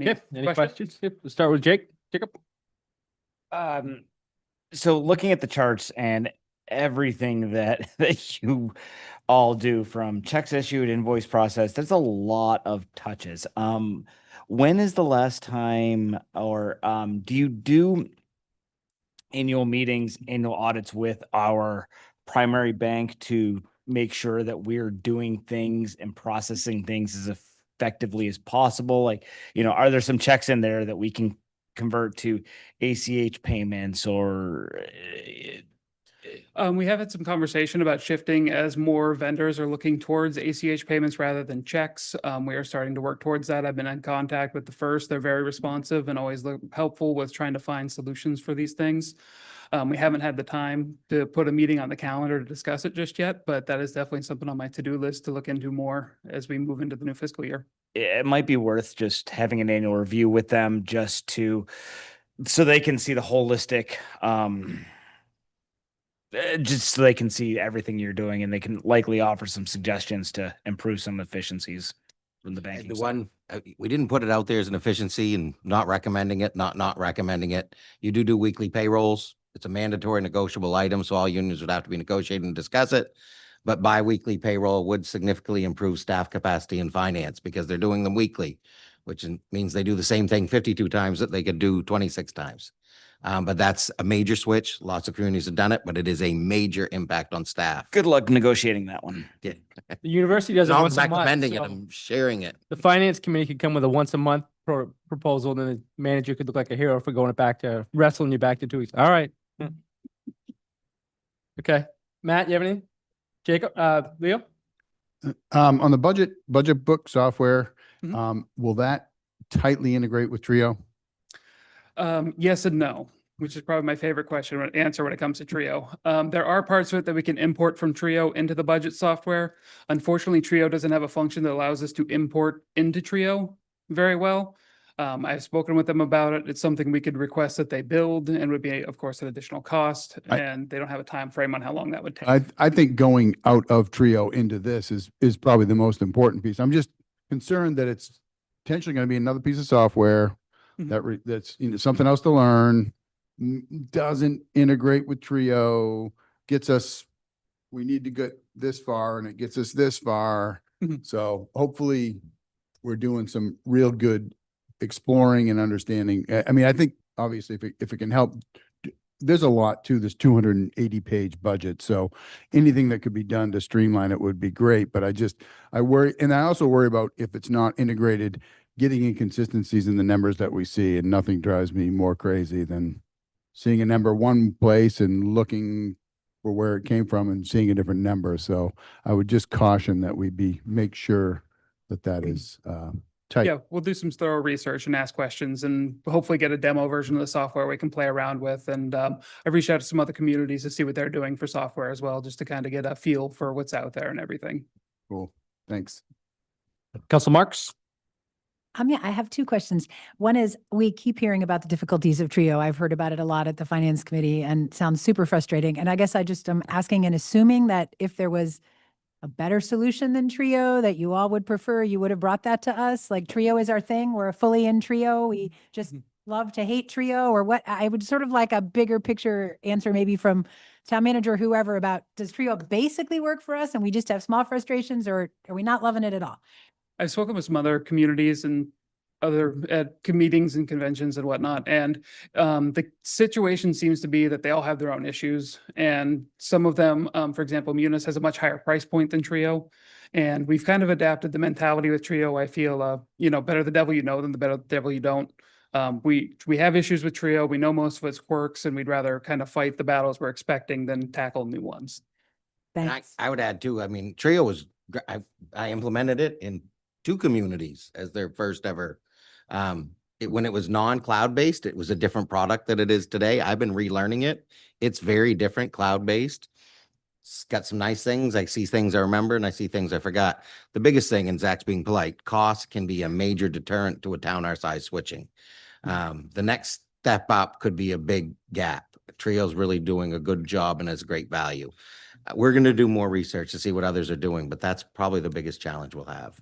Okay, any questions? Yep, we'll start with Jacob. So looking at the charts and everything that you all do, from checks issued, invoice process, there's a lot of touches. When is the last time, or do you do annual meetings, annual audits with our primary bank to make sure that we're doing things and processing things as effectively as possible? Like, are there some checks in there that we can convert to ACH payments, or we have had some conversation about shifting as more vendors are looking towards ACH payments rather than checks. We are starting to work towards that. I've been in contact with the first. They're very responsive and always helpful with trying to find solutions for these things. We haven't had the time to put a meeting on the calendar to discuss it just yet, but that is definitely something on my to-do list to look into more as we move into the new fiscal year. it might be worth just having an annual review with them so they can see the holistic, just so they can see everything you're doing, and they can likely offer some suggestions to improve some efficiencies. from the banking The side. one, we didn't put it out there as an efficiency and not recommending it, not recommending it. You do weekly payrolls. It's a mandatory negotiable item, so all unions would have to be negotiated and discuss it. But bi-weekly payroll would significantly improve staff capacity and finance because they're doing them weekly, which means they do the same thing 52 times that they could do 26 times. But that's a major switch. Lots of communities have done it, but it is a major impact on staff. Good luck negotiating that one. Yeah. The university does it Not once a month. recommending it, so I'm sharing it. The finance committee could come with a once a month proposal, and then the manager could look like a hero for going it back to wrestling you back to 2 weeks. All right. Okay. Matt, you have anything? Jacob, Leo? On the budget book software, Mhm. will that tightly integrate with Trio? Yes and no, which is probably my favorite answer when it comes to Trio. There are parts of it that we can import from Trio into the budget software. Unfortunately, Trio doesn't have a function that allows us to import into Trio very well. I've spoken with them about it. It's something we could request that they build and would be, of course, an additional cost. And they don't have a time frame on how long that would take. I think going out of Trio into this is probably the most important piece. I'm just concerned that it's potentially going to be another piece of software Mhm. that's something else to learn, doesn't integrate with Trio, gets us, we need to get this far and it gets us this far. Mhm. So hopefully we're doing some real good exploring and understanding. I mean, I think obviously if it can help, there's a lot to this 280-page budget. So anything that could be done to streamline it would be great. But I worry, and I also worry about if it's not integrated, getting inconsistencies in the numbers that we see, and nothing drives me more crazy than seeing a number one place and looking for where it came from and seeing a different number. So I would just caution that make sure that is tight. Yeah, we'll do some thorough research and ask questions and hopefully get a demo version of the software we can play around with. And I've reached out to some other communities to see what they're doing for software as well, just to kind of get a feel for what's out there and everything. Cool. Thanks. Council Marks? Yeah, I have two questions. One is, we keep hearing about the difficulties of Trio. I've heard about it a lot at the finance committee and it sounds super frustrating. And I guess I just am asking and assuming that if there was a better solution than Trio that you all would prefer, you would have brought that to us. Like, Trio is our thing. We're fully in Trio. We just love to hate Trio, or what? I would sort of like a bigger picture answer, maybe from town manager, or whoever, about, does Trio basically work for us and we just have small frustrations, or are we not loving it at all? I've spoken with some other communities and other meetings and conventions and whatnot. And the situation seems to be that they all have their own issues. And some of them, for example, Munis has a much higher price point than Trio. And we've kind of adapted the mentality with Trio. I feel, better the devil you know than the better the devil you don't. We have issues with Trio. We know most of its quirks, and we'd rather kind of fight the battles we're expecting than tackle new ones. And Thanks. I would add too, I mean, Trio was, I implemented it in 2 communities as their first ever. When it was non-cloud based, it was a different product than it is today. I've been relearning it. It's very different cloud-based. It's got some nice things. I see things I remember and I see things I forgot. The biggest thing, and Zach's being polite, cost can be a major deterrent to a town our size switching. The next step up could be a big gap. Trio's really doing a good job and has great value. We're going to do more research to see what others are doing, but that's probably the biggest challenge we'll have.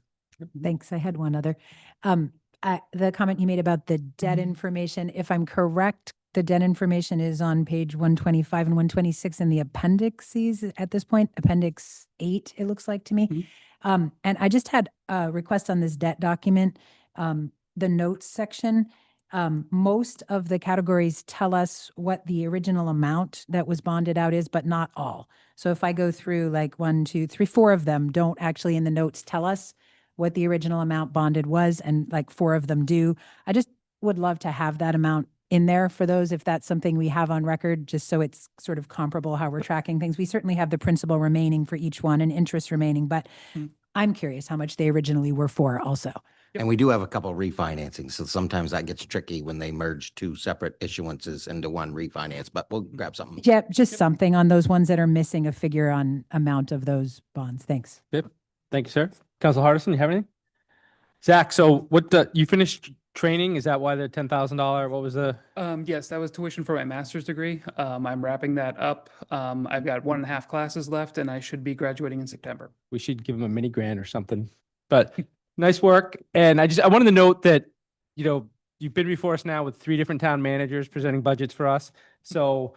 Thanks. I had one other. The comment you made about the debt information, if I'm correct, the debt information is on page 125 and 126 in the appendices at this point, appendix 8, it looks like to me. And I just had a request on this debt document, the notes section. Most of the categories tell us what the original amount that was bonded out is, but not all. So if I go through like 1, 2, 3, 4 of them don't actually in the notes tell us what the original amount bonded was, and like 4 of them do. I just would love to have that amount in there for those, if that's something we have on record, just so it's sort of comparable how we're tracking things. We certainly have the principal remaining for each one and interest remaining, but I'm curious how much they originally were for also. And we do have a couple of refinancing, so sometimes that gets tricky when they merge 2 separate issuances into one refinance, but we'll grab something. Yeah, just something on those ones that are missing a figure on amount of those bonds. Thanks. Yep. Thank you, sir. Council Hardison, you have anything? Zach, so you finished training? Is that why the $10,000? What was the? Yes, that was tuition for my master's degree. I'm wrapping that up. I've got 1.5 classes left and I should be graduating in September. We should give him a mini grant or something. But Nice work. And I wanted to note that, you've been before us now with 3 different town managers presenting budgets for us. So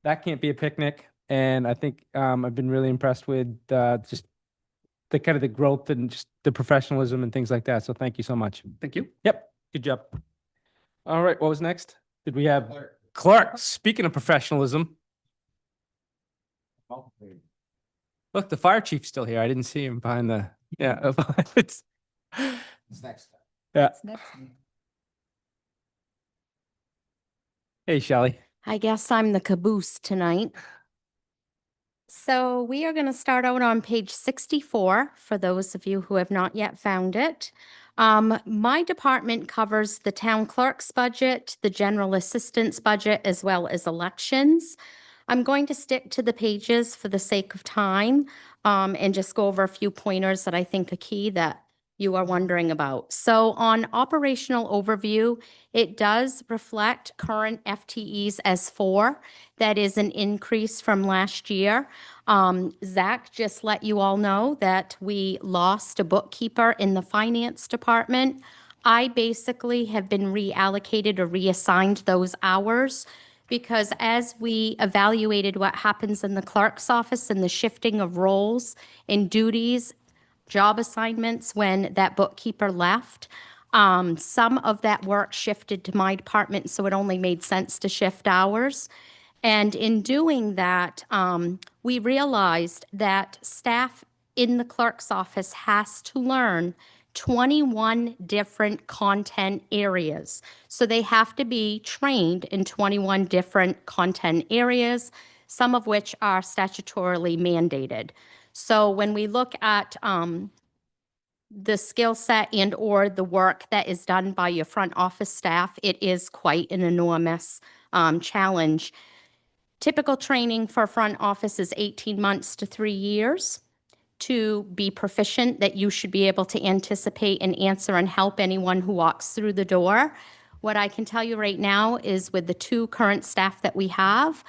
that can't be a picnic. And I think I've been really impressed with just the kind of the growth and just the professionalism and things like that. So thank you so much. Thank you. Yep. Good job. All right. What was next? Did we have Clark? Speaking of professionalism. Look, the fire chief's still here. I didn't see him behind the, yeah. It's next. Yeah. Next. Hey, Shelley. I guess I'm the caboose tonight. So we are going to start out on page 64 for those of you who have not yet found it. My department covers the town clerk's budget, the general assistance budget, as well as elections. I'm going to stick to the pages for the sake of time, and just go over a few pointers that I think are key that you are wondering about. So on operational overview, it does reflect current FTEs as 4. That is an increase from last year. Zach just let you all know that we lost a bookkeeper in the finance department. I basically have been reallocated or reassigned those hours because as we evaluated what happens in the clerk's office and the shifting of roles and duties, job assignments when that bookkeeper left, some of that work shifted to my department, so it only made sense to shift hours. And in doing that, we realized that staff in the clerk's office has to learn 21 different content areas. So they have to be trained in 21 different content areas, some of which are statutorily mandated. So when we look at the skill set and or the work that is done by your front office staff, it is quite an enormous challenge. Typical training for front office is 18 months to 3 years. To be proficient, that you should be able to anticipate and answer and help anyone who walks through the door. What I can tell you right now is with the 2 current staff that we have,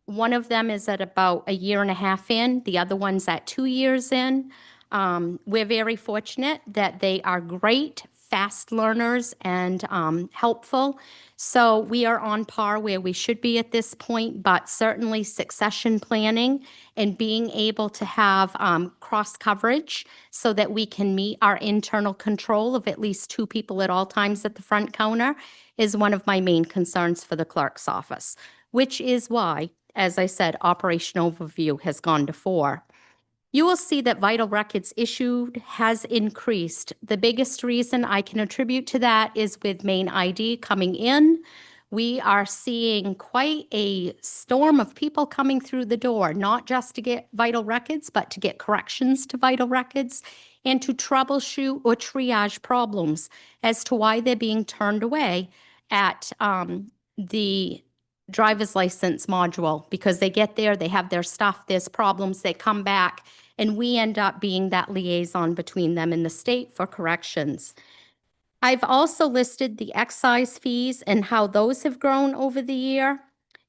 one of them is at about 1.5 years in, the other one's at 2 years in. We're very fortunate that they are great, fast learners and helpful. So we are on par where we should be at this point, but certainly succession planning and being able to have cross coverage so that we can meet our internal control of at least 2 people at all times at the front counter is one of my main concerns for the clerk's office, which is why, as I said, Operation Overview has gone to 4. You will see that vital records issued has increased. The biggest reason I can attribute to that is with Main ID coming in. We are seeing quite a storm of people coming through the door, not just to get vital records, but to get corrections to vital records and to troubleshoot or triage problems as to why they're being turned away at the driver's license module, because they get there, they have their stuff, there's problems, they come back, and we end up being that liaison between them and the state for corrections. I've also listed the excise fees and how those have grown over the year.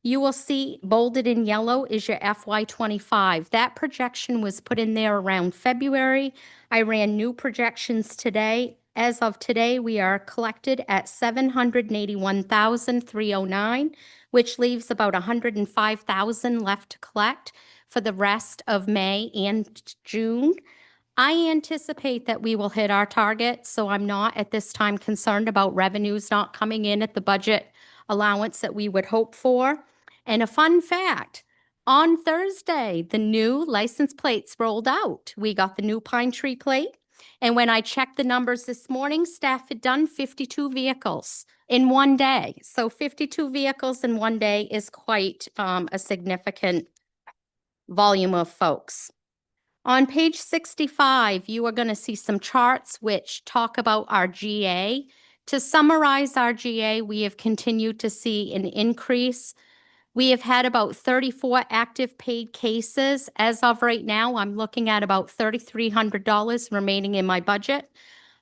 You will see bolded in yellow is your FY25. That projection was put in there around February. I ran new projections today. As of today, we are collected at $781,309, which leaves about $105,000 left to collect for the rest of May and June. I anticipate that we will hit our target, so I'm not at this time concerned about revenues not coming in at the budget allowance that we would hope for. And a fun fact, on Thursday, the new license plates rolled out. We got the new Pine Tree plate. And when I checked the numbers this morning, staff had done 52 vehicles in one day. So 52 vehicles in one day is quite a significant volume of folks. On page 65, you are going to see some charts which talk about our GA. To summarize our GA, we have continued to see an increase. We have had about 34 active paid cases. As of right now, I'm looking at about $3,300 remaining in my budget.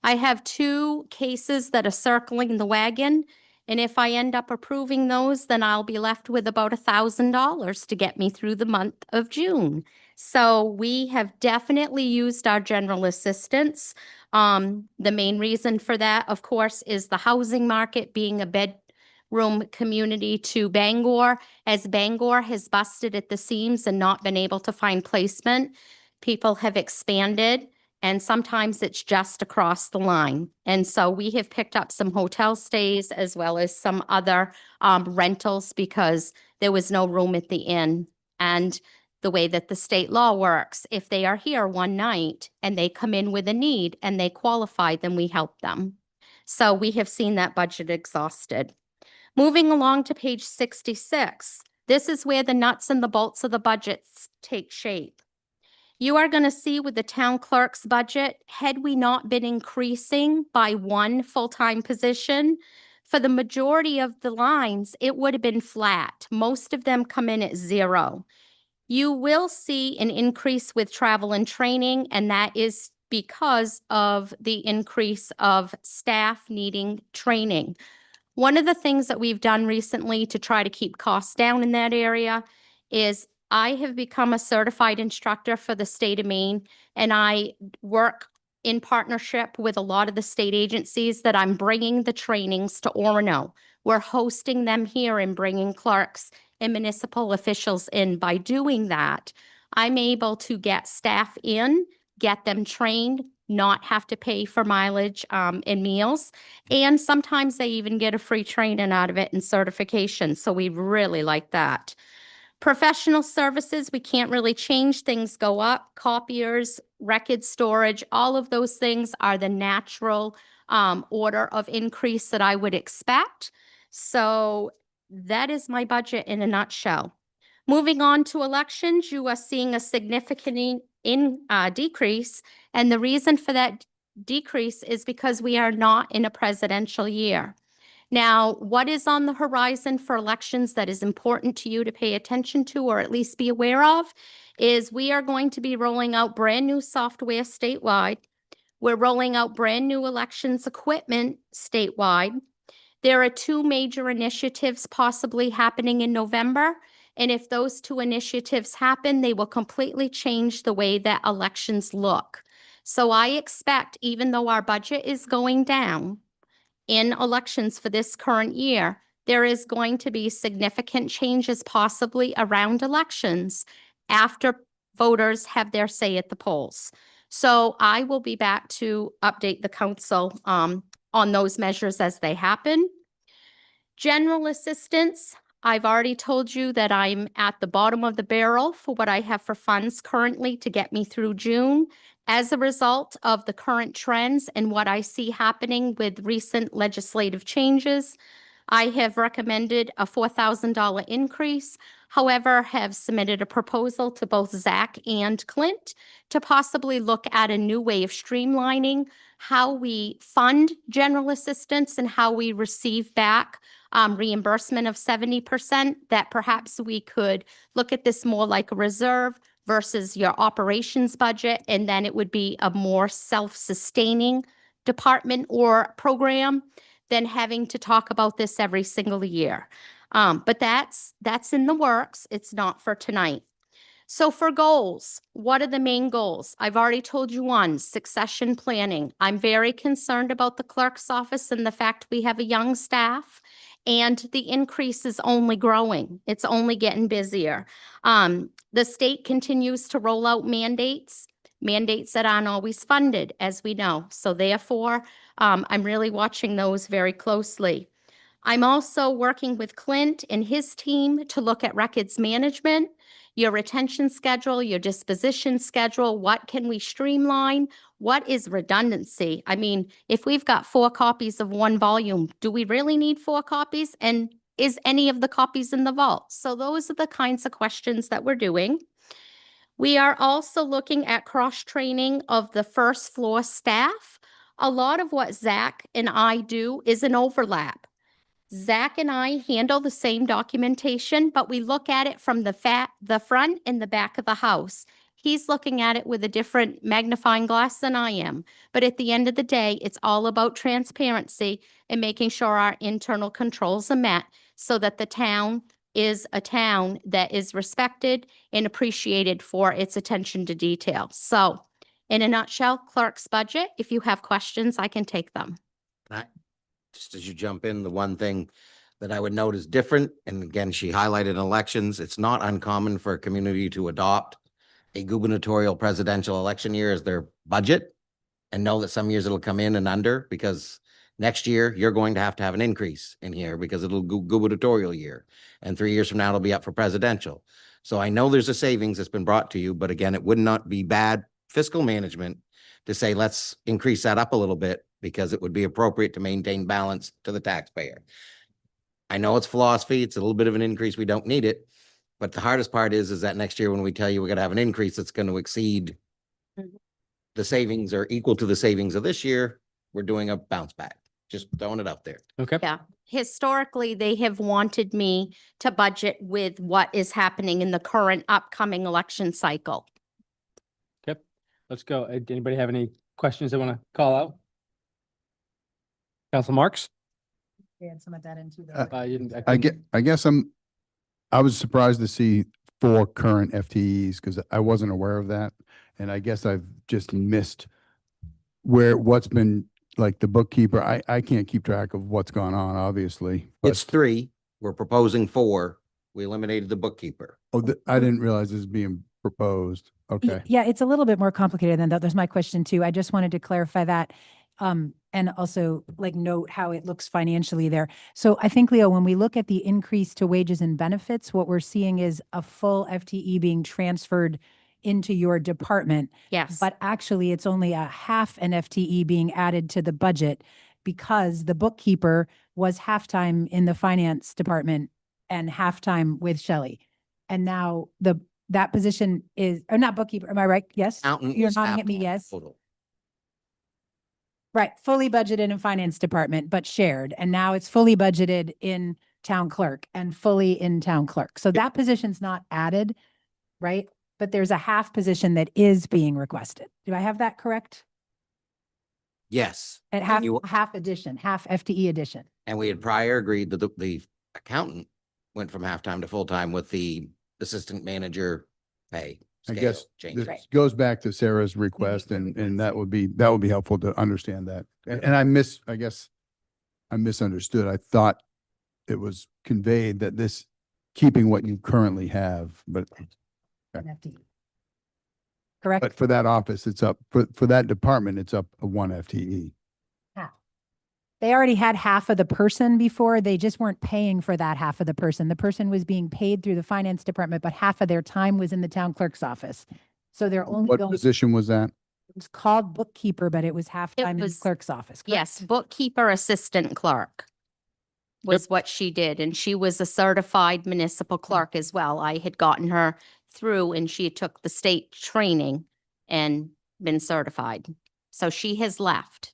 I have 2 cases that are circling the wagon, and if I end up approving those, then I'll be left with about $1,000 to get me through the month of June. So we have definitely used our general assistance. The main reason for that, of course, is the housing market being a bedroom community to Bangor. As Bangor has busted at the seams and not been able to find placement, people have expanded, and sometimes it's just across the line. And so we have picked up some hotel stays as well as some other rentals because there was no room at the inn. And the way that the state law works, if they are here one night and they come in with a need and they qualify, then we help them. So we have seen that budget exhausted. Moving along to page 66, this is where the nuts and the bolts of the budgets take shape. You are going to see with the town clerk's budget, had we not been increasing by one full-time position, for the majority of the lines, it would have been flat. Most of them come in at 0. You will see an increase with travel and training, and that is because of the increase of staff needing training. One of the things that we've done recently to try to keep costs down in that area is I have become a certified instructor for the state of Maine, and I work in partnership with a lot of the state agencies that I'm bringing the trainings to Orono. We're hosting them here and bringing clerks and municipal officials in. By doing that, I'm able to get staff in, get them trained, not have to pay for mileage and meals. And sometimes they even get a free training out of it and certification. So we really like that. Professional services, we can't really change. Things go up. Copiers, record storage, all of those things are the natural order of increase that I would expect. So that is my budget in a nutshell. Moving on to elections, you are seeing a significant decrease. And the reason for that decrease is because we are not in a presidential year. Now, what is on the horizon for elections that is important to you to pay attention to or at least be aware of is we are going to be rolling out brand new software statewide. We're rolling out brand new elections equipment statewide. There are 2 major initiatives possibly happening in November. And if those 2 initiatives happen, they will completely change the way that elections look. So I expect, even though our budget is going down in elections for this current year, there is going to be significant changes possibly around elections after voters have their say at the polls. So I will be back to update the council on those measures as they happen. General assistance, I've already told you that I'm at the bottom of the barrel for what I have for funds currently to get me through June. As a result of the current trends and what I see happening with recent legislative changes, I have recommended a $4,000 increase. However, have submitted a proposal to both Zach and Clint to possibly look at a new way of streamlining how we fund general assistance and how we receive back reimbursement of 70%, that perhaps we could look at this more like a reserve versus your operations budget, and then it would be a more self-sustaining department or program than having to talk about this every single year. But that's in the works. It's not for tonight. So for goals, what are the main goals? I've already told you one, succession planning. I'm very concerned about the clerk's office and the fact we have a young staff and the increase is only growing. It's only getting busier. The state continues to roll out mandates that aren't always funded, as we know. So therefore, I'm really watching those very closely. I'm also working with Clint and his team to look at records management, your retention schedule, your disposition schedule. What can we streamline? What is redundancy? I mean, if we've got 4 copies of one volume, do we really need 4 copies? And is any of the copies in the vault? So those are the kinds of questions that we're doing. We are also looking at cross-training of the first floor staff. A lot of what Zach and I do is an overlap. Zach and I handle the same documentation, but we look at it from the front and the back of the house. He's looking at it with a different magnifying glass than I am. But at the end of the day, it's all about transparency and making sure our internal controls are met so that the town is a town that is respected and appreciated for its attention to detail. So in a nutshell, clerk's budget, if you have questions, I can take them. Just as you jump in, the one thing that I would note is different, and again, she highlighted elections. It's not uncommon for a community to adopt a gubernatorial presidential election year as their budget and know that some years it'll come in and under, because next year you're going to have an increase in here because it'll gubernatorial year. And 3 years from now, it'll be up for presidential. So I know there's a savings that's been brought to you, but again, it would not be bad fiscal management to say, let's increase that up a little bit because it would be appropriate to maintain balance to the taxpayer. I know it's philosophy. It's a little bit of an increase. We don't need it. But the hardest part is that next year when we tell you we're going to have an increase that's going to exceed the savings or equal to the savings of this year, we're doing a bounce back. Just throwing it out there. Okay. Yeah. Historically, they have wanted me to budget with what is happening in the current upcoming election cycle. Okay. Let's go. Anybody have any questions they want to call out? Council Marks? Add some of that into I guess I was surprised to see 4 current FTEs because I wasn't aware of that. And I guess I've just missed what's been like the bookkeeper. I can't keep track of what's gone on, obviously. But, It's 3. We're proposing 4. We eliminated the bookkeeper. I didn't realize this was being proposed. Okay. Yeah, it's a little bit more complicated than that. There's my question too. I just wanted to clarify that. And also like note how it looks financially there. So I think, Leo, when we look at the increase to wages and benefits, what we're seeing is a full FTE being transferred into your department. Yes. But actually it's only a half an FTE being added to the budget because the bookkeeper was halftime in the finance department and halftime with Shelley. And now that position is, or not bookkeeper, am I right? Yes? Accountant You're is nodding half at me, on yes? total. Right, fully budgeted in finance department, but shared. And now it's fully budgeted in town clerk and fully in town clerk. So that position's not added, right? But there's a half position that is being requested. Do I have that correct? Yes. At And half addition, half FTE addition. And we had prior agreed that the accountant went from half-time to full-time with the assistant manager pay. I scale guess changes. this goes back to Sarah's request and that would be helpful to understand that. And I guess I misunderstood. I thought it was conveyed that this keeping what you currently have, but An FTE. Correct? for that office, it's up for that department, it's up a 1 FTE. They already had half of the person before. They just weren't paying for that half of the person. The person was being paid through the finance department, but half of their time was in the town clerk's office. So they're only What going, position was that? it's called bookkeeper, but it was half-time in the was- clerk's office. correct? Yes, bookkeeper assistant clerk was what she did. And she was a certified municipal clerk as well. I had gotten her through and she took the state training and been certified. So she has left.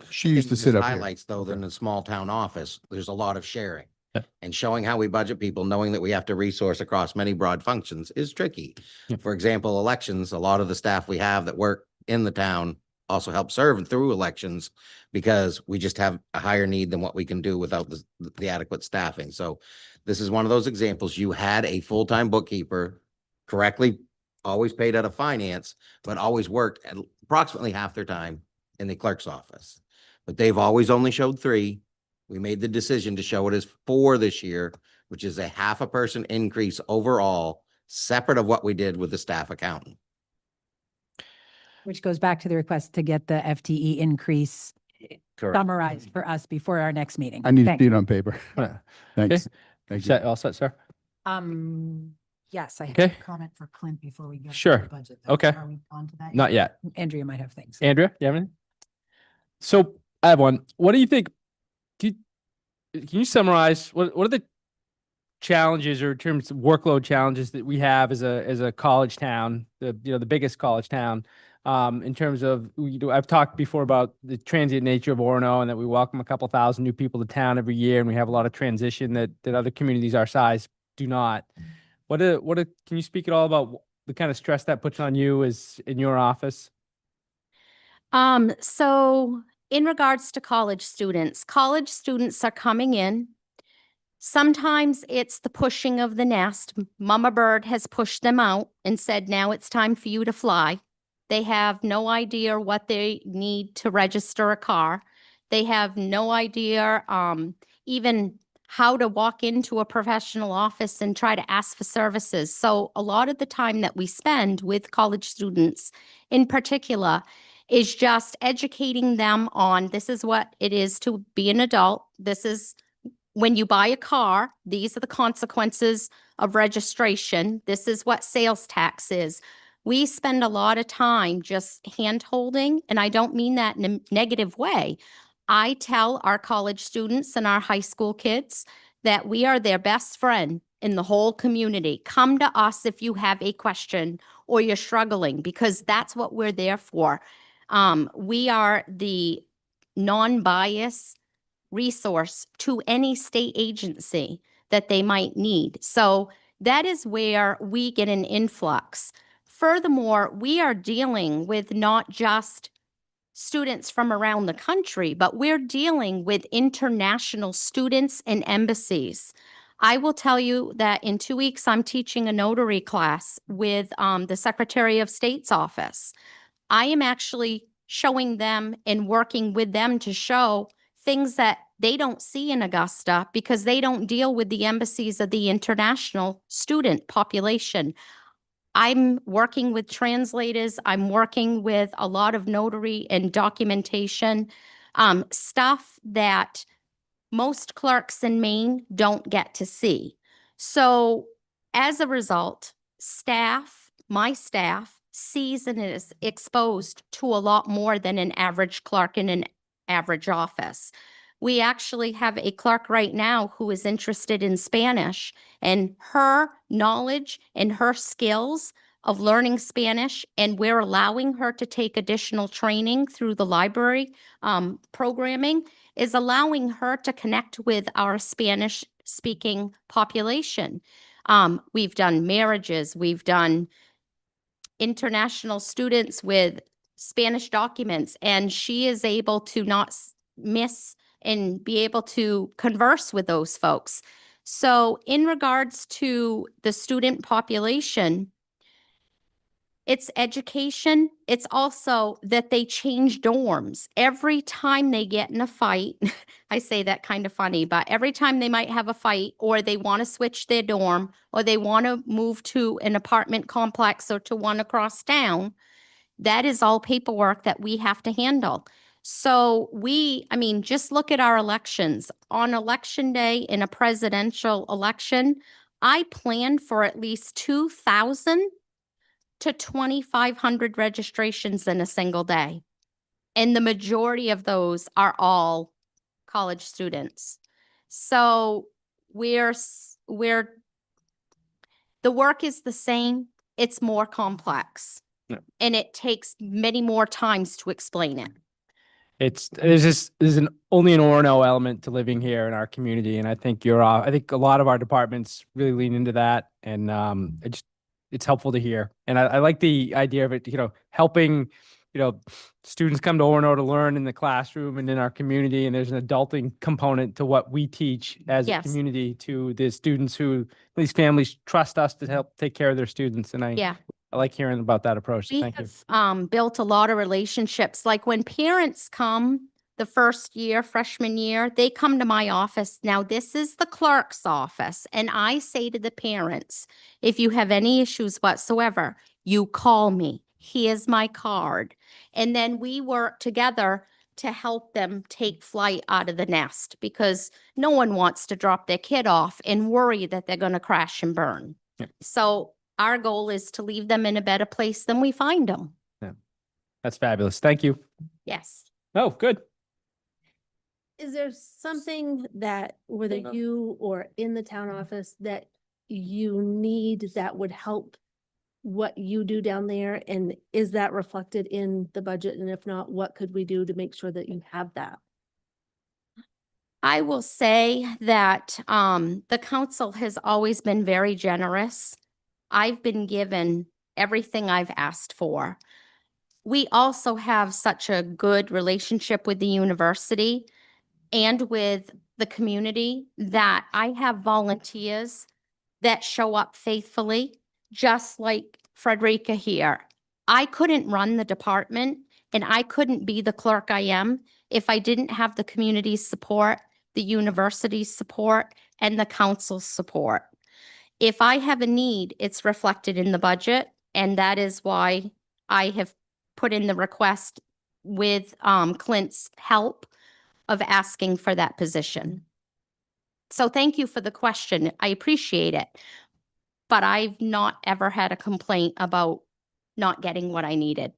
She used to Thing sit that up here. highlights though, that in a small town office, there's a lot of sharing. Yeah. And showing how we budget people, knowing that we have to resource across many broad functions is tricky. Yeah. For example, elections, a lot of the staff we have that work in the town also help serve through elections because we just have a higher need than what we can do without the adequate staffing. So this is one of those examples. You had a full-time bookkeeper correctly, always paid out of finance, but always worked at approximately half their time in the clerk's office. But they've always only showed 3. We made the decision to show it as 4 this year, which is a half a person increase overall, separate of what we did with the staff accountant. Which goes back to the request to get the FTE increase summarized for us before our next meeting. I need to Thank- see it on paper. Thanks. Thank you. Set, all set, sir? Yes, I have Okay. a comment for Clint before we go. to Sure. the budget. though. Okay. Are we on to that? Not yet. Andrea might have things. Andrea, you have anything? So I have one. What do you think? Can you summarize what are the challenges or in terms of workload challenges that we have as a college town, the biggest college town, in terms of, I've talked before about the transient nature of Orono and that we welcome a couple thousand new people to town every year and we have a lot of transition that other communities our size do not. Can you speak at all about the kind of stress that puts on you as in your office? So in regards to college students are coming in Sometimes it's the pushing of the nest. Mama bird has pushed them out and said, now it's time for you to fly. They have no idea what they need to register a car. They have no idea even how to walk into a professional office and try to ask for services. So a lot of the time that we spend with college students in particular is just educating them on this is what it is to be an adult. This is when you buy a car, these are the consequences of registration. This is what sales tax is. We spend a lot of time just hand holding, and I don't mean that in a negative way. I tell our college students and our high school kids that we are their best friend in the whole community. Come to us if you have a question or you're struggling, because that's what we're there for. We are the non-biased resource to any state agency that they might need. So that is where we get an influx. Furthermore, we are dealing with not just students from around the country, but we're dealing with international students and embassies. I will tell you that in 2 weeks, I'm teaching a notary class with the Secretary of State's office. I am actually showing them and working with them to show things that they don't see in Augusta because they don't deal with the embassies of the international student population. I'm working with translators. I'm working with a lot of notary and documentation, stuff that most clerks in Maine don't get to see. So as a result, my staff sees and is exposed to a lot more than an average clerk in an average office. We actually have a clerk right now who is interested in Spanish, and her knowledge and her skills of learning Spanish, and we're allowing her to take additional training through the library programming, is allowing her to connect with our Spanish-speaking population. We've done marriages, we've done international students with Spanish documents, and she is able to not miss and be able to converse with those folks. So in regards to the student population, it's education. It's also that they change dorms. Every time they get in a fight, I say that kind of funny, but every time they might have a fight or they want to switch their dorm or they want to move to an apartment complex or to one across town, that is all paperwork that we have to handle. So just look at our elections. On election day in a presidential election, I planned for at least 2,000 to 2,500 registrations in a single day. And the majority of those are all college students. So the work is the same, it's more complex. Yeah. And it takes many more times to explain it. There's only an Orono element to living here in our community, and I think I think a lot of our departments really lean into that, and it's helpful to hear. And I like the idea of it, helping, students come to Orono to learn in the classroom and in our community, and there's an adulting component to what we teach as a Yes. community to the students who these families trust us to help take care of their students, and I like hearing about that approach. So We thank you. have built a lot of relationships. Like when parents come the first year, freshman year, they come to my office. Now, this is the clerk's office. And I say to the parents, if you have any issues whatsoever, you call me. Here's my card. And then we work together to help them take flight out of the nest, because no one wants to drop their kid off and worry that they're going to crash and burn. Yeah. So our goal is to leave them in a better place than we find them. That's fabulous. Thank you. Yes. Oh, good. Is there something that whether you or in the town office that you need that would help what you do down there? And is that reflected in the budget? And if not, what could we do to make sure that you have that? I will say that the council has always been very generous. I've been given everything I've asked for. We also have such a good relationship with the university and with the community that I have volunteers that show up faithfully, just like Frederica here. I couldn't run the department and I couldn't be the clerk I am if I didn't have the community's support, the university's support, and the council's support. If I have a need, it's reflected in the budget, and that is why I have put in the request with Clint's help of asking for that position. So thank you for the question. I appreciate it. But I've not ever had a complaint about not getting what I needed.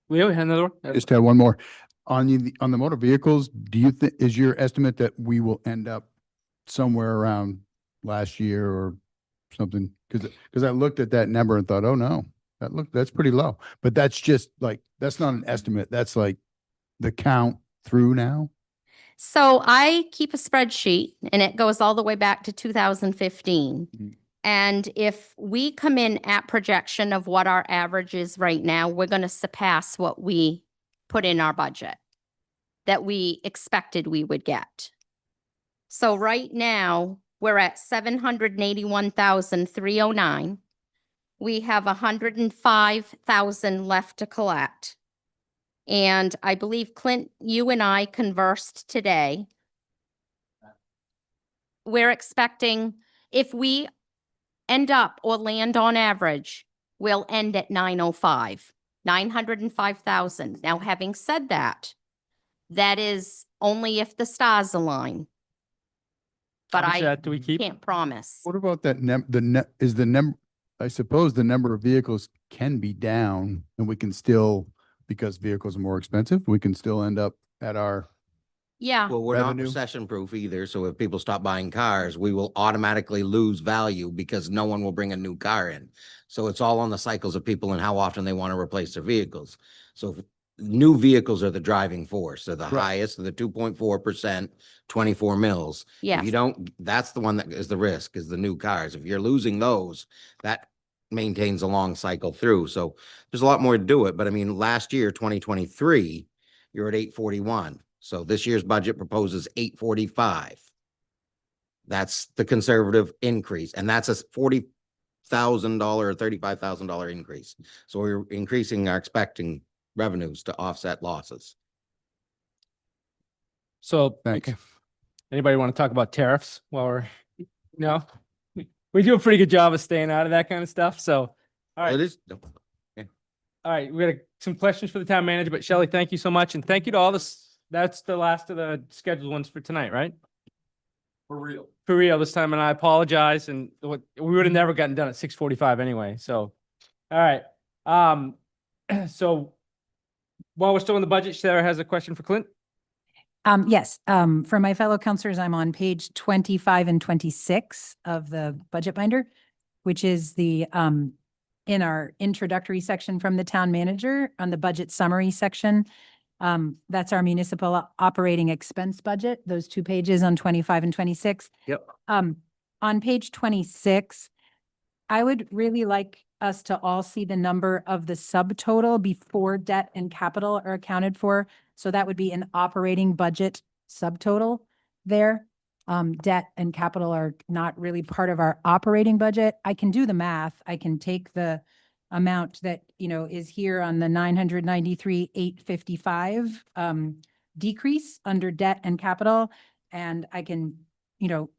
Leo, you had another one? Just had one more. On the motor vehicles, do you think, is your estimate that we will end up somewhere around last year or something? Because I looked at that number and thought, oh no, that's pretty low. But that's just like, that's not an estimate. That's like the count through now. So I keep a spreadsheet and it goes all the way back to 2015. Mhm. And if we come in at projection of what our average is right now, we're going to surpass what we put in our budget that we expected we would get. So right now we're at 781,309. We have 105,000 left to collect. And I believe, Clint, you and I conversed today. We're expecting, if we end up or land on average, we'll end at 905, 905,000. Now, having said that, that is only if the stars align. But How much of I that do we keep? can't promise. What about that I suppose the number of vehicles can be down and we can still, because vehicles are more expensive, we can still end up at our, Yeah, Well, we're not Revenue. recession proof either. So if people stop buying cars, we will automatically lose value because no one will bring a new car in. So it's all on the cycles of people and how often they want to replace their vehicles. So new vehicles are the driving force. They're the Right. highest, the 2.4%, 24 mils. If yes. you don't, that's the one that is the risk, is the new cars. If you're losing those, that maintains a long cycle through. So there's a lot more to do it. But I mean, last year, 2023, you're at 841. So this year's budget proposes 845. That's the conservative increase. And that's a $40,000 or $35,000 increase. So we're increasing our expecting revenues to offset losses. So, Thanks. okay. Anybody want to talk about tariffs while we're, no? We do a pretty good job of staying out of that kind of stuff. So, all right. It is. All right, we got some questions for the town manager, but Shelley, thank you so much. And thank you to all this. That's the last of the scheduled ones for tonight, right? For real. For real this time, and I apologize. And we would have never gotten done at 6:45 anyway. So, all right. So while we're still in the budget, Sarah has a question for Clint. Yes, for my fellow counselors, I'm on page 25 and 26 of the budget binder, which is the, in our introductory section from the town manager on the budget summary section. That's our municipal operating expense budget, those two pages on 25 and 26. Yep. On page 26, I would really like us to all see the number of the subtotal before debt and capital are accounted for. So that would be an operating budget subtotal there. Debt and capital are not really part of our operating budget. I can do the math. I can take the amount that, is here on the 993,855 decrease under debt and capital. And I can,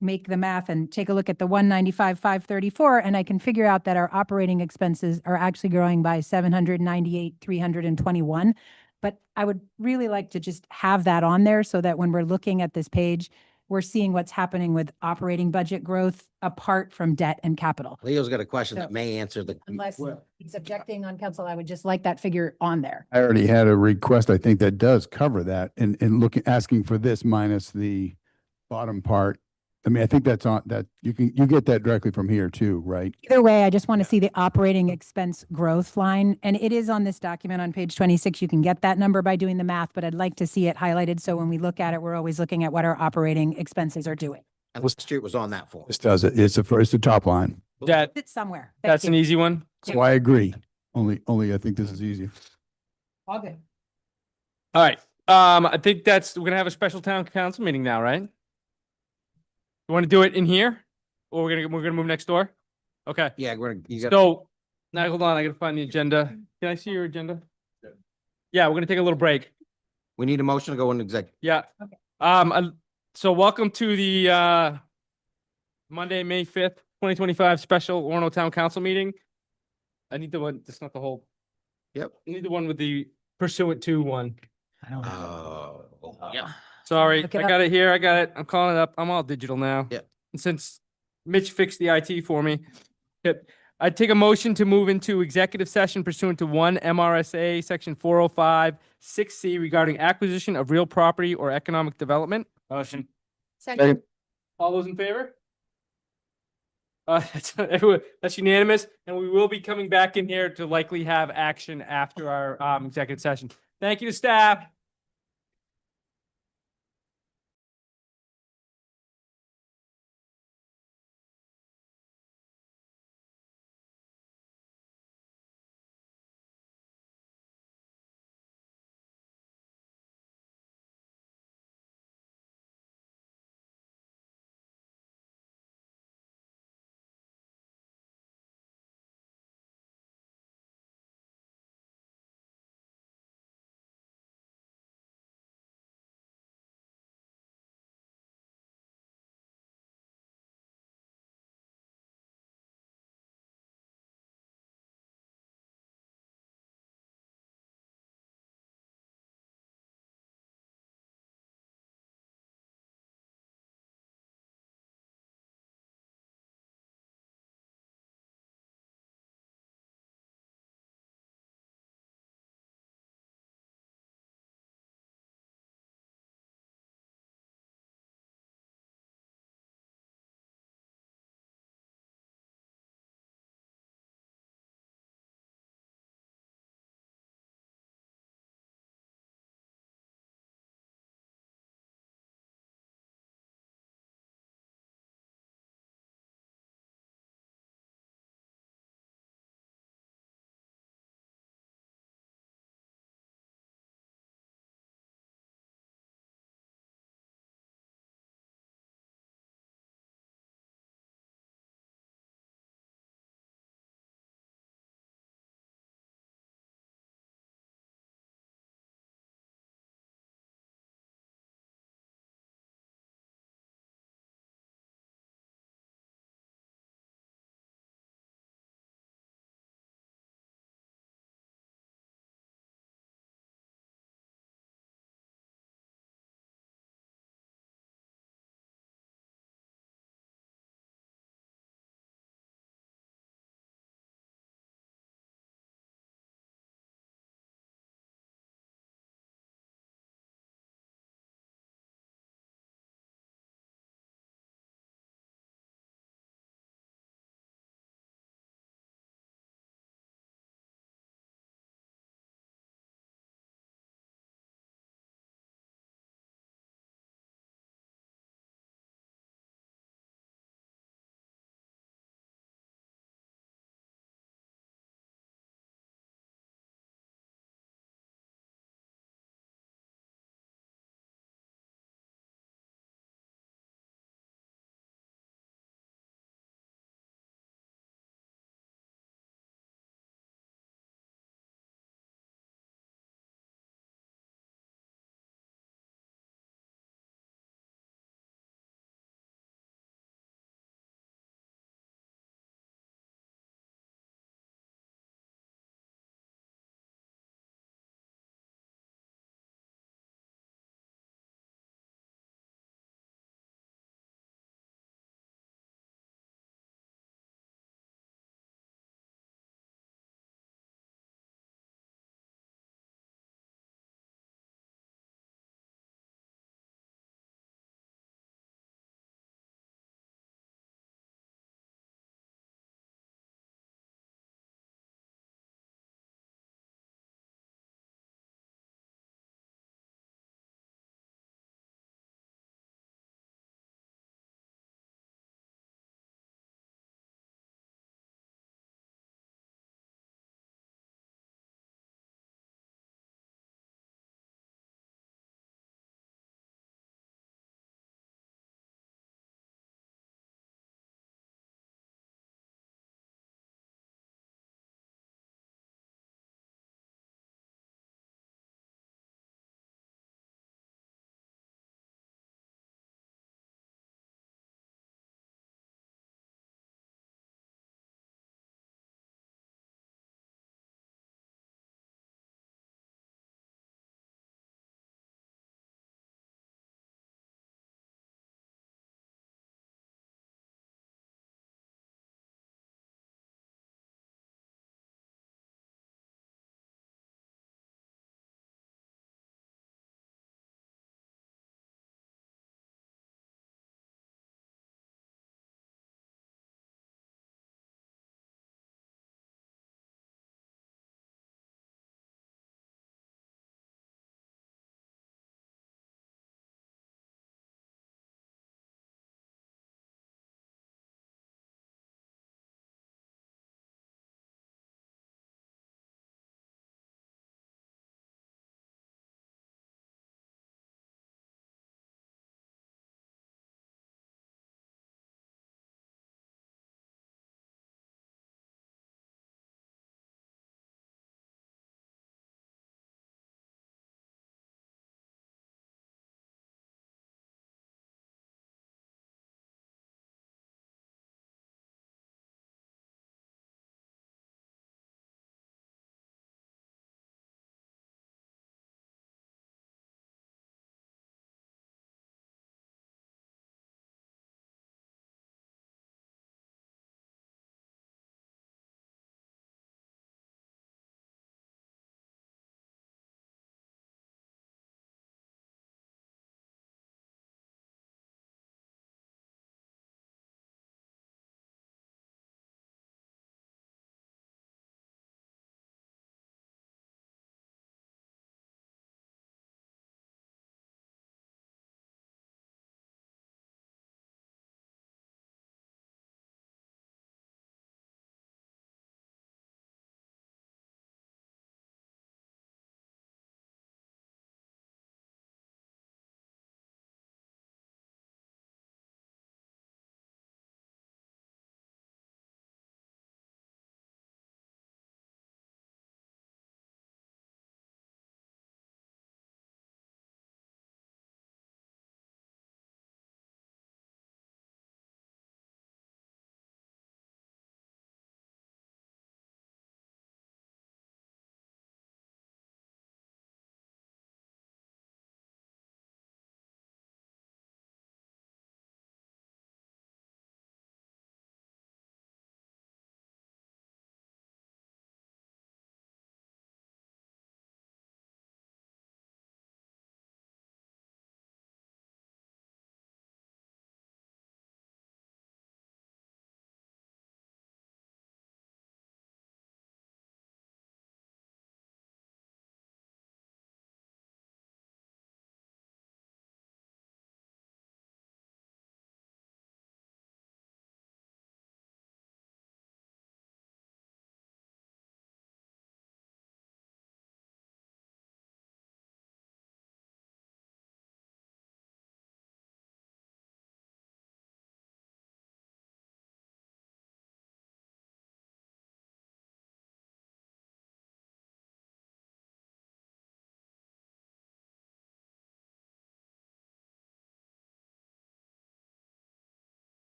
make the math and take a look at the 195,534, and I can figure out that our operating expenses are actually growing by 798,321. But I would really like to just have that on there so that when we're looking at this page, we're seeing what's happening with operating budget growth apart from debt and capital. Leo's got a question So- that may answer the. Unless he's objecting on council, I would just like that figure on there. I already had a request, I think that does cover that and asking for this minus the bottom part. I mean, I think that's on that, you get that directly from here too, right? Either way, I just want to see the operating expense growth line, and it is on this document on page 26. You can get that number by doing the math, but I'd like to see it highlighted. So when we look at it, we're always looking at what our operating expenses are doing. And last year it was on that form. This does it. It's the top line. That It's somewhere. Thank that's you. an easy one. So I agree. Only I think this is easier. All good. All right. I think we're gonna have a special town council meeting now, right? You want to do it in here? Or we're gonna move next door? Okay. Yeah, So, now hold on, I gotta find the agenda. Can I see your agenda? Yeah, we're gonna take a little break. we need a motion to go into exec. Yeah. So welcome to the Monday, May 5th, 2025 special Orono Town Council meeting. I need the one, that's not the whole. Yep. I need the one with the pursuant to one. Oh, yeah. Sorry, Look it I up. got it here. I got it. I'm calling it up. I'm all digital now. Yeah. And since Mitch fixed the IT for me, yep, I'd take a motion to move into executive session pursuant to 1 MRSA section 405 6C regarding acquisition of real property or economic development. Motion. Second. All those in favor? That's unanimous, and we will be coming back in here to likely have action after our executive session. Thank you to staff.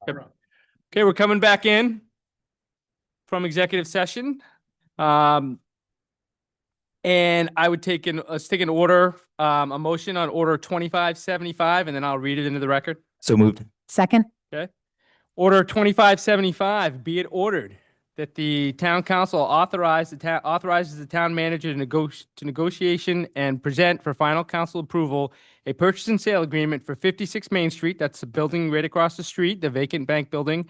Okay, we're coming back in from executive session. And I would let's take an order, a motion on order 2575, and then I'll read it into the record. So moved. Second? Okay. Order 2575, be it ordered that the town council authorizes the town manager to negotiation and present for final council approval a purchase and sale agreement for 56 Main Street. That's the building right across the street, the vacant bank building.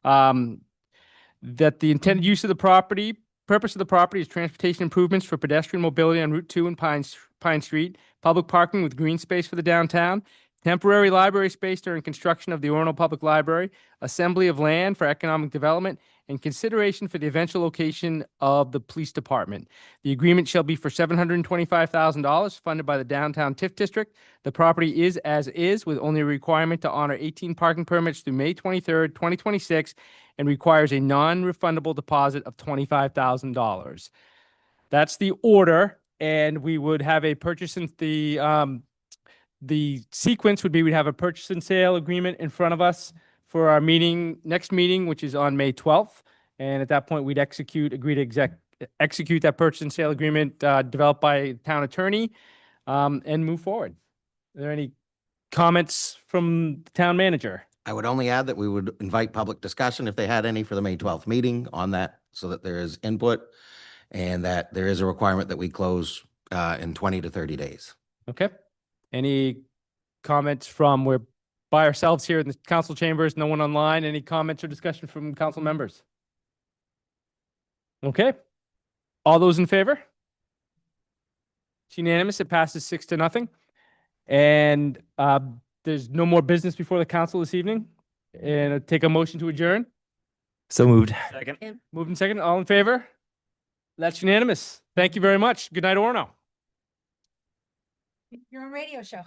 That the intended use of the purpose of the property is transportation improvements for pedestrian mobility on Route 2 and Pine Street, public parking with green space for the downtown, temporary library space during construction of the Orono Public Library, assembly of land for economic development, and consideration for the eventual location of the police department. The agreement shall be for $725,000 funded by the Downtown TIF District. The property is as is with only a requirement to honor 18 parking permits through May 23rd, 2026, and requires a non-refundable deposit of $25,000. That's the order, and we would have a purchase and the sequence would be we'd have a purchase and sale agreement in front of us for our next meeting, which is on May 12th. And at that point, we'd agree to execute that purchase and sale agreement developed by town attorney and move forward. Are there any comments from the town manager? I would only add that we would invite public discussion if they had any for the May 12th meeting on that, so that there is input and that there is a requirement that we close in 20 to 30 days. Okay. Any comments from, we're by ourselves here in the council chambers, no one online. Any comments or discussion from council members? Okay. All those in favor? It's unanimous. It passes 6-0. And there's no more business before the council this evening. And I'll take a motion to adjourn. So moved. Second. Moved and second. All in favor? That's unanimous. Thank you very much. Good night, Orono. Your own radio show.